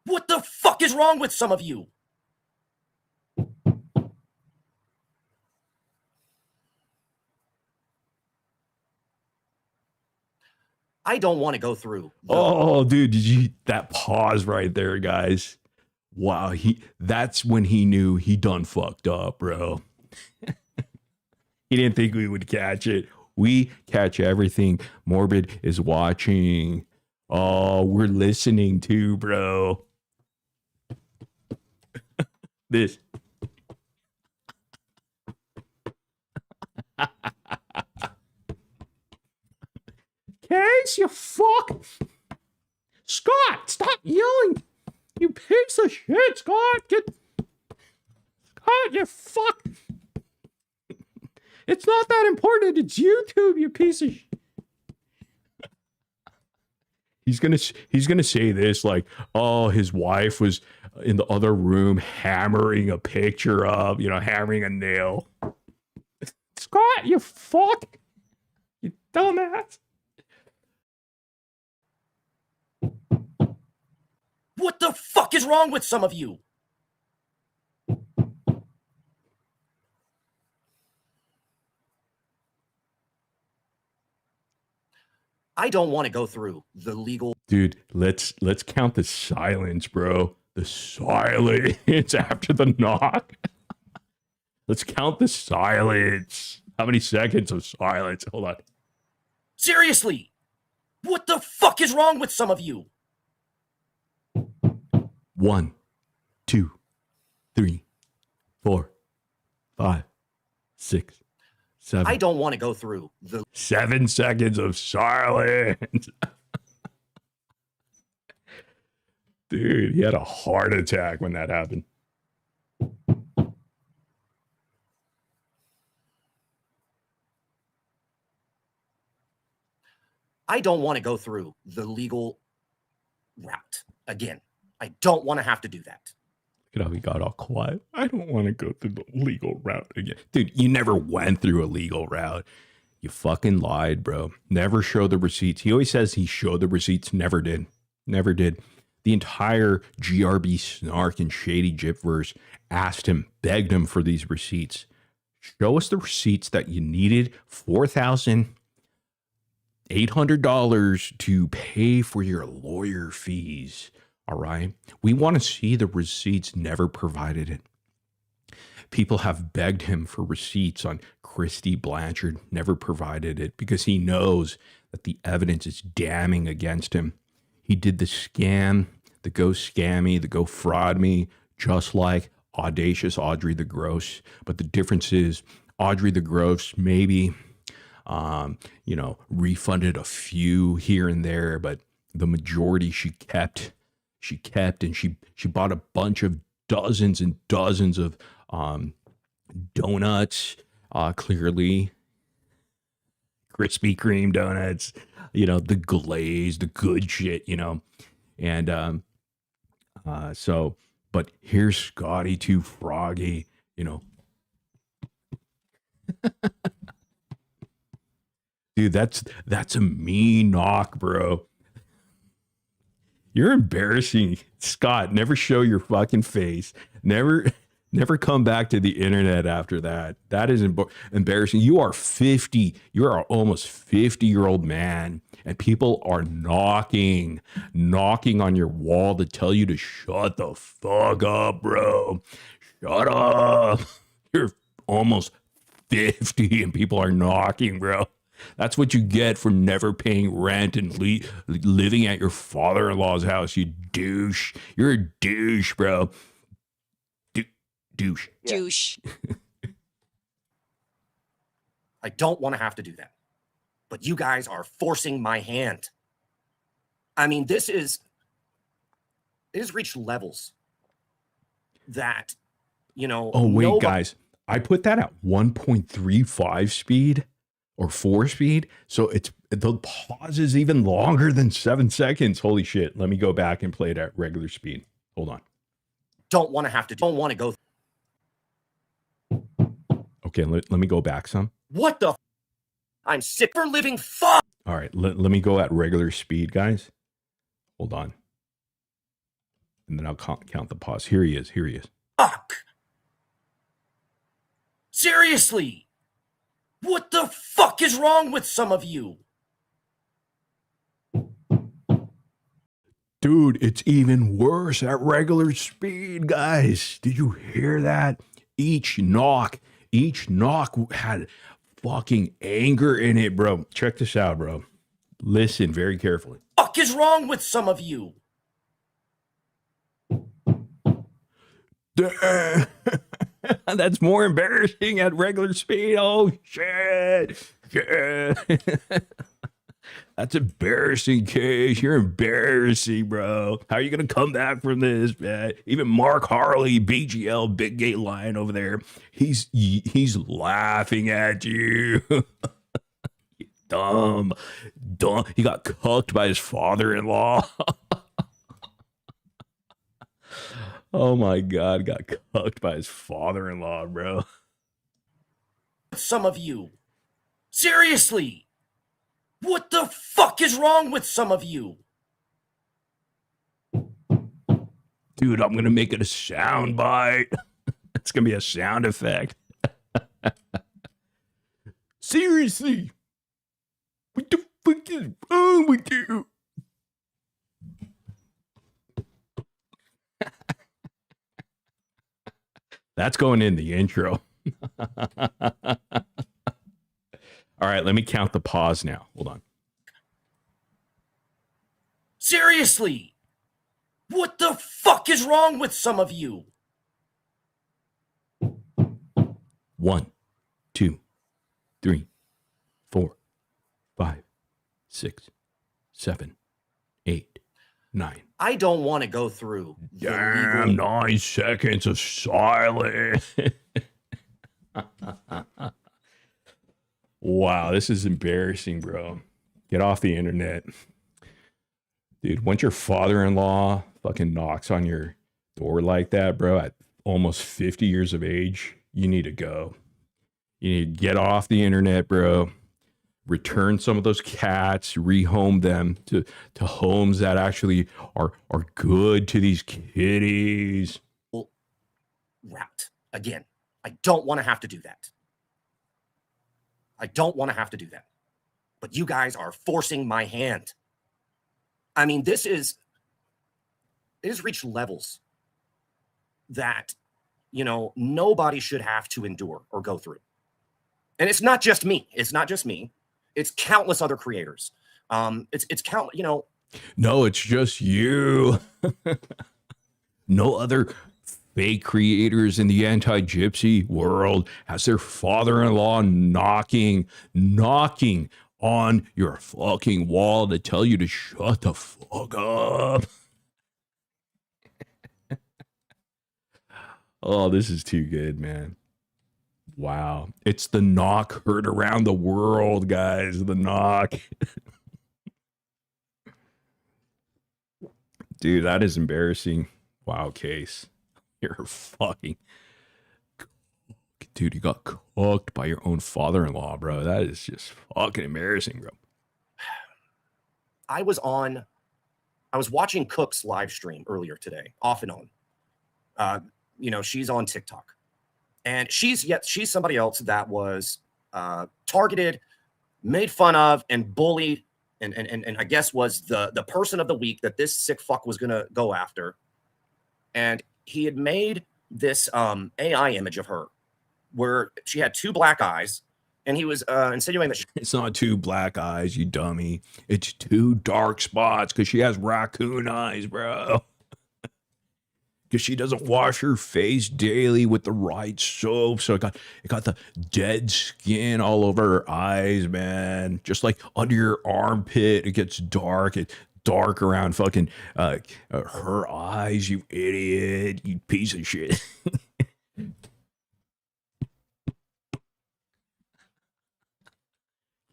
what the fuck is wrong with some of you? I don't want to go through. Oh, dude, that pause right there, guys? Wow, that's when he knew he done fucked up, bro. He didn't think we would catch it. We catch everything. Morbid is watching. Oh, we're listening too, bro. This. Case, you fuck. Scott, stop yelling. You piece of shit, Scott. Scott, you fuck. It's not that important. It's YouTube, you piece of shit. He's gonna say this like, oh, his wife was in the other room hammering a picture of, hammering a nail. Scott, you fuck. You dumbass. What the fuck is wrong with some of you? I don't want to go through the legal. Dude, let's count the silence, bro. The silence after the knock. Let's count the silence. How many seconds of silence? Hold on. Seriously, what the fuck is wrong with some of you? 1, 2, 3, 4, 5, 6, 7. I don't want to go through the 7 seconds of silence. Dude, he had a heart attack when that happened. I don't want to go through the legal route again. I don't want to have to do that. Look at how he got all quiet. I don't want to go through the legal route again. Dude, you never went through a legal route. You fucking lied, bro. Never show the receipts. He always says he showed the receipts. Never did. Never did. The entire GRB snark and shady Gypverse asked him, begged him for these receipts. Show us the receipts that you needed $4,800 to pay for your lawyer fees. All right. We want to see the receipts, never provided it. People have begged him for receipts on Christy Blanchard, never provided it because he knows that the evidence is damning against him. He did the scam, the go scam me, the go fraud me, just like Audacious Audrey the Gross. But the difference is Audrey the Gross maybe, refunded a few here and there, but the majority she kept, and she bought a bunch of dozens and dozens of donuts, clearly Krispy Kreme donuts, the glaze, the good shit, and but here's Scotty Too Froggy, dude, that's a mean knock, bro. You're embarrassing, Scott. Never show your fucking face. Never come back to the internet after that. That is embarrassing. You are 50. You are almost 50-year-old man, and people are knocking on your wall to tell you to shut the fuck up, bro. Shut up. You're almost 50, and people are knocking, bro. That's what you get for never paying rent and living at your father-in-law's house, you douche. You're a douche, bro. Douche. Yeah. Douche. I don't want to have to do that. But you guys are forcing my hand. I mean, it has reached levels that, Oh, wait, guys. I put that at 1.35 speed. Or 4 speed, so the pause is even longer than 7 seconds. Holy shit! Let me go back and play it at regular speed. Hold on. Don't want to go. Okay, let me go back some. What the? I'm sick for living. Fuck. All right, let me go at regular speed, guys. Hold on, and then I'll count the pause. Here he is. Fuck. Seriously. What the fuck is wrong with some of you? Dude, it's even worse at regular speed, guys. Did you hear that? Each knock had fucking anger in it, bro. Check this out, bro. Listen very carefully. Fuck is wrong with some of you? That's more embarrassing at regular speed. Oh, shit. That's embarrassing, Case. You're embarrassing, bro. How are you going to come back from this, man? Even Mark Harley, BGL, Big Gay Lion over there, he's laughing at you. Dumb. He got cooked by his father-in-law. Oh my God, got cucked by his father-in-law, bro. Some of you. Seriously. What the fuck is wrong with some of you? Dude, I'm going to make it a sound bite. It's going to be a sound effect. Seriously. What the fuck is wrong with you? That's going in the intro. All right, let me count the pause now. Hold on. Seriously. What the fuck is wrong with some of you? 1, 2, 3, 4, 5, 6, 7, 8, 9. I don't want to go through. Damn, 9 seconds of silence. Wow, this is embarrassing, bro. Get off the internet. Dude, once your father-in-law fucking knocks on your door like that, bro, at almost 50 years of age, you need to go. You need to get off the internet, bro. return some of those cats, rehome them to homes that actually are good to these kitties. Route. Again, I don't want to have to do that. I don't want to have to do that. But you guys are forcing my hand. I mean, it has reached levels that, you know, nobody should have to endure or go through. And it's not just me. It's not just me. It's countless other creators. It's countless, you know. No, it's just you. No other fake creators in the anti-gypsy world has their father-in-law knocking on your fucking wall to tell you to shut the fuck up. Oh, this is too good, man. Wow. It's the knock heard around the world, guys. The knock. Dude, that is embarrassing. Wow, Case. You're fucking... Dude, you got cooked by your own father-in-law, bro. That is just fucking embarrassing, bro. I was watching Cook's live stream earlier today, off and on. You know, she's on TikTok. And she's somebody else that was targeted, made fun of, and bullied, and I guess was the person of the week that this sick fuck was gonna go after. And he had made this AI image of her where she had two black eyes, and he was insinuating that it's not two black eyes, you dummy. It's two dark spots because she has raccoon eyes, bro. Because she doesn't wash her face daily with the right soap, so it got the dead skin all over her eyes, man. Just like under your armpit, it gets dark. It's dark around fucking her eyes, you idiot, you piece of shit.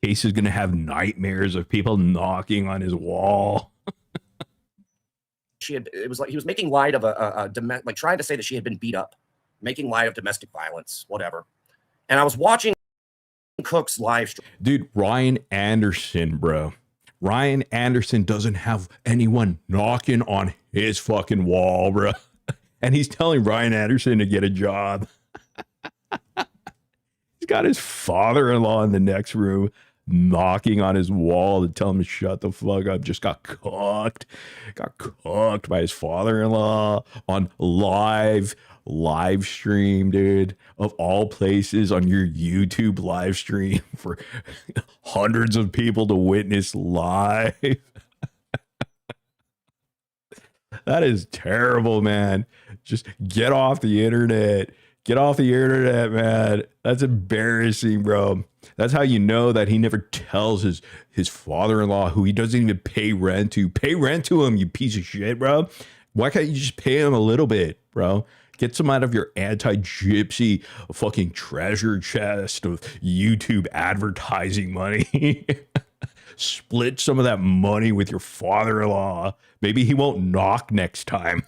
Case is gonna have nightmares of people knocking on his wall. it was like he was making light of like trying to say that she had been beat up, making light of domestic violence, whatever. And I was watching Cook's live stream. Dude, Ryan Anderson, bro. Ryan Anderson doesn't have anyone knocking on his fucking wall, bro. And he's telling Ryan Anderson to get a job. He's got his father-in-law in the next room knocking on his wall to tell him to shut the fuck up. Just got cooked by his father-in-law on live stream, dude, of all places, on your YouTube live stream for hundreds of people to witness live. That is terrible, man. Just get off the internet. Get off the internet, man. That's embarrassing, bro. That's how you know that he never tells his father-in-law, who he doesn't even pay rent to. Pay rent to him, you piece of shit, bro. Why can't you just pay him a little bit, bro? Get some out of your anti-gypsy fucking treasure chest of YouTube advertising money. Split some of that money with your father-in-law. Maybe he won't knock next time.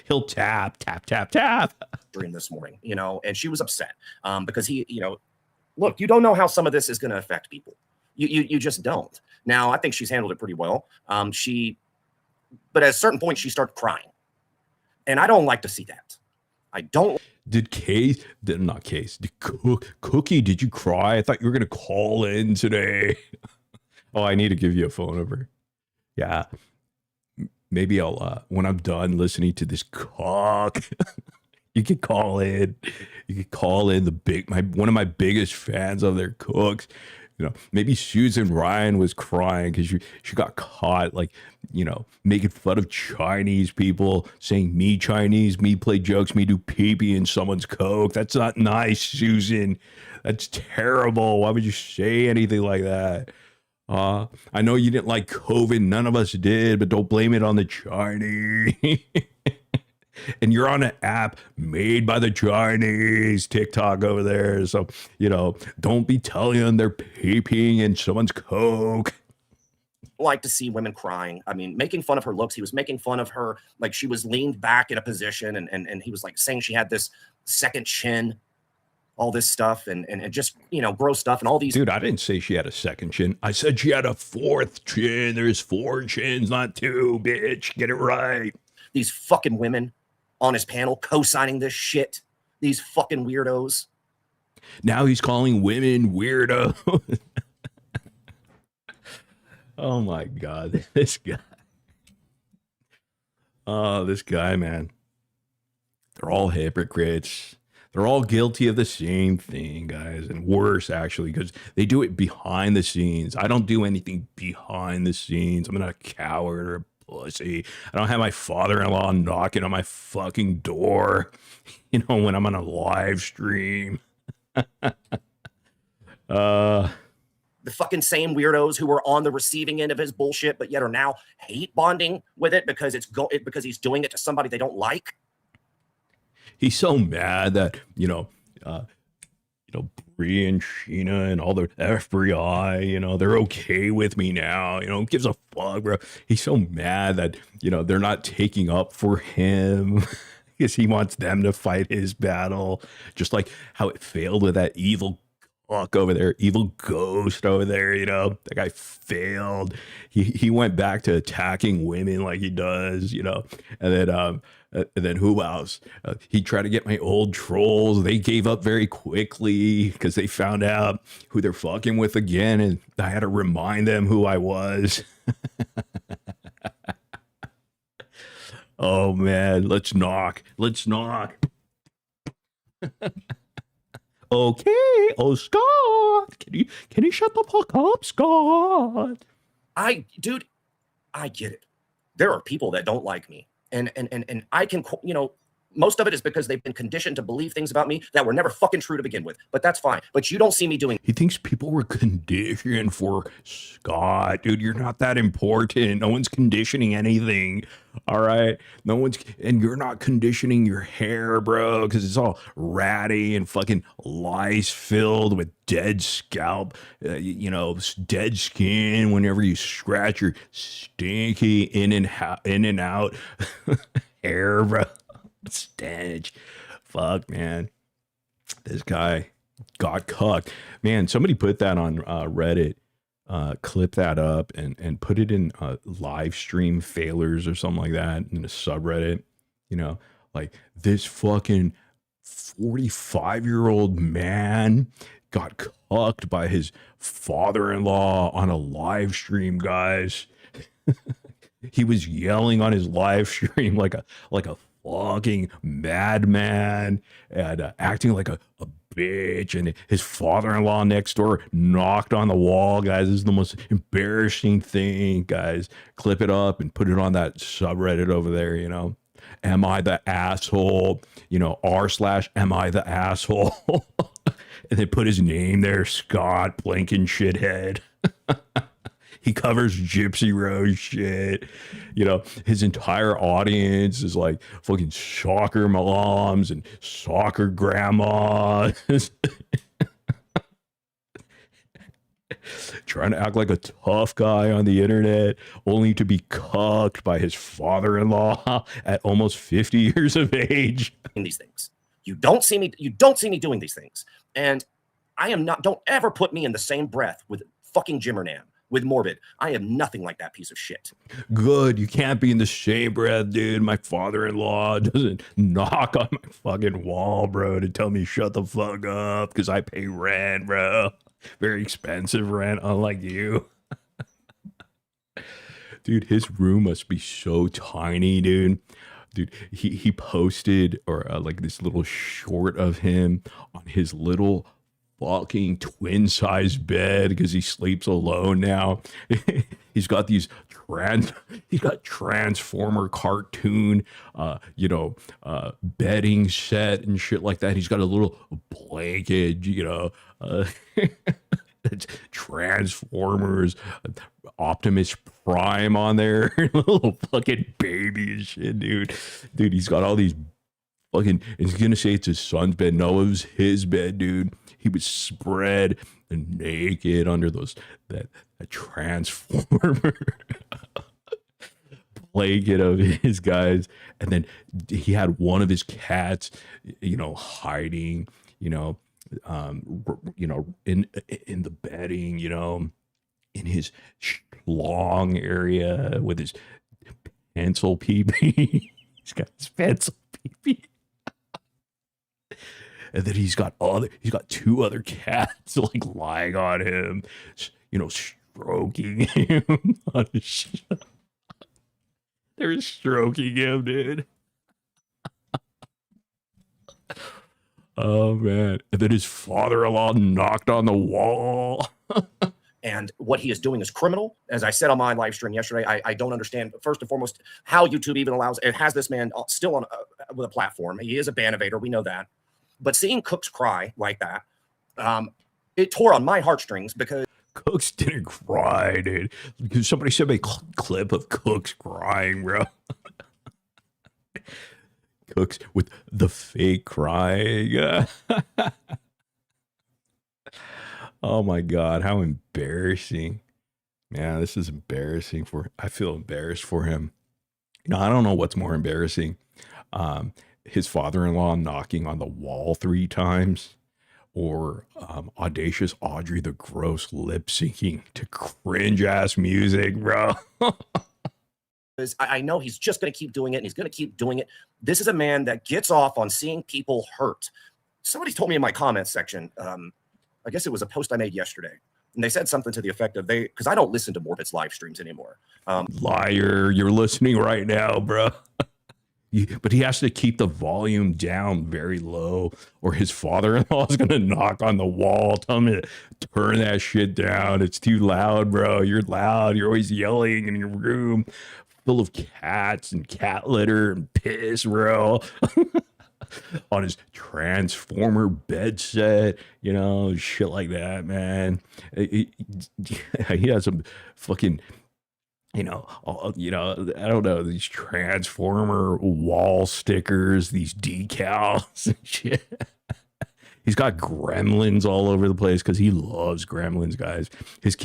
He'll tap Dream this morning, you know, and she was upset because he, you know, look, you don't know how some of this is going to affect people. You just don't. Now, I think she's handled it pretty well. But at a certain point, she started crying, and I don't like to see that. I don't. Did Cookie, did you cry? I thought you were going to call in today. Oh, I need to give you a phone number. Yeah. Maybe I'll, when I'm done listening to this cock, you can call in. You can call in one of my biggest fans of their cooks. You know, maybe Susan Ryan was crying because she got caught, like, you know, making fun of Chinese people, saying me Chinese, me play jokes, me do pee-pee in someone's coke. That's not nice, Susan. That's terrible. Why would you say anything like that? I know you didn't like COVID. None of us did, but don't blame it on the Chinese. And you're on an app made by the Chinese, TikTok over there. So, you know, don't be telling them they're peeing in someone's coke. Like to see women crying. I mean, making fun of her looks. He was making fun of her, like she was leaned back in a position, and he was like saying she had this second chin. all this stuff and just, you know, gross stuff and all these. Dude, I didn't say she had a second chin. I said she had a fourth chin. There's 4 chins, not 2, bitch. Get it right. These fucking women on his panel co-signing this shit. These fucking weirdos. Now he's calling women weirdo. Oh my God, this guy. Oh, this guy, man. They're all hypocrites. They're all guilty of the same thing, guys, and worse, actually, because they do it behind the scenes. I don't do anything behind the scenes. I'm not a coward or a pussy. I don't have my father-in-law knocking on my fucking door, you know, when I'm on a live stream. The fucking same weirdos who were on the receiving end of his bullshit, but yet are now hate bonding with it because because he's doing it to somebody they don't like. He's so mad that, Bree and Sheena and all the FBI, they're okay with me now, gives a fuck, bro. He's so mad that, they're not taking up for him because he wants them to fight his battle, just like how it failed with that evil fuck over there, evil ghost over there, that guy failed. He went back to attacking women like he does, and then who else? He tried to get my old trolls. They gave up very quickly because they found out who they're fucking with again, and I had to remind them who I was. Oh man, let's knock. Okay. Oh, Scott, can you shut the fuck up, Scott? I get it. There are people that don't like me. And I can, most of it is because they've been conditioned to believe things about me that were never fucking true to begin with. But that's fine. But you don't see me doing. He thinks people were conditioned for Scott. Dude, you're not that important. No one's conditioning anything. All right. And you're not conditioning your hair, bro, because it's all ratty and fucking lice filled with dead scalp, dead skin whenever you scratch your stinky in and out hair, bro. Stench. Fuck, man. This guy got cucked. Man, somebody put that on Reddit. Clip that up and put it in live stream failures or something like that in a subreddit. Like this fucking 45-year-old man got cucked by his father-in-law on a live stream, guys. He was yelling on his live stream like a fucking madman and acting like a bitch, and his father-in-law next door knocked on the wall, guys. This is the most embarrassing thing, guys. Clip it up and put it on that subreddit over there, Am I the asshole? r/am I the asshole? And they put his name there, Scott Blinken shithead. He covers Gypsy Rose shit. His entire audience is like fucking soccer moms and soccer grandmas. Trying to act like a tough guy on the internet, only to be cucked by his father-in-law at almost 50 years of age. In these things. You don't see me doing these things. And don't ever put me in the same breath with fucking Jimmernam. With Morbid. I am nothing like that piece of shit. Good. You can't be in the same breath, dude. My father-in-law doesn't knock on my fucking wall, bro, to tell me shut the fuck up because I pay rent, bro. Very expensive rent, unlike you. Dude, his room must be so tiny, dude. Dude, he posted like this little short of him on his little fucking twin-sized bed because he sleeps alone now. He's got Transformer cartoon, bedding set and shit like that. He's got a little blanket, it's Transformers, Optimus Prime on there, little fucking baby and shit, dude. Dude, he's got all these fucking. He's gonna say it's his son's bed. No, it was his bed, dude. He was spread and naked under that Transformer blanket of his, guys. And then he had one of his cats, hiding, you know, in the bedding, you know, in his schlong area with his pencil pee-pee. He's got his pencil pee-pee. And then he's got two other cats like lying on him, you know, stroking him on his They're stroking him, dude. Oh man. And then his father-in-law knocked on the wall. And what he is doing is criminal. As I said on my live stream yesterday, I don't understand, first and foremost, how YouTube even allows, it has this man still on with a platform. He is a ban-evader, we know that. But seeing Cooks cry like that, it tore on my heartstrings because Cooks didn't cry, dude. Because somebody sent me a clip of Cooks crying, bro. Cooks with the fake crying. Oh my God, how embarrassing. Man, this is embarrassing I feel embarrassed for him. You know, I don't know what's more embarrassing. His father-in-law knocking on the wall 3 times, or Audacious Audrey, the gross lip syncing to cringe ass music, bro. I know he's just going to keep doing it, and he's going to keep doing it. This is a man that gets off on seeing people hurt. Somebody told me in my comments section, I guess it was a post I made yesterday, and they said something to the effect of because I don't listen to Morbid's live streams anymore. Liar, you're listening right now, bro. But he has to keep the volume down very low, or his father-in-law is going to knock on the wall, tell him to turn that shit down. It's too loud, bro. You're loud. You're always yelling in your room full of cats and cat litter and piss, bro. On his Transformer bed set, you know, shit like that, man. He has some fucking, I don't know, these Transformer wall stickers, these decals and shit. He's got gremlins all over the place because he loves gremlins, guys. His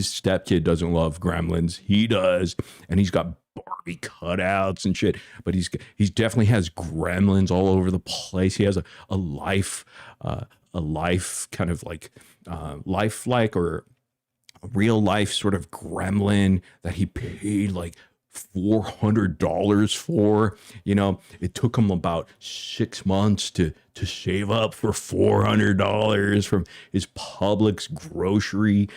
stepkid doesn't love gremlins. He does. And he's got Barbie cutouts and shit. But he's definitely has gremlins all over the place. He has a life kind of like lifelike or a real life sort of gremlin that he paid like $400 for. You know, it took him about 6 months to save up for $400 from his Publix grocery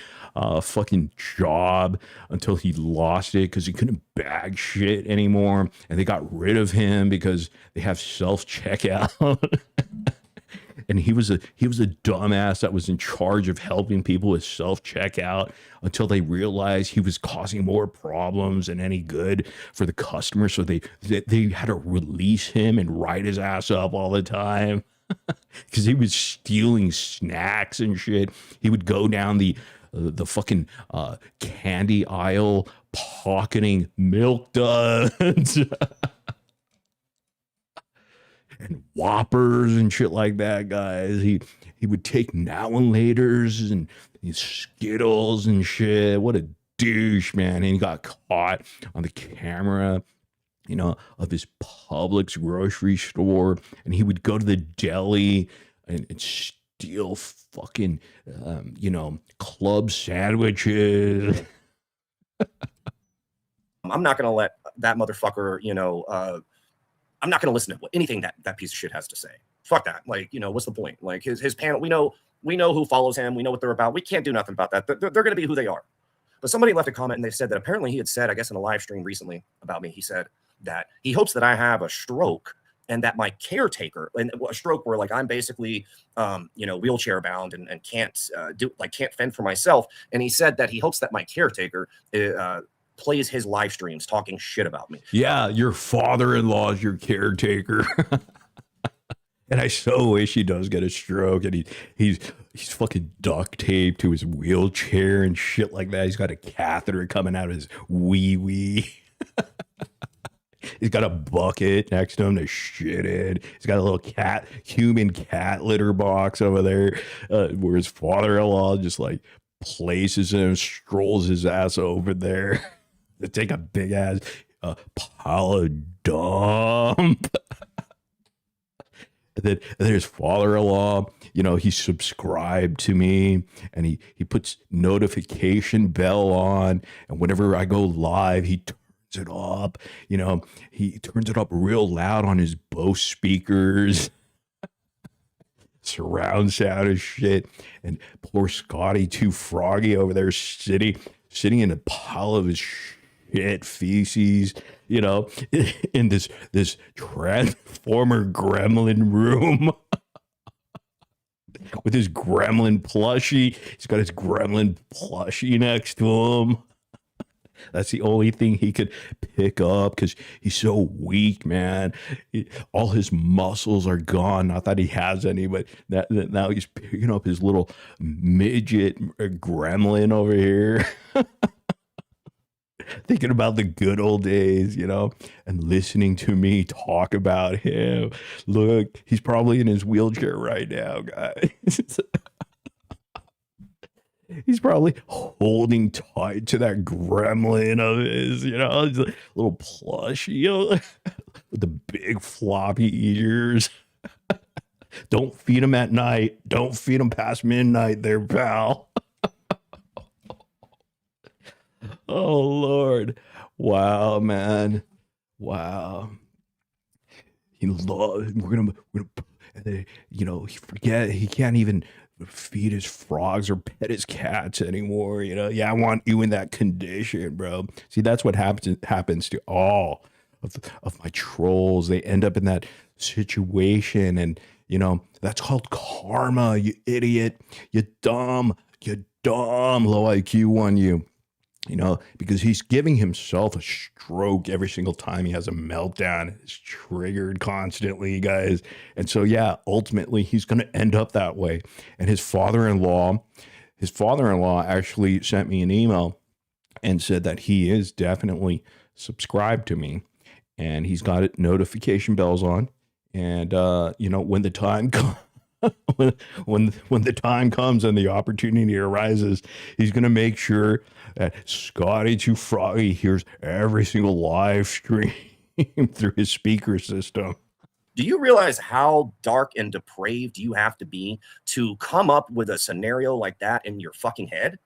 fucking job until he lost it because he couldn't bag shit anymore, and they got rid of him because they have self-checkout. And he was a dumbass that was in charge of helping people with self-checkout until they realized he was causing more problems than any good for the customer. So they had to release him and write his ass up all the time because he was stealing snacks and shit. He would go down the fucking candy aisle pocketing Milk Duds. And Whoppers and shit like that, guys. He would take Now and Laters and these Skittles and shit. What a douche, man. And he got caught on the camera, you know, of his Publix grocery store. And he would go to the deli and steal fucking, club sandwiches. I'm not going to let that motherfucker, I'm not going to listen to anything that piece of shit has to say. Fuck that. Like, what's the point? Like his panel, we know who follows him. We know what they're about. We can't do nothing about that. They're going to be who they are. But somebody left a comment and they said that apparently he had said, I guess in a live stream recently about me, he said that he hopes that I have a stroke and that my caretaker, and a stroke where like I'm basically, wheelchair bound and can't can't fend for myself. And he said that he hopes that my caretaker plays his live streams talking shit about me. Yeah, your father-in-law is your caretaker. And I so wish he does get a stroke and he's fucking duct taped to his wheelchair and shit like that. He's got a catheter coming out of his wee. He's got a bucket next to him to shit in. He's got a little human cat litter box over there where his father-in-law just like places him, strolls his ass over there to take a big ass pile of dump. then his father-in-law, you know, he's subscribed to me, and he puts notification bell on, and whenever I go live, he turns it up. You know, he turns it up real loud on his Bose speakers. Surround sound and shit. And poor Scotty, too froggy over there, sitting in a pile of his shit feces, you know, in this transformer gremlin room with his gremlin plushie. He's got his gremlin plushie next to him. That's the only thing he could pick up because he's so weak, man. All his muscles are gone. Not that he has any, but now he's picking up his little midget gremlin over here. Thinking about the good old days, you know, and listening to me talk about him. Look, he's probably in his wheelchair right now, guys. He's probably holding tight to that gremlin of his, you know, his little plush, you know, with the big floppy ears. Don't feed him at night. Don't feed him past midnight there, pal. Oh, Lord. Wow, man. Wow. He loves, we're gonna, you know, he can't even feed his frogs or pet his cats anymore. You know, yeah, I want you in that condition, bro. See, that's what happens to all of my trolls. They end up in that situation, and you know, that's called karma, you idiot. You dumb low IQ one, you know, because he's giving himself a stroke every single time he has a meltdown. It's triggered constantly, guys. And so, yeah, ultimately he's going to end up that way. And his father-in-law actually sent me an email and said that he is definitely subscribed to me, and he's got notification bells on. And, you know, when the time comes, when the time comes and the opportunity arises, he's going to make sure that Scotty Too Froggy hears every single live stream through his speaker system. Do you realize how dark and depraved you have to be to come up with a scenario like that in your fucking head?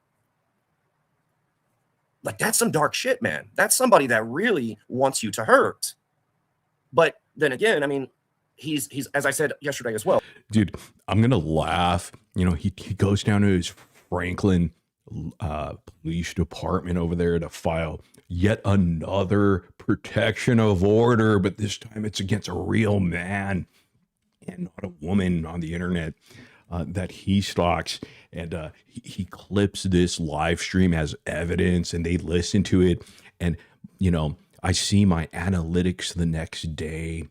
Like, that's some dark shit, man. That's somebody that really wants you to hurt. But then again, I mean, he's as I said yesterday as well. Dude, I'm gonna laugh. You know, he goes down to his Franklin police department over there to file yet another protection of order, but this time it's against a real man and not a woman on the internet that he stalks. And he clips this live stream as evidence, and they listen to it. And you know, I see my analytics the next day,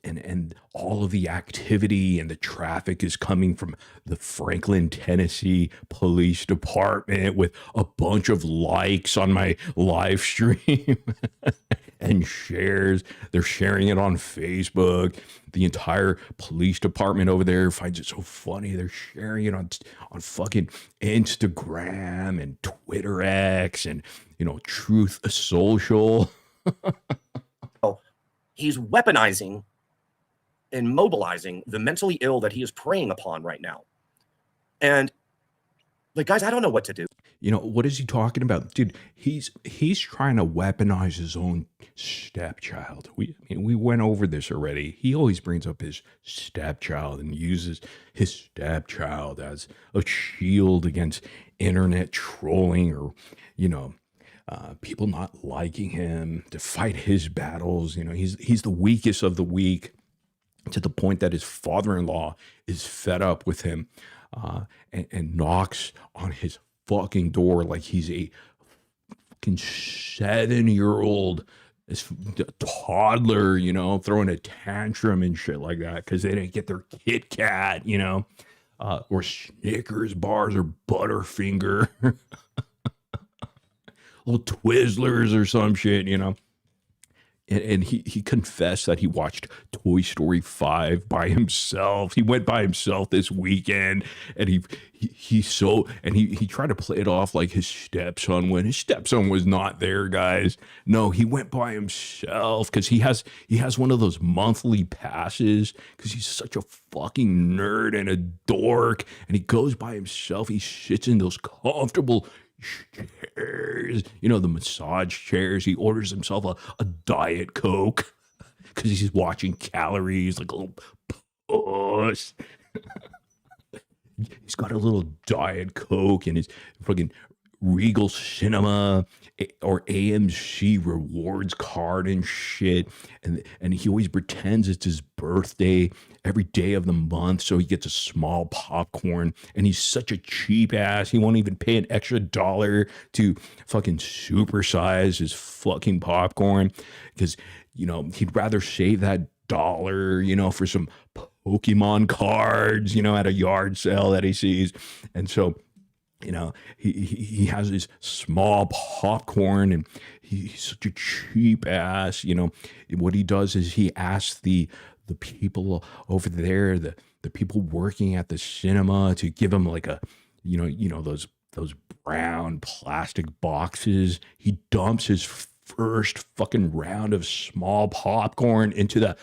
and all of the activity and the traffic is coming from the Franklin, Tennessee Police Department with a bunch of likes on my live stream and shares. They're sharing it on Facebook. The entire police department over there finds it so funny. They're sharing it on fucking Instagram and Twitter X and, you know, Truth Social. He's weaponizing and mobilizing the mentally ill that he is preying upon right now. And like, guys, I don't know what to do. You know, what is he talking about? Dude, he's trying to weaponize his own stepchild. We went over this already. He always brings up his stepchild and uses his stepchild as a shield against internet trolling or, you know, people not liking him, to fight his battles. You know, he's the weakest of the weak, to the point that his father-in-law is fed up with him and knocks on his fucking door like he's a fucking 7-year-old toddler, you know, throwing a tantrum and shit like that because they didn't get their Kit Kat, you know, or Snickers bars or Butterfinger. Little Twizzlers or some shit, you know. and he confessed that he watched Toy Story 5 by himself. He went by himself this weekend, and he tried to play it off like his stepson when his stepson was not there, guys. No, he went by himself because he has one of those monthly passes because he's such a fucking nerd and a dork, and he goes by himself. He sits in those comfortable chairs, the massage chairs. He orders himself a Diet Coke because he's watching calories like a little puss. He's got a little Diet Coke and his fucking Regal Cinema or AMC rewards card and shit, and he always pretends it's his birthday every day of the month, so he gets a small popcorn. And he's such a cheap ass, he won't even pay an extra $1 to fucking supersize his fucking popcorn because he'd rather save that $1 for some Pokemon cards at a yard sale that he sees. And so he has his small popcorn, and he's such a cheap ass. What he does is he asks the people over there, the people working at the cinema, to give him like a, those brown plastic boxes. He dumps his first fucking round of small popcorn into that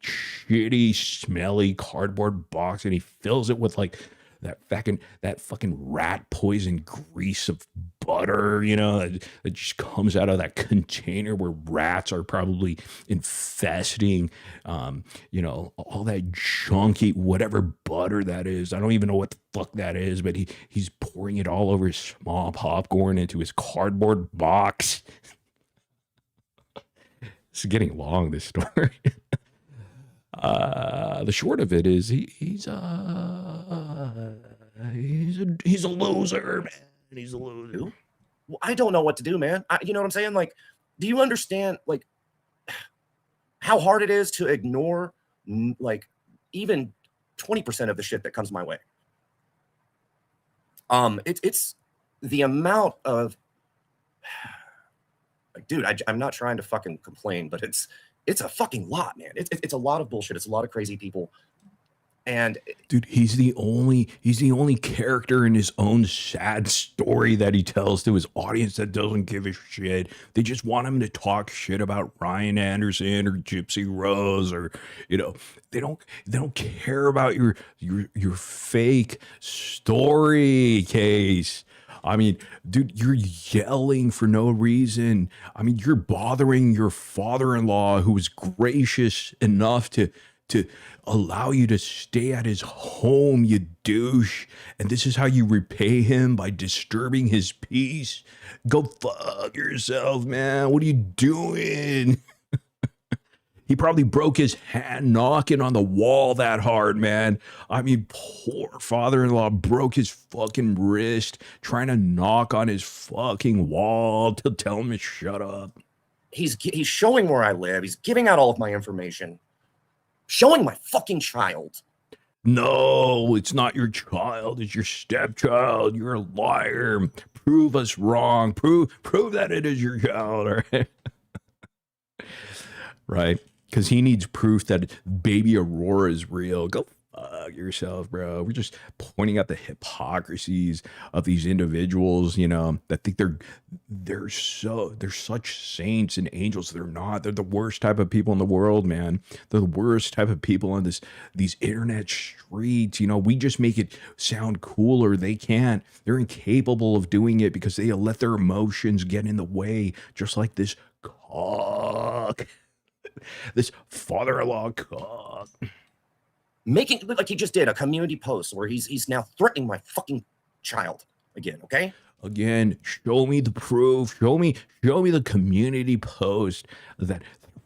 shitty, smelly cardboard box, and he fills it with like that fucking rat poison grease of butter, that just comes out of that container where rats are probably infesting, all that junky, whatever butter that is. I don't even know what the fuck that is, but he's pouring it all over his small popcorn into his cardboard box. It's getting long, this story. The short of it is he's a loser, man. He's a loser. Well, I don't know what to do, man. You know what I'm saying? Like, do you understand like how hard it is to ignore like even 20% of the shit that comes my way? It's the amount of like, dude, I'm not trying to fucking complain, but it's a fucking lot, man. It's a lot of bullshit. It's a lot of crazy people. And dude, he's the only character in his own sad story that he tells to his audience that doesn't give a shit. They just want him to talk shit about Ryan Anderson or Gypsy Rose, or they don't care about your fake story, Case. I mean, dude, you're yelling for no reason. I mean, you're bothering your father-in-law, who was gracious enough to allow you to stay at his home, you douche. And this is how you repay him, by disturbing his peace? Go fuck yourself, man. What are you doing? He probably broke his hand knocking on the wall that hard, man. I mean, poor father-in-law broke his fucking wrist trying to knock on his fucking wall to tell him to shut up. He's showing where I live. He's giving out all of my information. Showing my fucking child. No, it's not your child. It's your stepchild. You're a liar. Prove us wrong. Prove that it is your child. All right. Right? Because he needs proof that baby Aurora is real. Go fuck yourself, bro. We're just pointing out the hypocrisies of these individuals, that think they're such saints and angels. They're not. They're the worst type of people in the world, man. They're the worst type of people on these internet streets. We just make it sound cooler. They can't. They're incapable of doing it because they let their emotions get in the way, just like this cock. This father-in-law cock. Making it look like he just did a community post where he's now threatening my fucking child again, okay? Again, show me the proof. Show me the community post that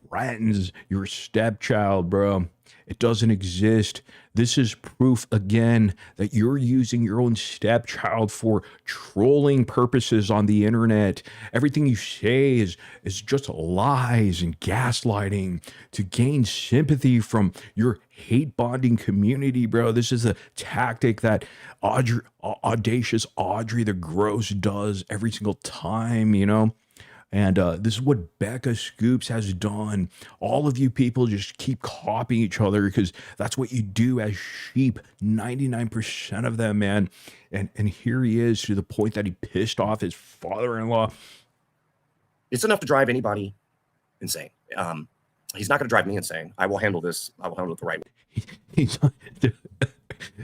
threatens your stepchild, bro. It doesn't exist. This is proof again that you're using your own stepchild for trolling purposes on the internet. Everything you say is just lies and gaslighting to gain sympathy from your hate bonding community, bro. This is a tactic that Audacious Audrey the Gross does every single time, And this is what Becca Scoops has done. All of you people just keep copying each other because that's what you do as sheep. 99% of them, man. And here he is to the point that he pissed off his father-in-law. It's enough to drive anybody insane. He's not going to drive me insane. I will handle this. I will handle it the right way.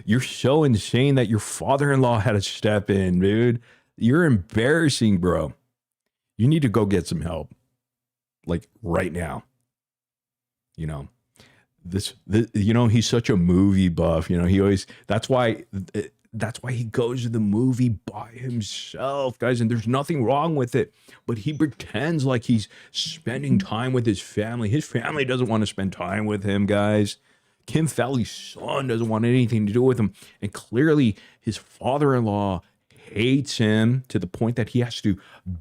You're so insane that your father-in-law had to step in, dude. You're embarrassing, bro. You need to go get some help, like right now. You know, he's such a movie buff. You know, he always, that's why he goes to the movie by himself, guys. And there's nothing wrong with it, but he pretends like he's spending time with his family. His family doesn't want to spend time with him, guys. Kim Fowley's son doesn't want anything to do with him. And clearly his father-in-law hates him to the point that he has to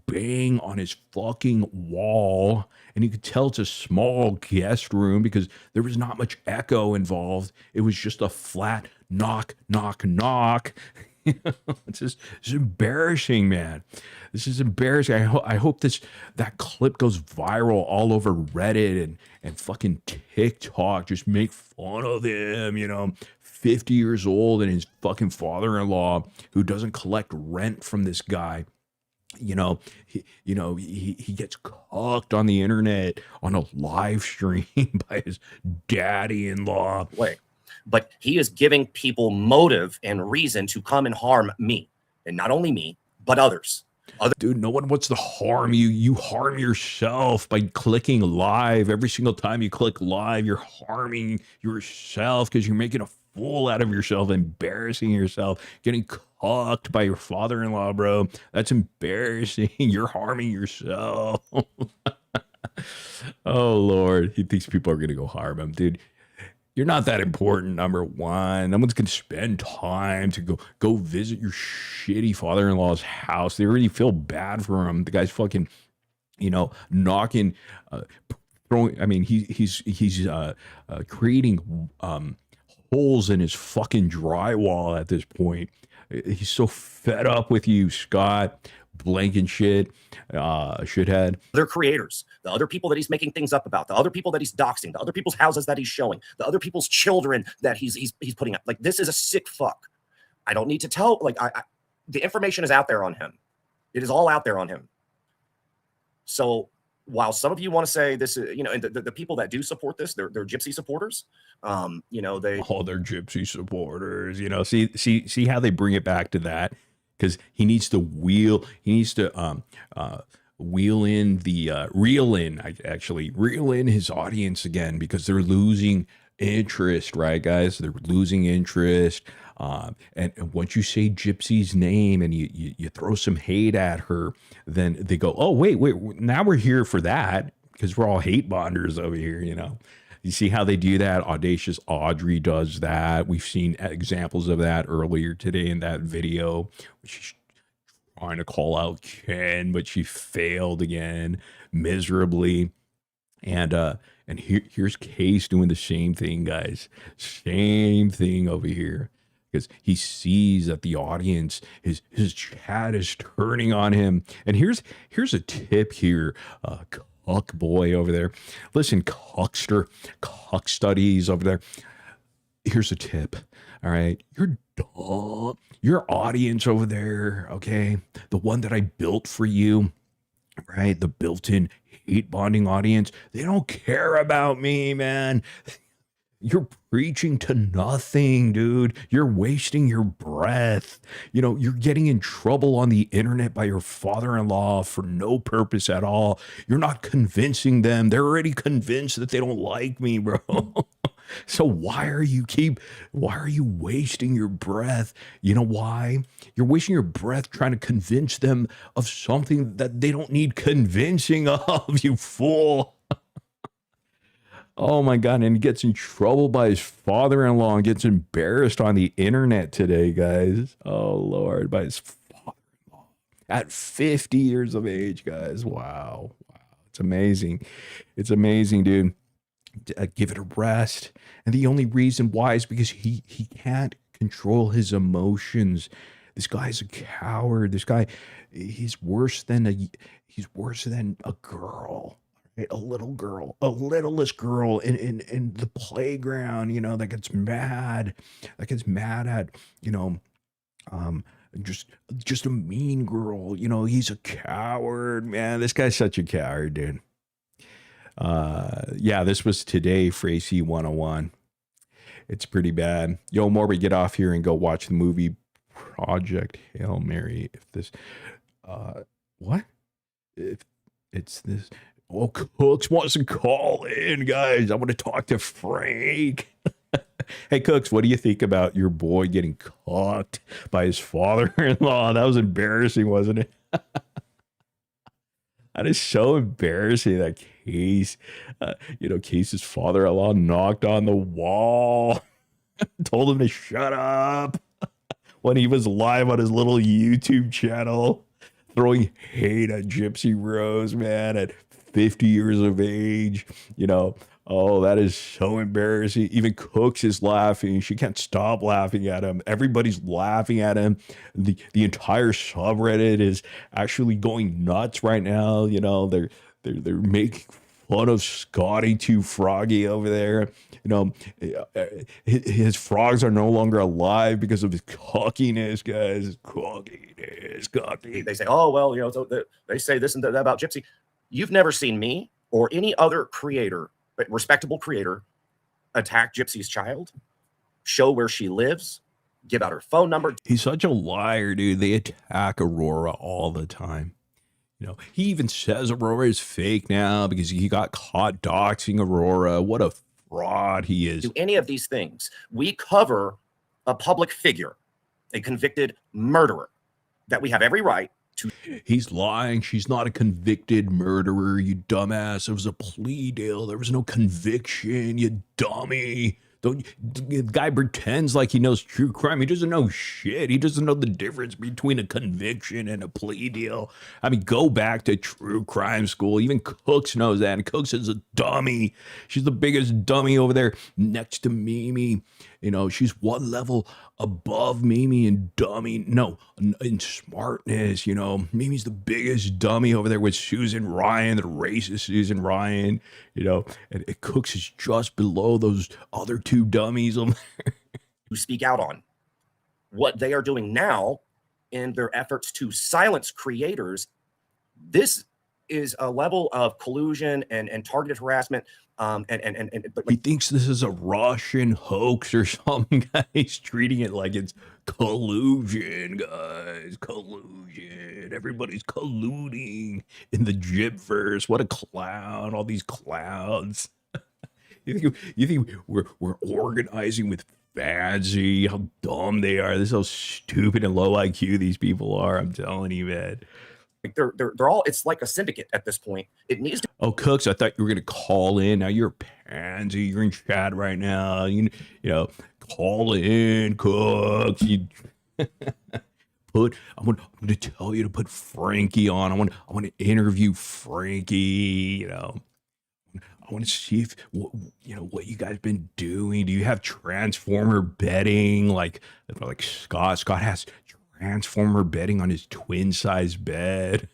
bang on his fucking wall. And you could tell it's a small guest room because there was not much echo involved. It was just a flat knock, knock, knock. It's embarrassing, man. This is embarrassing. I hope that clip goes viral all over Reddit and fucking TikTok. Just make fun of him, 50 years old and his fucking father-in-law who doesn't collect rent from this guy. He gets cucked on the internet on a live stream by his daddy-in-law. Wait. But he is giving people motive and reason to come and harm me. And not only me, but others. Dude, no one wants to harm you. You harm yourself by clicking live. Every single time you click live, you're harming yourself because you're making a fool out of yourself, embarrassing yourself, getting cucked by your father-in-law, bro. That's embarrassing. You're harming yourself. Oh, Lord. He thinks people are going to go harm him, dude. You're not that important, number one. No one's going to spend time to go visit your shitty father-in-law's house. They already feel bad for him. The guy's fucking, knocking, throwing. I mean, he's creating holes in his fucking drywall at this point. He's so fed up with you, Scott. Blanking shit, shithead. They're creators. The other people that he's making things up about, the other people that he's doxing, the other people's houses that he's showing, the other people's children that he's putting up. Like, this is a sick fuck. I don't need to tell. Like, the information is out there on him. It is all out there on him. So while some of you want to say this is, and the people that do support this, they're gypsy supporters. They're gypsy supporters. See how they bring it back to that. Because he needs to reel in his audience again, because they're losing interest, right, guys? They're losing interest. And once you say Gypsy's name and you throw some hate at her, then they go, oh, wait, now we're here for that because we're all hate bonders over here, You see how they do that? Audacious Audrey does that. We've seen examples of that earlier today in that video. She's trying to call out Ken, but she failed again miserably. And here's Case doing the same thing, guys. Same thing over here. Because he sees that the audience, his chat is turning on him. And here's a tip here. Cuck boy over there. Listen, Cuckstudyz over there. Here's a tip. All right. You're dumb. Your audience over there, okay? The one that I built for you, right? The built-in hate bonding audience. They don't care about me, man. You're preaching to nothing, dude. You're wasting your breath. You're getting in trouble on the internet by your father-in-law for no purpose at all. You're not convincing them. They're already convinced that they don't like me, bro. So why are you wasting your breath? You know why? You're wasting your breath trying to convince them of something that they don't need convincing of, you fool. Oh my God. And he gets in trouble by his father-in-law and gets embarrassed on the internet today, guys. Oh Lord, by his father-in-law at 50 years of age, guys. Wow. It's amazing. It's amazing, dude. Give it a rest. And the only reason why is because he can't control his emotions. This guy's a coward. This guy, he's worse than a girl. Right? A little girl, a littlest girl in the playground, that gets mad, at, you know, um, just a mean girl. He's a coward, man. This guy's such a coward, dude. Yeah, this was today for AC 101. It's pretty bad. Yo, Morby, get off here and go watch the movie Project Hail Mary. If this, what? If it's this, oh, Cooks wants to call in, guys. I want to talk to Frank. Hey, Cooks, what do you think about your boy getting cocked by his father-in-law? That was embarrassing, wasn't it? That is so embarrassing. That Case, Case's father-in-law knocked on the wall, told him to shut up when he was live on his little YouTube channel, throwing hate at Gypsy Rose, man, at 50 years of age. Oh, that is so embarrassing. Even Cooks is laughing. She can't stop laughing at him. Everybody's laughing at him. The entire subreddit is actually going nuts right now. They're making fun of Scotty Too Froggy over there. His frogs are no longer alive because of his cockiness, guys. Cockiness. They say, oh, well, so they say this and that about Gypsy. You've never seen me or any other creator, but respectable creator, attack Gypsy's child, show where she lives, give out her phone number. He's such a liar, dude. They attack Aurora all the time. He even says Aurora is fake now because he got caught doxing Aurora. What a fraud he is. Do any of these things. We cover a public figure, a convicted murderer, that we have every right to. He's lying. She's not a convicted murderer, you dumbass. It was a plea deal. There was no conviction, you dummy. The guy pretends like he knows true crime. He doesn't know shit. He doesn't know the difference between a conviction and a plea deal. I mean, go back to true crime school. Even Cooks knows that. And Cooks is a dummy. She's the biggest dummy over there next to Mimi. She's one level above Mimi in dummy. No, in smartness. Mimi's the biggest dummy over there with Susan Ryan, the racist Susan Ryan. And Cooks is just below those other two dummies over there. Who speak out on what they are doing now in their efforts to silence creators. This is a level of collusion and targeted harassment. But he thinks this is a Russian hoax or something. He's treating it like it's collusion, guys. Collusion. Everybody's colluding in the Gypverse. What a clown! All these clowns. You think we're organizing with Fancy? How dumb they are! This is how stupid and low IQ these people are. I'm telling you, man. They're all, it's like a syndicate at this point. It needs to. Oh, Cooks, I thought you were gonna call in. Now you're a pansy. You're in chat right now. Call in, Cooks. I'm gonna tell you to put Frankie on. I want to interview Frankie. I want to see if what you guys been doing. Do you have Transformer betting like Scott? Scott has Transformer bedding on his twin size bed.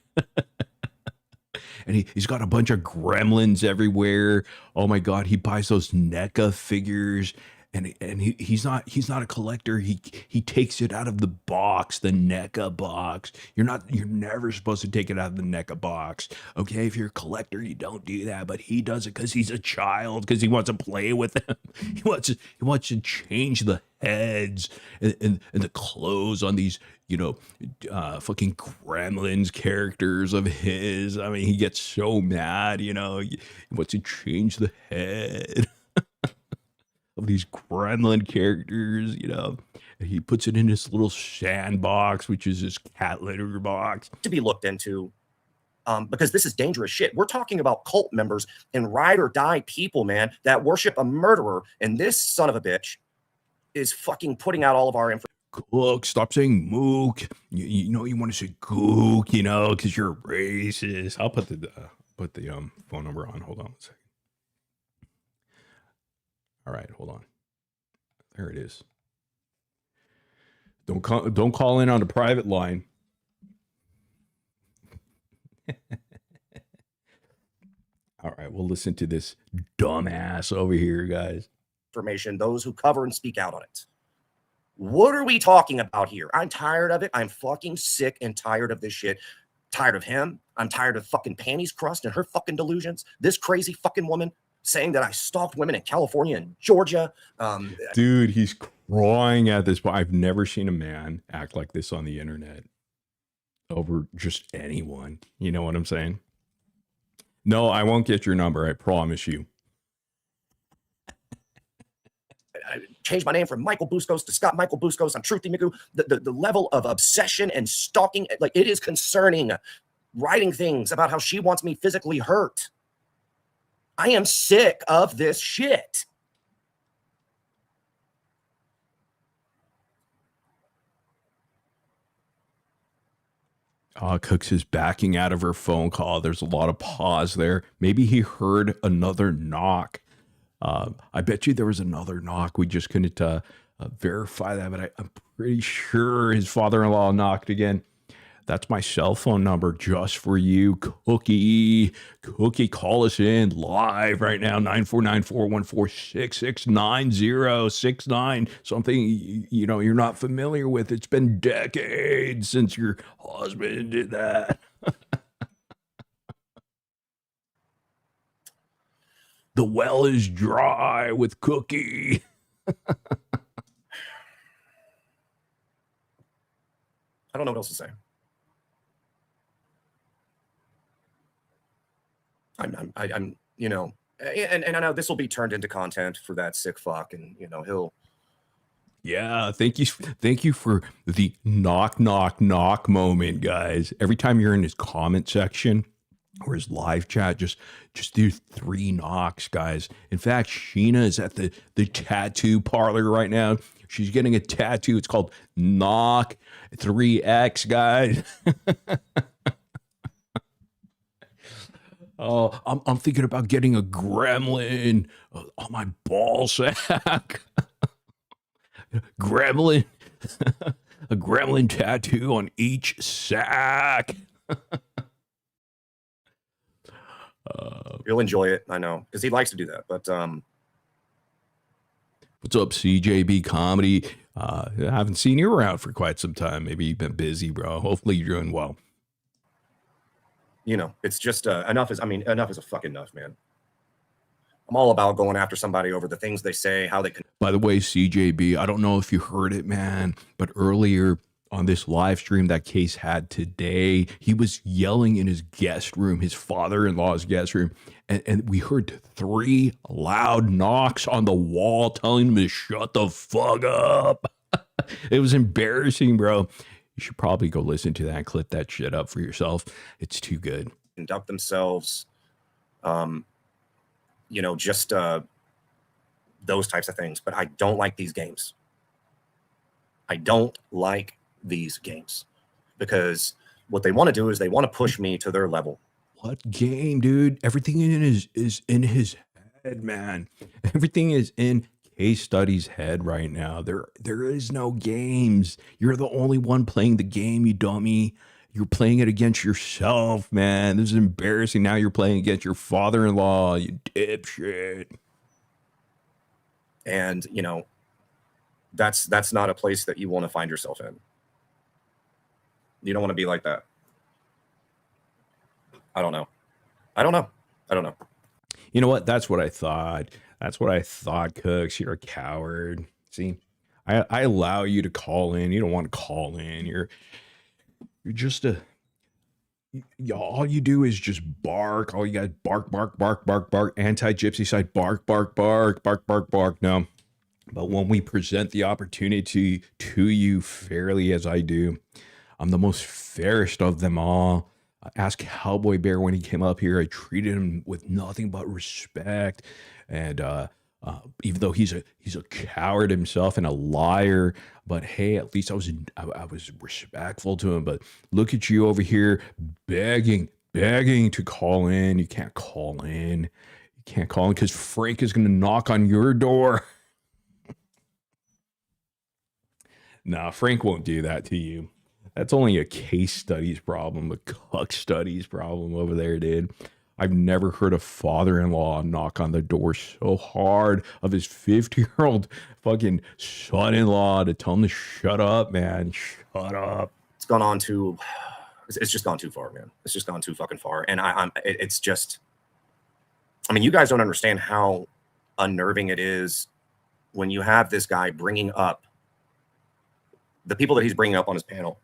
And he's got a bunch of gremlins everywhere. Oh my God, he buys those NECA figures, and he's not a collector. He takes it out of the box, the NECA box. You're never supposed to take it out of the NECA box. Okay, if you're a collector, you don't do that, but he does it because he's a child, because he wants to play with them. He wants to change the heads and the clothes on these fucking gremlins characters of his. I mean, he gets so mad, he wants to change the head of these gremlin characters, and he puts it in this little sandbox, which is his cat litter box. To be looked into, because this is dangerous shit. We're talking about cult members and ride or die people, man, that worship a murderer, and this son of a bitch is fucking putting out all of our information. Cook, stop saying mook. You want to say gook, because you're a racist. I'll put the phone number on. Hold on a second. All right, hold on. There it is. Don't call in on a private line. All right, we'll listen to this dumbass over here, guys. Information, those who cover and speak out on it. What are we talking about here? I'm tired of it. I'm fucking sick and tired of this shit. Tired of him. I'm tired of fucking Panties Crust and her fucking delusions. This crazy fucking woman saying that I stalked women in California and Georgia. Dude, he's crying at this point. I've never seen a man act like this on the internet over just anyone. You know what I'm saying? No, I won't get your number. I promise you. I changed my name from Michael Buscos to Scott Michael Buscos. I'm Truthy Migu. The level of obsession and stalking, like, it is concerning. Writing things about how she wants me physically hurt. I am sick of this shit. Cooks is backing out of her phone call. There's a lot of pause there. Maybe he heard another knock. I bet you there was another knock. We just couldn't verify that, but I'm pretty sure his father-in-law knocked again. That's my cell phone number just for you, Cookie. Cookie, call us in live right now, 949-414-669069. Something, you know, you're not familiar with. It's been decades since your husband did that. The well is dry with Cookie. I don't know what else to say. I'm, you know, and I know this will be turned into content for that sick fuck, and you know he'll. Yeah, thank you for the knock moment, guys. Every time you're in his comment section or his live chat, just do 3 knocks, guys. In fact, Sheena is at the tattoo parlor right now. She's getting a tattoo. It's called Knock 3X, guys. Oh, I'm thinking about getting a gremlin on my ball sack. Gremlin. A gremlin tattoo on each sack. He'll enjoy it, I know, because he likes to do that. But what's up, CJB Comedy? I haven't seen you around for quite some time. Maybe you've been busy, bro. Hopefully you're doing well. You know, it's just enough is a fucking enough, man. I'm all about going after somebody over the things they say, how they can. By the way, CJB, I don't know if you heard it, man, but earlier on this live stream that Case had today, he was yelling in his guest room, his father-in-law's guest room, and we heard 3 loud knocks on the wall telling him to shut the fuck up. It was embarrassing, bro. You should probably go listen to that and clip that shit up for yourself. It's too good. Conduct themselves, you know, just those types of things. But I don't like these games. I don't like these games because what they want to do is they want to push me to their level. What game, dude? Everything is in his head, man. Everything is in Casestudyz head right now. There is no games. You're the only one playing the game, you dummy. You're playing it against yourself, man. This is embarrassing. Now you're playing against your father-in-law, you dipshit. And you know, that's not a place that you want to find yourself in. You don't want to be like that. I don't know. You know what? That's what I thought. Cooks. You're a coward. See, I allow you to call in. You don't want to call in. You're just all you do is just bark. All you got bark. Anti-gypsy side, bark. No. But when we present the opportunity to you fairly as I do, I'm the most fairest of them all. Ask Cowboy Bear when he came up here. I treated him with nothing but respect. And even though he's a coward himself and a liar, but hey, at least I was respectful to him. But look at you over here begging to call in. You can't call in. Because Frank is going to knock on your door. Nah, Frank won't do that to you. That's only a case studies problem, a cuck studies problem over there, dude. I've never heard a father-in-law knock on the door so hard of his 50-year-old fucking son-in-law to tell him to shut up, man. Shut up. It's gone on too. It's just gone too far, man. It's just gone too fucking far. And it's just, I mean, you guys don't understand how unnerving it is when you have this guy bringing up the people that he's bringing up on his panel.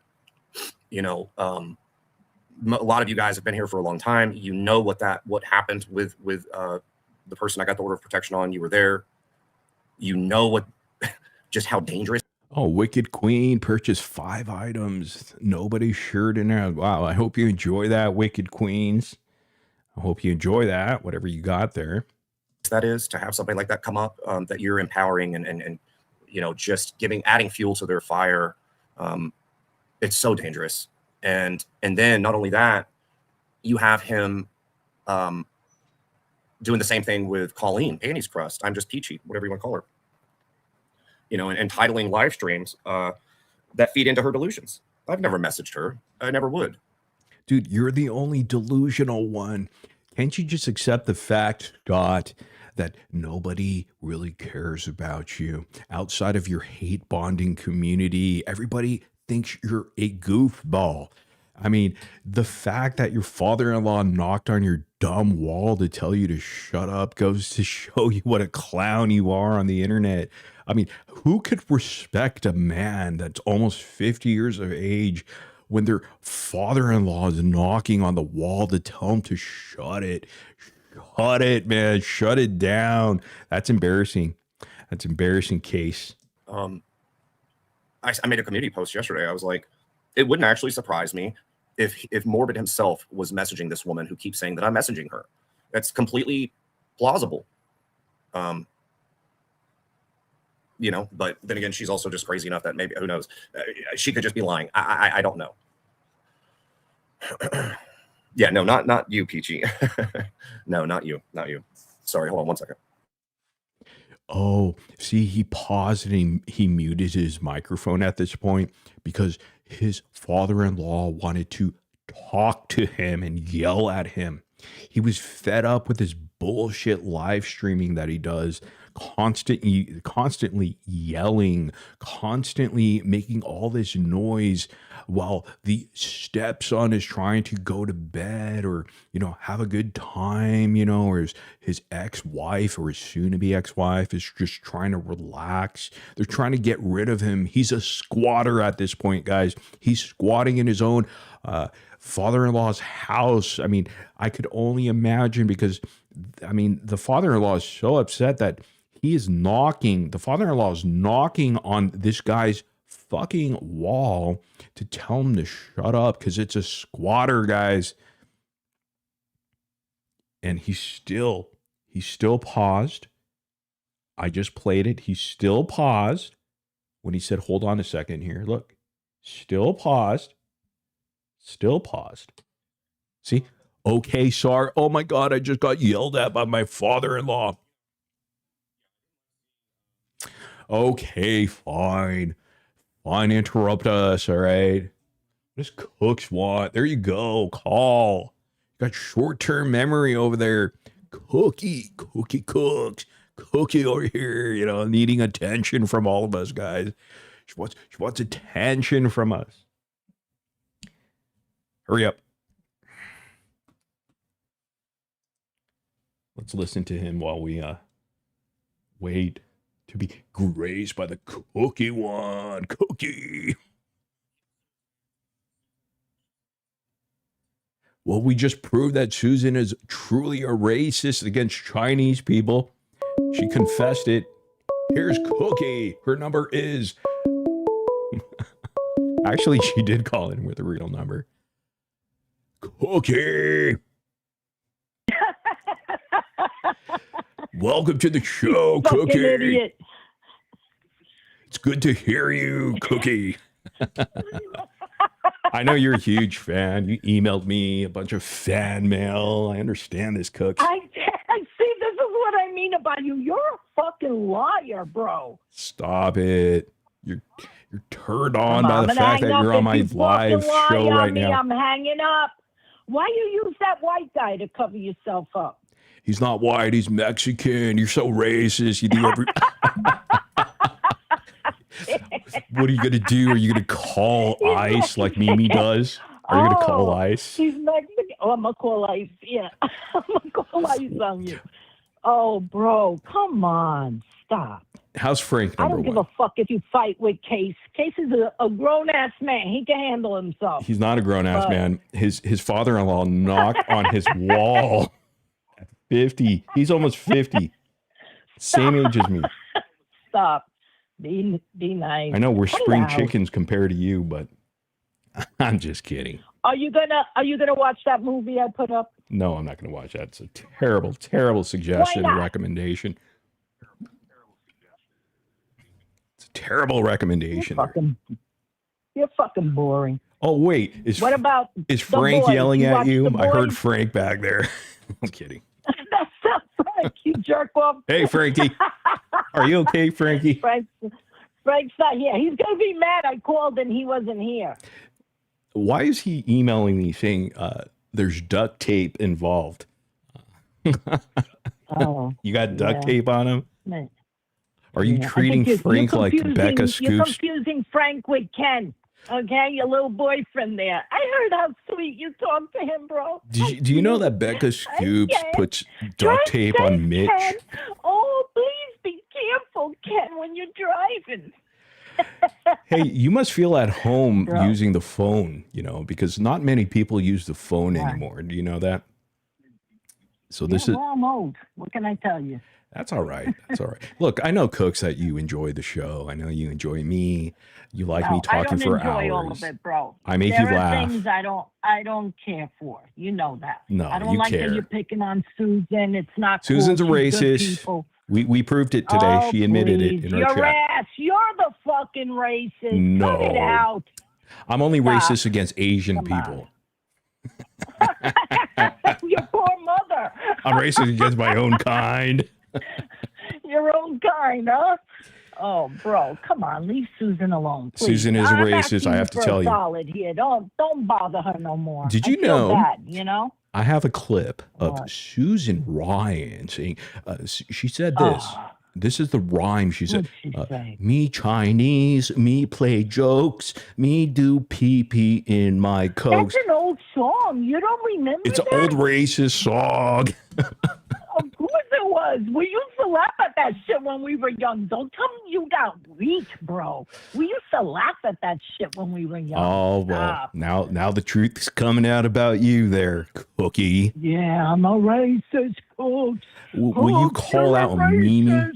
You know, a lot of you guys have been here for a long time. You know what happened with the person I got the order of protection on. You were there. You know just how dangerous. Oh, Wicked Queen purchased 5 items. Nobody's shirt in there. Wow, I hope you enjoy that, Wicked Queens. I hope you enjoy that, whatever you got there. That is to have somebody like that come up that you're empowering and you know, just adding fuel to their fire. It's so dangerous. And then not only that, you have him doing the same thing with Colleen, Annie's crust. I'm just peachy, whatever you want to call her. You know, and titling live streams that feed into her delusions. I've never messaged her. I never would. Dude, you're the only delusional one. Can't you just accept the fact, Scott, that nobody really cares about you outside of your hate bonding community? Everybody thinks you're a goofball. I mean, the fact that your father-in-law knocked on your dumb wall to tell you to shut up goes to show you what a clown you are on the internet. I mean, who could respect a man that's almost 50 years of age when their father-in-law is knocking on the wall to tell him to shut it? Shut it, man. Shut it down. That's embarrassing. That's embarrassing, Case. I made a community post yesterday. I was like, it wouldn't actually surprise me if Morbid himself was messaging this woman who keeps saying that I'm messaging her. That's completely plausible. You know, but then again, she's also just crazy enough that maybe, who knows, she could just be lying. I don't know. Yeah, no, not you, Peachy. No, not you. Sorry, hold on 1 second. Oh, see, he paused and he muted his microphone at this point because his father-in-law wanted to talk to him and yell at him. He was fed up with his bullshit live streaming that he does, constantly yelling, constantly making all this noise while the stepson is trying to go to bed or, you know, have a good time, you know, or his ex-wife or his soon-to-be ex-wife is just trying to relax. They're trying to get rid of him. He's a squatter at this point, guys. He's squatting in his own father-in-law's house. I mean, I could only imagine because, I mean, the father-in-law is so upset that the father-in-law is knocking on this guy's fucking wall to tell him to shut up because it's a squatter, guys. And he still paused. I just played it. He still paused when he said, hold on a second here. Look, still paused. See? Okay, sorry. Oh my God, I just got yelled at by my father-in-law. Okay, fine. Interrupt us, all right? What does Cooks want? There you go. Call. You got short-term memory over there. Cookie Cooks. Cookie over here, you know, needing attention from all of us, guys. She wants attention from us. Hurry up. Let's listen to him while we wait to be grazed by the cookie one. Cookie. Well, we just proved that Susan is truly a racist against Chinese people. She confessed it. Here's Cookie. Her number is... Actually, she did call in with a real number. Cookie. Welcome to the show, Cookie. Idiot. It's good to hear you, Cookie. I know you're a huge fan. You emailed me a bunch of fan mail. I understand this, Cooks. I see. This is what I mean about you. You're a fucking liar, bro. Stop it. You're turned on by the fact that you're on my live show right now. I'm hanging up. Why you use that white guy to cover yourself up? He's not white. He's Mexican. You're so racist. You do every. What are you gonna do? Are you gonna call ICE like Mimi does? Are you gonna call ICE? He's Mexican. Oh, I'm gonna call ICE. Yeah, I'm gonna call ICE on you. Oh, bro, come on, stop. How's Frank? I don't give a fuck if you fight with Case. Case is a grown ass man. He can handle himself. He's not a grown ass man. His father-in-law knocked on his wall at 50. He's almost 50. Same age as me. Stop. Be nice. I know we're spring chickens compared to you, but I'm just kidding. Are you gonna watch that movie I put up? No, I'm not gonna watch that. It's a terrible, terrible suggestion and recommendation. It's a terrible recommendation. You're fucking boring. Oh wait, is Frank yelling at you? I heard Frank back there. I'm kidding. That's not Frank, you jerk off. Hey Frankie, are you okay, Frankie? Frank's not here. He's gonna be mad I called and he wasn't here. Why is he emailing me saying there's duct tape involved? You got duct tape on him? Man. Are you treating Frank like Becca Scoops? You're confusing Frank with Ken. Okay, your little boyfriend there. I heard how sweet you talk to him, bro. Do you know that Becca Scoops puts duct tape on Mitch? Ken. Oh, please be careful, Ken, when you're driving. Hey, you must feel at home using the phone, because not many people use the phone anymore. Do you know that? So this is. Well, I'm old. What can I tell you? That's all right. That's all right. Look, I know, Cooks, that you enjoy the show. I know you enjoy me. You like me talking for hours. I don't enjoy all of it, bro. I make you laugh. There are things I don't care for. You know that. No, I don't like that you're picking on Susan. It's not cool. Susan's a racist. We proved it today. Oh, she admitted it in our chat. Ass. You're the fucking racist. No. Cut it out. I'm only racist against Asian people. Your poor mother. I'm racist against my own kind. Your own kind, huh? Oh, bro, come on, leave Susan alone, please. Susan is a racist. I have to tell you. Solid here. Don't bother her no more. Did you know? Bad, I have a clip of Susan Ryan saying. She said this. This is the rhyme. She said, "Me Chinese, me play jokes, me do pee in my cokes." That's an old song. You don't remember? It's an old racist song. Of course it was. We used to laugh at that shit when we were young. Don't tell me you got weak, bro. We used to laugh at that shit when we were young. Oh, well, now the truth's coming out about you there, Cookie. Yeah, I'm a racist, Cooks. Will you call out Mimi?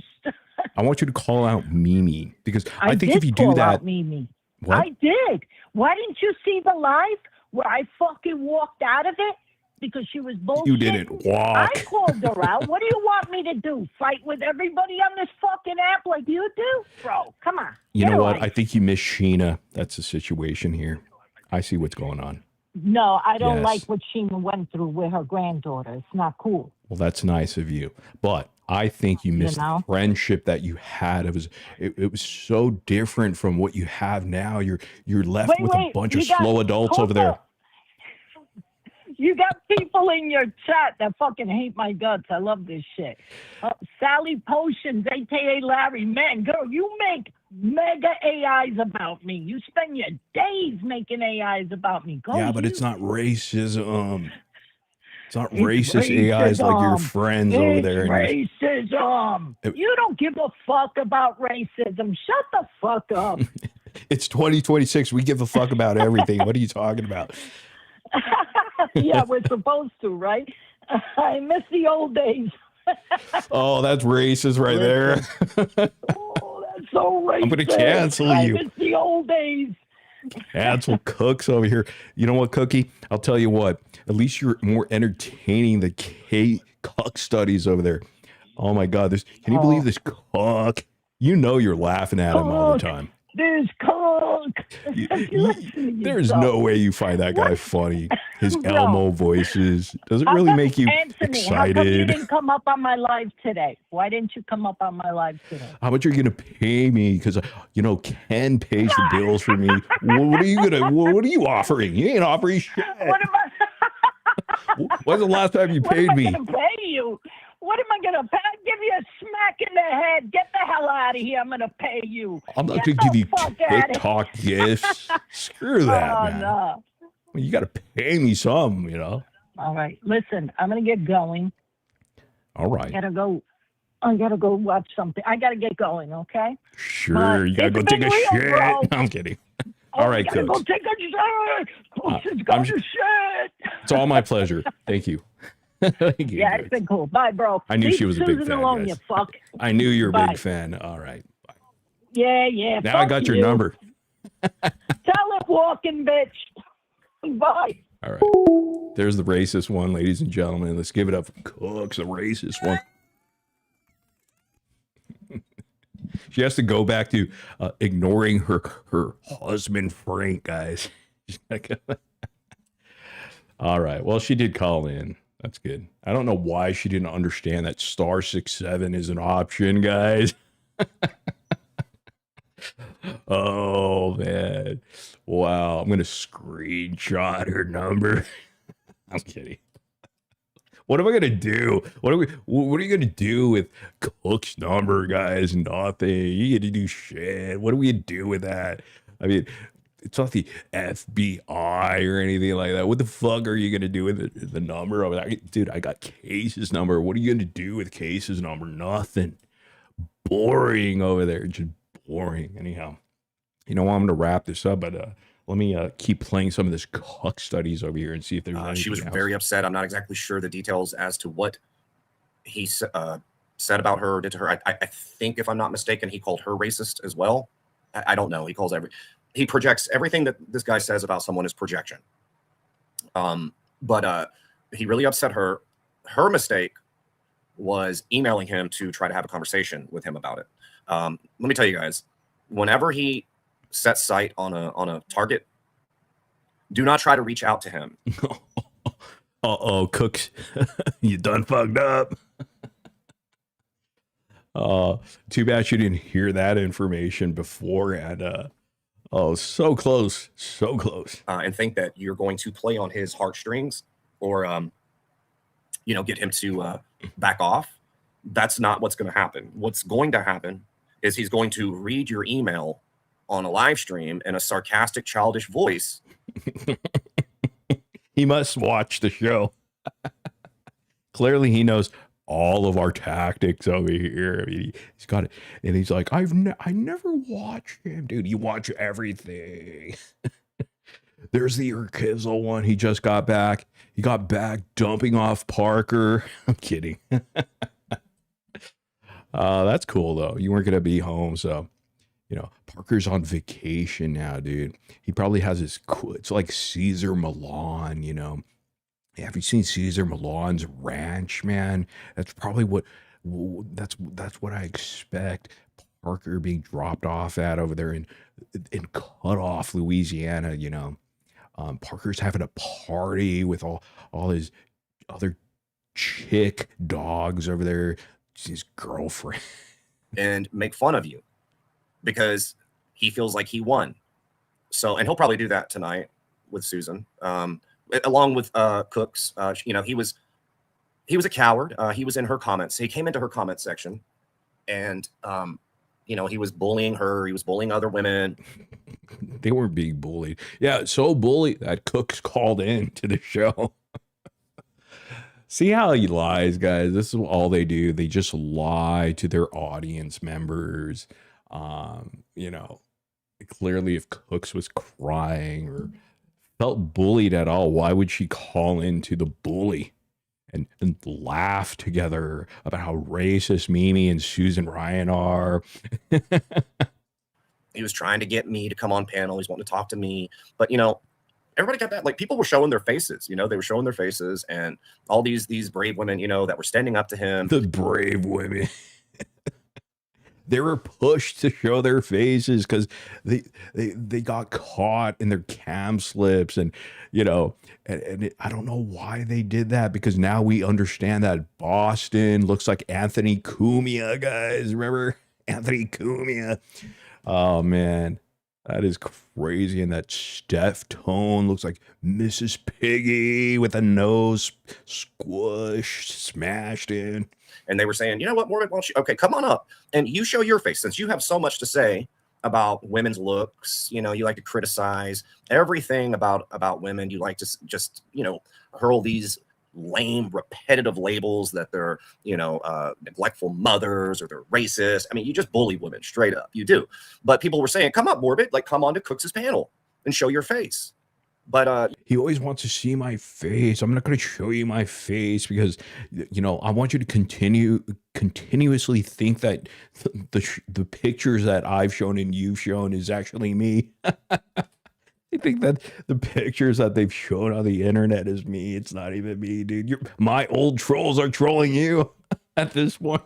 I want you to call out Mimi, because I think if you do that... Mimi. What? I did. Why didn't you see the live where I fucking walked out of it? Because she was bullshit. You didn't walk. I called her out. What do you want me to do? Fight with everybody on this fucking app like you do? Bro, come on. You know what? I think you miss Sheena. That's the situation here. I see what's going on. No, I don't like what Sheena went through with her granddaughter. It's not cool. Well, that's nice of you. But I think you missed the friendship that you had. It was so different from what you have now. You're left with a bunch of slow adults over there. You got people in your chat that fucking hate my guts. I love this shit. Sally Potions, aka Larry, man, girl, you make mega AIs about me. You spend your days making AIs about me. But it's not racism. It's not racist AIs like your friends over there. Racism. You don't give a fuck about racism. Shut the fuck up. It's 2026. We give a fuck about everything. What are you talking about? Yeah, we're supposed to, right? I miss the old days. Oh, that's racist right there. Oh, that's so racist. I'm going to cancel you. I miss the old days. Cancel Cooks over here. You know what, Cookie? I'll tell you what. At least you're more entertaining the Casestudyz over there. Oh, my God. Can you believe this cock? You know you're laughing at him all the time. This cock. There's no way you find that guy funny. his No. Elmo voices. Does it How really come, make you Anthony, how come you excited? didn't come up on my live today? Why didn't you come up on my live today? How much are you gonna pay me? Because Ken pays the bills for me. What are you offering? You ain't offering shit. What am I? When's the last time you paid me? What am I going to pay you? What am I going to pay? I'll give you a smack in the head. Get the hell out of here. I'm going to pay you. I'm not Get gonna give you the fuck outta TikTok gifts. Screw that, Oh, man. no. Well, you got to pay me some, All right. Listen, I'm going to get going. All right. I gotta go watch something. I gotta get going, okay? Sure, But you gotta go it's take been a real, shit. bro. No, I'm kidding. All right, I gotta go Cooks. take a shit. Cooks has got to shit. It's all my pleasure. Thank you. Thank you, Yeah, Cooks. it's been cool. Bye, bro. I knew Leave she was a big Susan fan, alone, guys. you fuck. I knew you were a Bye. big fan. All right. Bye. Yeah. Now I fuck got your you. number. Tell it, walking bitch. Bye. All right. There's the racist one, ladies and gentlemen. Let's give it up for Cooks, the racist one. She has to go back to ignoring her husband, Frank, guys. All right. Well, she did call in. That's good. I don't know why she didn't understand that *67 is an option, guys. Oh, man. Wow. I'm going to screenshot her number. I'm kidding. What am I gonna do? What are you gonna do with Cook's number, guys? Nothing. You get to do shit. What do we do with that? I mean, it's not the FBI or anything like that. What the fuck are you gonna do with the number of that? Dude, I got Case's number. What are you gonna do with Case's number? Nothing. Boring over there. Just boring. Anyhow, I'm gonna wrap this up, but let me keep playing some of this Cook studies over here and see if there's anything She was else. very upset. I'm not exactly sure the details as to what he said about her or did to her. I think, if I'm not mistaken, he called her racist as well. I don't know. He projects everything that this guy says about someone is projection. But he really upset her. Her mistake was emailing him to try to have a conversation with him about it. Let me tell you guys, whenever he sets sight on a target, do not try to reach out to him. Uh-oh, Cooks. You done fucked up. Too bad you didn't hear that information before. And so close. So close. And think that you're going to play on his heartstrings or get him to back off. That's not what's going to happen. What's going to happen is he's going to read your email on a live stream in a sarcastic, childish voice. He must watch the show. Clearly, he knows all of our tactics over here. I mean, he's got it, and he's like, I never watched him, dude. You watch everything. There's the Urkizzle one. He just got back. He got back dumping off Parker. I'm kidding. That's cool though. You weren't gonna be home, so. Parker's on vacation now, dude. He probably has it's like Caesar Milan, Yeah, have you seen Caesar Milan's ranch, man? That's probably that's what I expect Parker being dropped off at over there in cut off Louisiana, Parker's having a party with all his other chick dogs over there, his girlfriend. And make fun of you. Because he feels like he won. And he'll probably do that tonight with Susan, along with Cooks. He was a coward. He was in her comments. He came into her comment section, and he was bullying her. He was bullying other women. They weren't being bullied. Yeah, so bullied that Cooks called in to the show. See how he lies, guys. This is all they do. They just lie to their audience members. Clearly if Cooks was crying or felt bullied at all, why would she call into the bully and laugh together about how racist Mimi and Susan Ryan are? He was trying to get me to come on panel. He's wanting to talk to me, but everybody got that. Like, people were showing their faces, they were showing their faces, and all these brave women, that were standing up to him. The brave women. They were pushed to show their faces because they got caught in their cam slips, and I don't know why they did that, because now we understand that Boston looks like Anthony Cumia, guys. Remember Anthony Cumia? Oh man, that is crazy. And that Steph Tone looks like Mrs. Piggy with a nose squished, smashed in. And they were saying, you know what, Morbid, okay, come on up and you show your face, since you have so much to say about women's looks. You like to criticize everything about women. You like to just hurl these lame, repetitive labels that they're neglectful mothers or they're racist. I mean, you just bully women straight up. You do. But people were saying, come up, Morbid, like come on to Cooks' panel and show your face. But he always wants to see my face. I'm not going to show you my face because, I want you to continuously think that the pictures that I've shown and you've shown is actually me. I think that the pictures that they've shown on the internet is me. It's not even me, dude. My old trolls are trolling you at this point.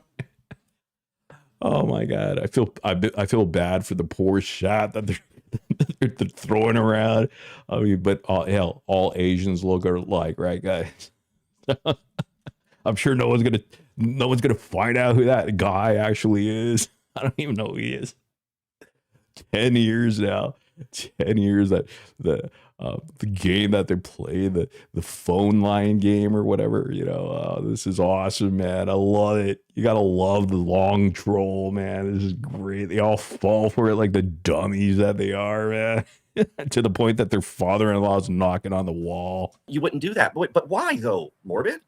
Oh my God. I feel bad for the poor shot that they're throwing around. I mean, but all Asians look alike, right, guys? I'm sure no one's gonna find out who that guy actually is. I don't even know who he is. 10 years now. 10 years that the game that they play, the phone line game or whatever, this is awesome, man. I love it. You gotta love the long troll, man. This is great. They all fall for it like the dummies that they are, man. To the point that their father-in-law is knocking on the wall. You wouldn't do that. But why though, Morbid?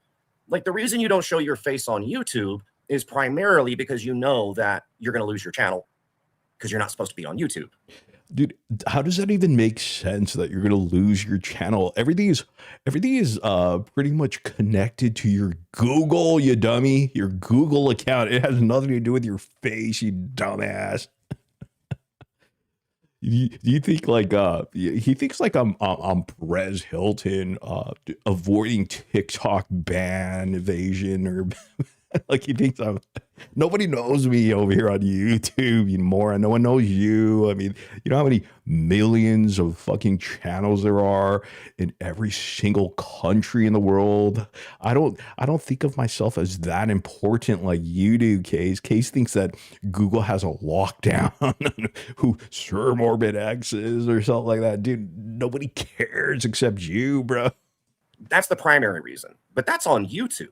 Like, the reason you don't show your face on YouTube is primarily because you know that you're going to lose your channel because you're not supposed to be on YouTube. Dude, how does that even make sense that you're gonna lose your channel? Everything is pretty much connected to your Google, you dummy. Your Google account. It has nothing to do with your face, you dumbass. You think like he thinks like I'm Perez Hilton avoiding TikTok ban evasion, or like he thinks nobody knows me over here on YouTube anymore. No one knows you. I mean, you know how many millions of fucking channels there are in every single country in the world? I don't think of myself as that important like you do, Case. Case thinks that Google has a lockdown on who Sir Morbid X is or something like that. Dude, nobody cares except you, bro. That's the primary reason. But that's on YouTube.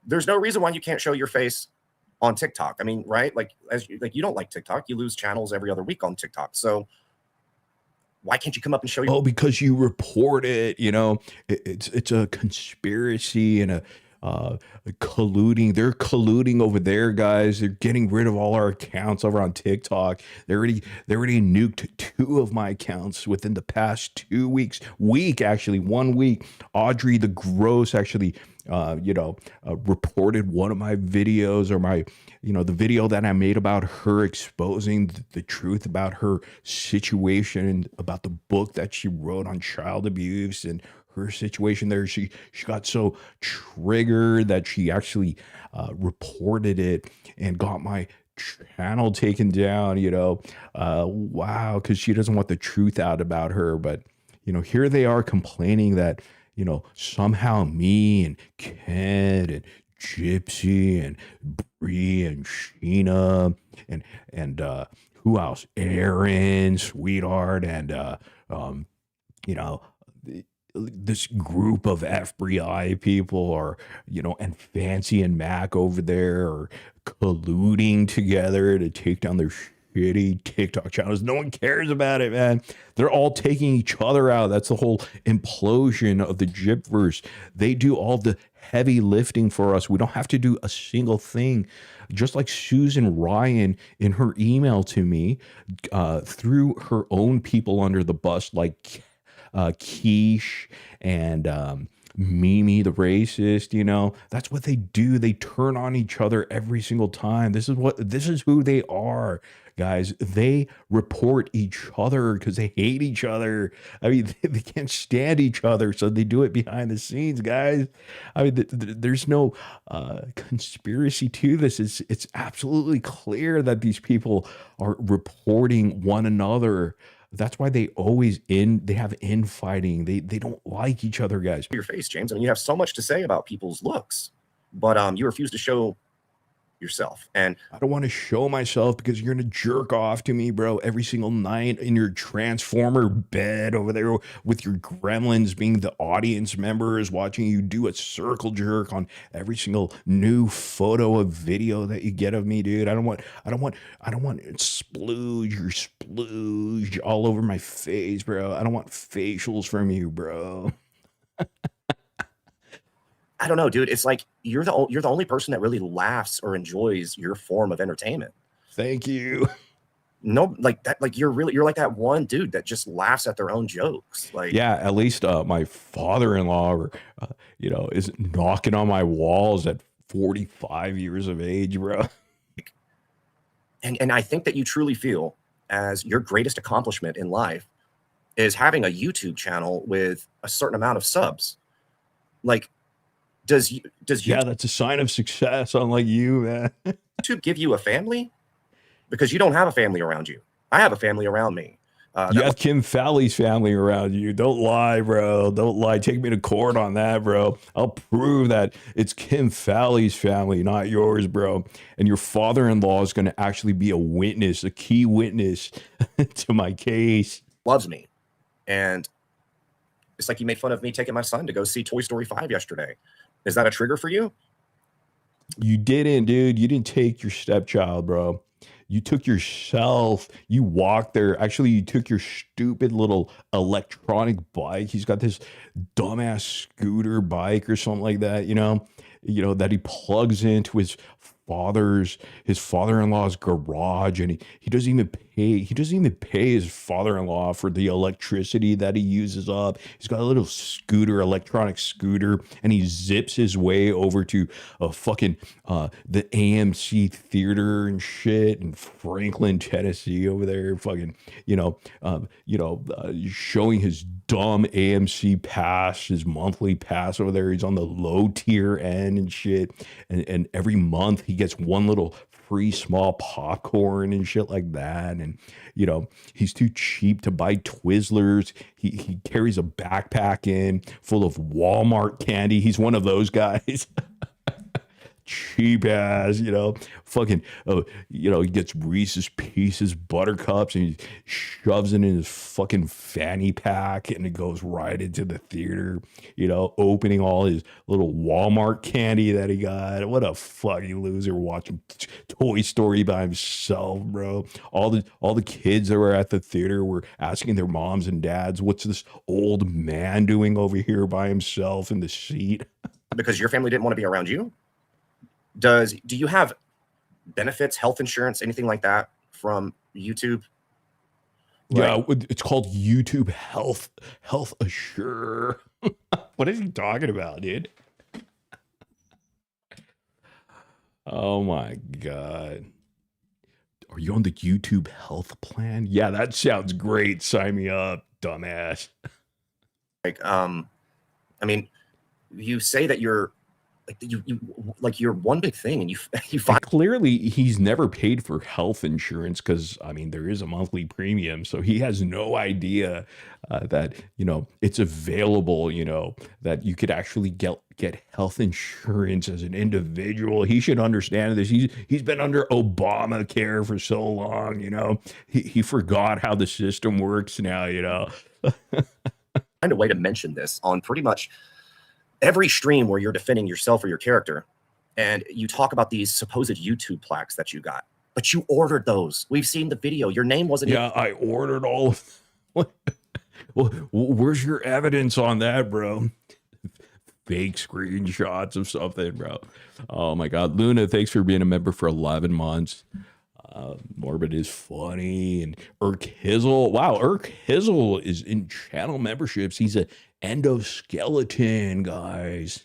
There's no reason why you can't show your face on TikTok. I mean, right? Like you don't like TikTok. You lose channels every other week on TikTok. So why can't you come up and show your? Oh, because you report it. It's a conspiracy and a colluding. They're colluding over there, guys. They're getting rid of all our accounts over on TikTok. They already nuked 2 of my accounts within the past 2 weeks. 1 week. Audrey the Gross actually reported one of my videos, or my, the video that I made about her exposing the truth about her situation, about the book that she wrote on child abuse and her situation there. She got so triggered that she actually reported it and got my channel taken down, wow, because she doesn't want the truth out about her. But here they are complaining that somehow me and Ken and Gypsy and Bree and Sheena and who else? Aaron, Sweetheart, and this group of FBI people are, and Fancy and Mac over there are colluding together to take down their shitty TikTok channels. No one cares about it, man. They're all taking each other out. That's the whole implosion of the Gypverse. They do all the heavy lifting for us. We don't have to do a single thing. Just like Susan Ryan in her email to me, threw her own people under the bus, like Quiche and Mimi the racist. That's what they do. They turn on each other every single time. This is who they are. guys, they report each other because they hate each other. I mean, they can't stand each other, so they do it behind the scenes, guys. I mean, there's no conspiracy to this. It's absolutely clear that these people are reporting one another. That's why they have infighting. They don't like each other, guys. Your face, James. I mean, you have so much to say about people's looks, but you refuse to show yourself. And I don't want to show myself because you're gonna jerk off to me, bro, every single night in your transformer bed over there with your gremlins being the audience members watching you do a circle jerk on every single new photo or video that you get of me, dude. I don't want splooge all over my face, bro. I don't want facials from you, bro. I don't know, dude. It's like you're the only person that really laughs or enjoys your form of entertainment. Thank you. No, like that. Like you're like that one dude that just laughs at their own jokes. Like, yeah, at least my father-in-law, is knocking on my walls at 45 years of age, bro. And I think that you truly feel as your greatest accomplishment in life is having a YouTube channel with a certain amount of subs. Like, does yeah, that's a sign of success, unlike you, man. YouTube give you a family? Because you don't have a family around you. I have a family around me. You have Kim Fowley's family around you. Don't lie, bro. Don't lie. Take me to court on that, bro. I'll prove that it's Kim Fowley's family, not yours, bro. And your father-in-law is going to actually be a witness, a key witness to my case. Loves me. And it's like you made fun of me taking my son to go see Toy Story 5 yesterday. Is that a trigger for you? You didn't, dude. You didn't take your stepchild, bro. You took yourself. You walked there. Actually, you took your stupid little electronic bike. He's got this dumbass scooter bike or something like that, that he plugs into his father-in-law's garage, and he doesn't even pay his father-in-law for the electricity that he uses up. He's got a little electronic scooter, and he zips his way over to fucking the AMC theater and shit in Franklin, Tennessee, over there, fucking showing his dumb AMC pass, his monthly pass over there. He's on the low tier end and shit, and every month he gets one little free small popcorn and shit like that. And he's too cheap to buy Twizzlers. He carries a backpack in full of Walmart candy. He's one of those guys. Cheap ass, fucking, he gets Reese's Pieces buttercups and he shoves it in his fucking fanny pack and it goes right into the theater, opening all his little Walmart candy that he got. What a fucking loser watching Toy Story by himself, bro. All the kids that were at the theater were asking their moms and dads, what's this old man doing over here by himself in the seat? Because your family didn't want to be around you? Do you have benefits, health insurance, anything like that from YouTube? Yeah, it's called YouTube Health Assure. What is he talking about, dude? Oh my God. Are you on the YouTube Health plan? Yeah, that sounds great. Sign me up, dumbass. You say that you're you're one big thing, and you find clearly he's never paid for health insurance because there is a monthly premium, so he has no idea that it's available, that you could actually get health insurance as an individual. He should understand this. He's been under Obamacare for so long, he forgot how the system works now. Find a way to mention this on pretty much every stream where you're defending yourself or your character, and you talk about these supposed YouTube plaques that you got, but you ordered those. We've seen the video. Your name wasn't. Yeah, I ordered all of them. Well, where's your evidence on that, bro? Fake screenshots of something, bro. Oh my God. Luna, thanks for being a member for 11 months. Morbid is funny. And Urk Hizzle. Wow, Urk Hizzle is in channel memberships. He's a endoskeleton, guys.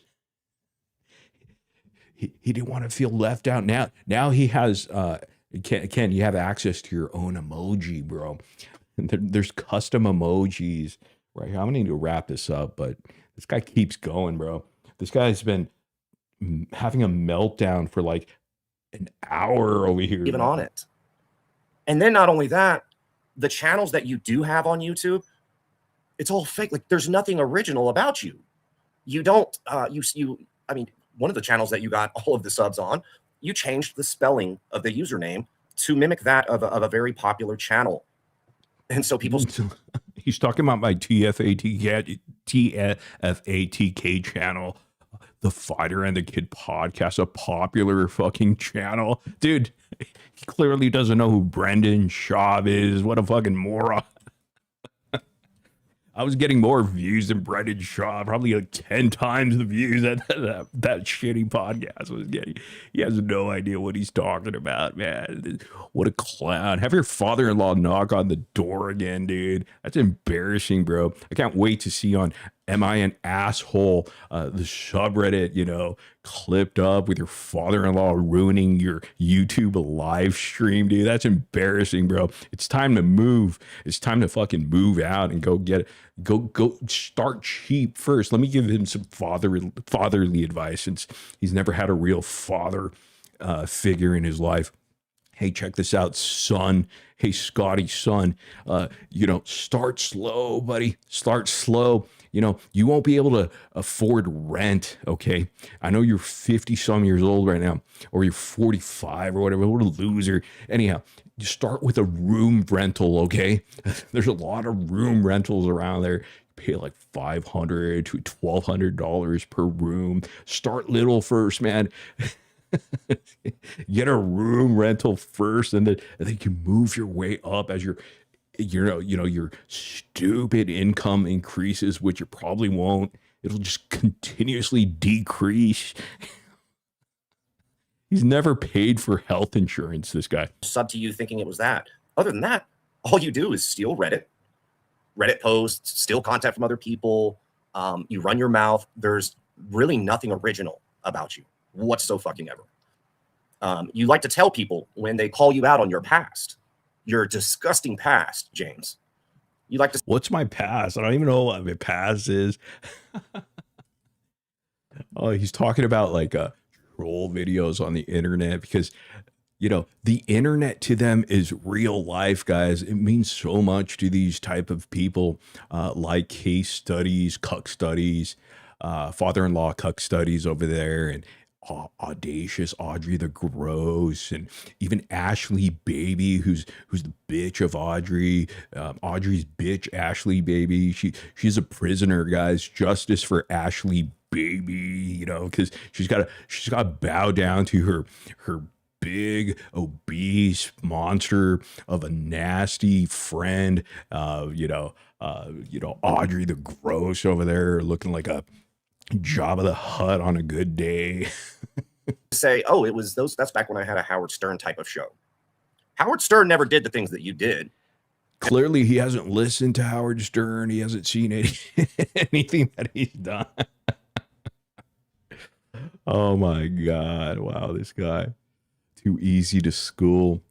He didn't want to feel left out. Now he has Ken, you have access to your own emoji, bro. There's custom emojis, right? I'm gonna need to wrap this up, but this guy keeps going, bro. This guy's been having a meltdown for like an hour over here. Even on it. And then not only that, the channels that you do have on YouTube, it's all fake. Like there's nothing original about you. You don't, I mean, one of the channels that you got all of the subs on, you changed the spelling of the username to mimic that of a very popular channel. And so people... He's talking about my TFATK channel, the Fighter and the Kid podcast, a popular fucking channel. Dude, he clearly doesn't know who Brendan Schaub is. What a fucking moron. I was getting more views than Brendan Schaub, probably like 10 times the views that shitty podcast was getting. He has no idea what he's talking about, man. What a clown. Have your father-in-law knock on the door again, dude. That's embarrassing, bro. I can't wait to see on Am I an Asshole? The subreddit, you know, clipped up with your father-in-law ruining your YouTube live stream, dude. That's embarrassing, bro. It's time to move. It's time to fucking move out and go get it. Go start cheap first. Let me give him some fatherly advice, since he's never had a real father figure in his life. Hey, check this out, son. Hey, Scotty, son. You know, start slow, buddy. Start slow. You know, you won't be able to afford rent, okay? I know you're 50-some years old right now, or you're 45 or whatever. What a loser. Anyhow, you start with a room rental, okay? There's a lot of room rentals around there. You pay like $500 to $1,200 per room. Start little first, man. Get a room rental first, and then you move your way up as your stupid income increases, which it probably won't. It'll just continuously decrease. He's never paid for health insurance, this guy. Sub to you thinking it was that. Other than that, all you do is steal Reddit posts, steal content from other people. You run your mouth. There's really nothing original about you whatsoever. You like to tell people when they call you out on your past, your disgusting past, James. You like to... What's my past? I don't even know what my past is. Oh, he's talking about like troll videos on the internet, because, you know, the internet to them is real life, guys. It means so much to these type of people, like Casestudyz, Cuckstudyz, father-in-law Cuckstudyz over there, and Audacious Audrey the Gross, and even Ashley Baby, who's the bitch of Audrey, Audrey's bitch, Ashley Baby. She's a prisoner, guys. Justice for Ashley Baby, you know, because she's got to bow down to her big obese monster of a nasty friend, Audrey the Gross over there, looking like a Jabba the Hutt on a good day. Say, oh, it was those. That's back when I had a Howard Stern type of show. Howard Stern never did the things that you did. Clearly, he hasn't listened to Howard Stern. He hasn't seen anything that he's done. Oh my God! Wow, this guy, too easy to school.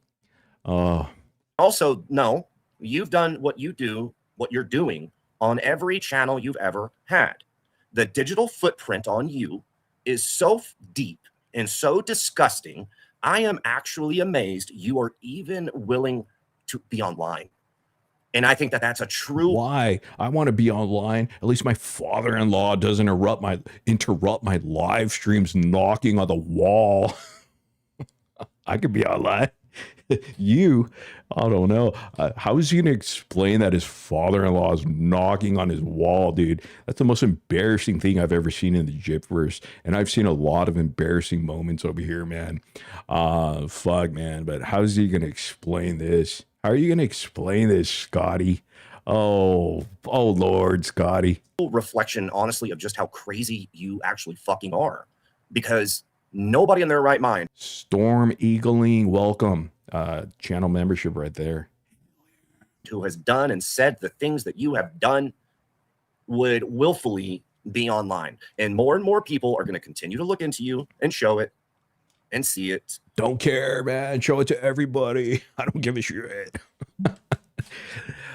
Also, no, you've done what you're doing on every channel you've ever had. The digital footprint on you is so deep and so disgusting. I am actually amazed you are even willing to be online. And I think that that's a true... Why? I want to be online. At least my father-in-law doesn't interrupt my live streams knocking on the wall. I could be online. You, I don't know. How is he going to explain that his father-in-law is knocking on his wall, dude? That's the most embarrassing thing I've ever seen in the Gypverse. And I've seen a lot of embarrassing moments over here, man. Fuck, man. But how is he going to explain this? How are you going to explain this, Scotty? Oh, Lord, Scotty. Reflection, honestly, of just how crazy you actually fucking are. Because nobody in their right mind. Storm Eagling, welcome. Channel membership right there. Who has done and said the things that you have done would willfully be online. And more people are going to continue to look into you and show it. and see it. Don't care, man. Show it to everybody. I don't give a shit.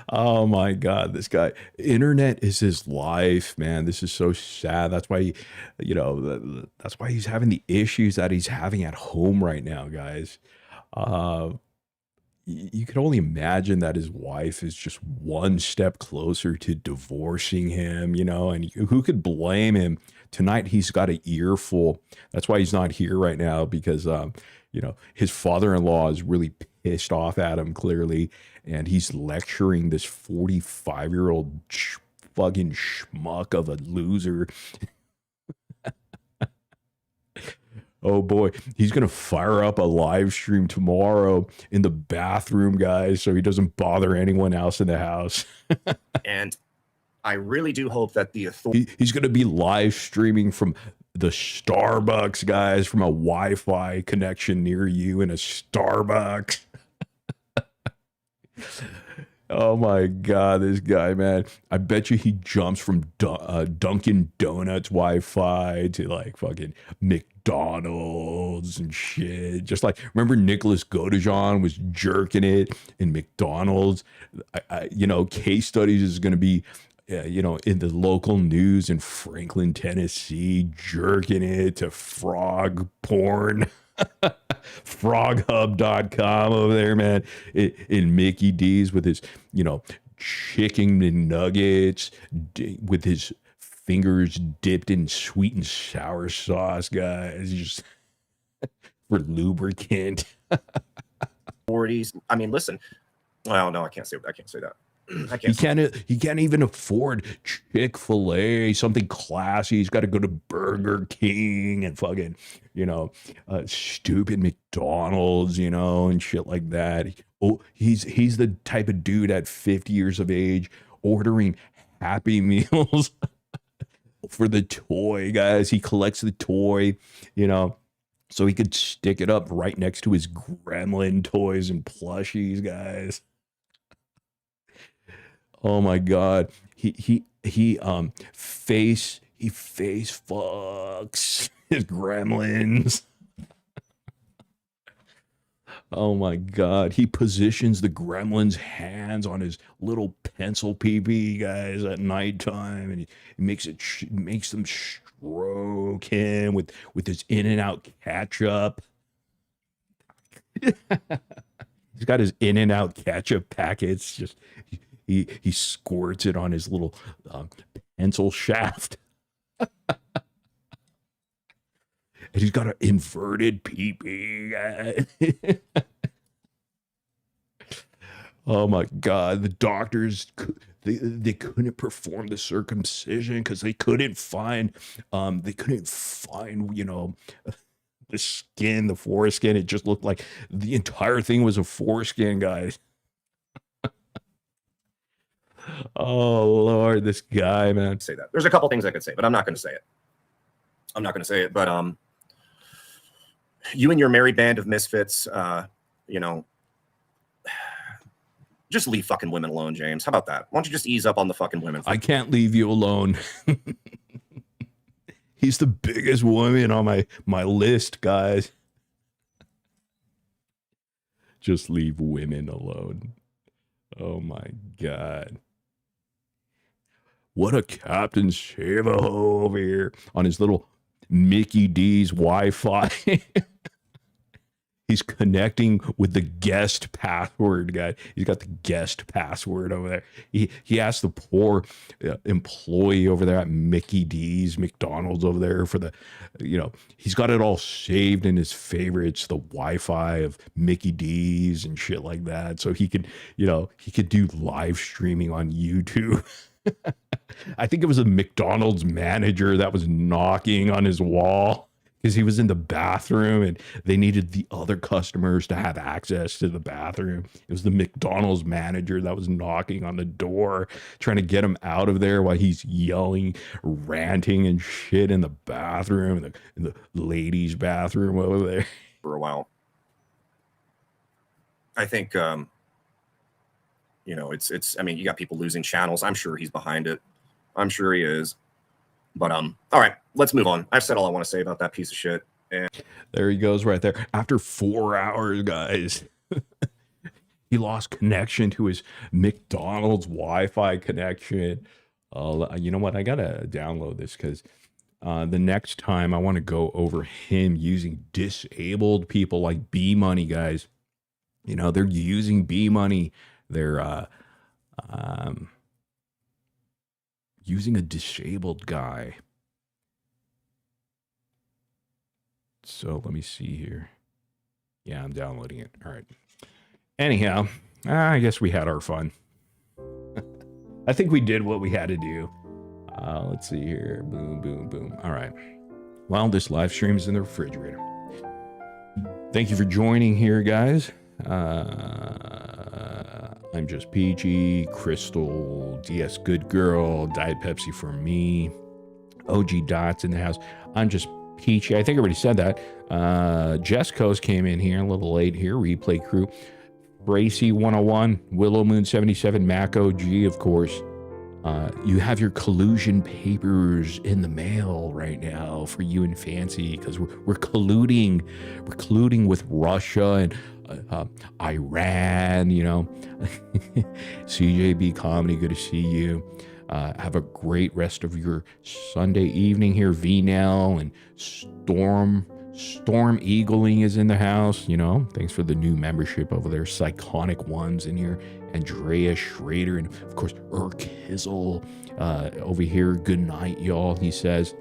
Oh my God, this guy. Internet is his life, man. This is so sad. That's why, that's why he's having the issues that he's having at home right now, guys. You can only imagine that his wife is just one step closer to divorcing him, and who could blame him? Tonight, he's got an earful. That's why he's not here right now, because, his father-in-law is really pissed off at him, clearly, and he's lecturing this 45-year-old fucking schmuck of a loser. Oh boy, he's gonna fire up a live stream tomorrow in the bathroom, guys, so he doesn't bother anyone else in the house. And I really do hope that the He's gonna be live streaming from the Starbucks, guys, from a Wi-Fi connection near you in a Starbucks. Oh my God, this guy, man. I bet you he jumps from Dunkin' Donuts Wi-Fi to like fucking McDonald's and shit. Just like, remember Nicholas Godejohn was jerking it in McDonald's? Casestudyz is going to be, in the local news in Franklin, Tennessee, jerking it to frog porn. Froghub.com over there, man, in Mickey D's with his, chicken nuggets, with his fingers dipped in sweet and sour sauce, guys, just for lubricant. 40s. I mean, listen. Well, no, I can't say that. He can't even afford Chick-fil-A, something classy. He's got to go to Burger King and fucking, stupid McDonald's, and shit like that. Oh, he's the type of dude at 50 years of age ordering Happy Meals for the toy, guys. He collects the toy, so he could stick it up right next to his gremlin toys and plushies, guys. Oh my God. He face fucks his gremlins. Oh my God. He positions the gremlin's hands on his little pencil pee-pee, guys, at nighttime, and he makes them stroke him with his In-N-Out ketchup. He's got his In-N-Out ketchup packets. Just he squirts it on his little pencil shaft. And he's got an inverted pee-pee. Oh my God. The doctors, they couldn't perform the circumcision because they couldn't find, the skin, the foreskin. It just looked like the entire thing was a foreskin, guys. Oh Lord, this guy, man. Say that. There's a couple things I could say, but I'm not going to say it. But you and your merry band of misfits, just leave fucking women alone, James. How about that? Why don't you just ease up on the fucking women? I can't leave you alone. He's the biggest woman on my list, guys. Just leave women alone. Oh my God. What a Captain Save-A-Ho over here on his little Mickey D's Wi-Fi. He's connecting with the guest password, guy. He's got the guest password over there. He asked the poor employee over there at Mickey D's, McDonald's over there for the, he's got it all saved in his favorites, the Wi-Fi of Mickey D's and shit like that. So he could, he could do live streaming on YouTube. I think it was a McDonald's manager that was knocking on his wall because he was in the bathroom and they needed the other customers to have access to the bathroom. It was the McDonald's manager that was knocking on the door, trying to get him out of there while he's yelling, ranting and shit in the bathroom, in the ladies' bathroom over there. For a while. I think, I mean, you got people losing channels. I'm sure he's behind it. I'm sure he is. But all right, let's move on. I've said all I want to say about that piece of shit. And There he goes right there. After 4 hours, guys. He lost connection to his McDonald's Wi-Fi connection. You know what? I got to download this because the next time I want to go over him using disabled people like B-Money, guys. You know, they're using B-Money. They're using a disabled guy. So let me see here. Yeah, I'm downloading it. All right. Anyhow, I guess we had our fun. I think we did what we had to do. Let's see here. Boom, boom, boom. All right. Well, this live stream is in the refrigerator. Thank you for joining here, guys. I'm just Peachy, Crystal, DS Good Girl, Diet Pepsi for me, OG Dots in the house. I'm just Peachy. I think I already said that. Jessco's came in here a little late here. Replay crew. Bracy 101, Willow Moon 77, Mac OG, of course. You have your collusion papers in the mail right now for you and Fancy because we're colluding. We're colluding with Russia and Iran, you know. CJB Comedy, good to see you. Have a great rest of your Sunday evening here. VNL and Storm Eagling is in the house, you know. Thanks for the new membership over there. Psychonic Ones in here. Andrea Schrader and, of course, Kizzle over here. Good night, y'all, he says.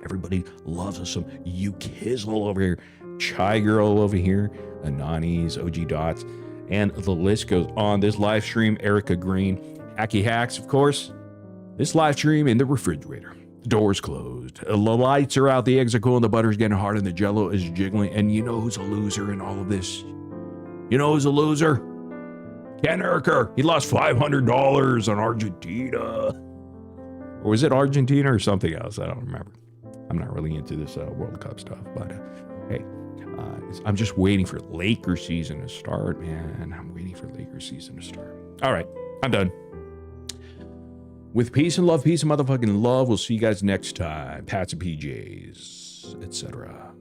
Everybody loves us some Kizzle over here. Chai Girl over here. Anani's, OG Dots. And the list goes on. This live stream, Erica Green. Hacky Hacks, of course. This live stream in the refrigerator. The door's closed. The lights are out. The eggs are cool and the butter's getting hard and the jello is jiggling. And you know who's a loser in all of this? You know who's a loser? Ken Erker. He lost $500 on Argentina. Or was it Argentina or something else? I don't remember. I'm not really into this World Cup stuff. But hey, I'm just waiting for Lakers season to start, man. I'm waiting for Lakers season to start. All right, I'm done. With peace and love, peace and motherfucking love. We'll see you guys next time. Pats and PJs, etc.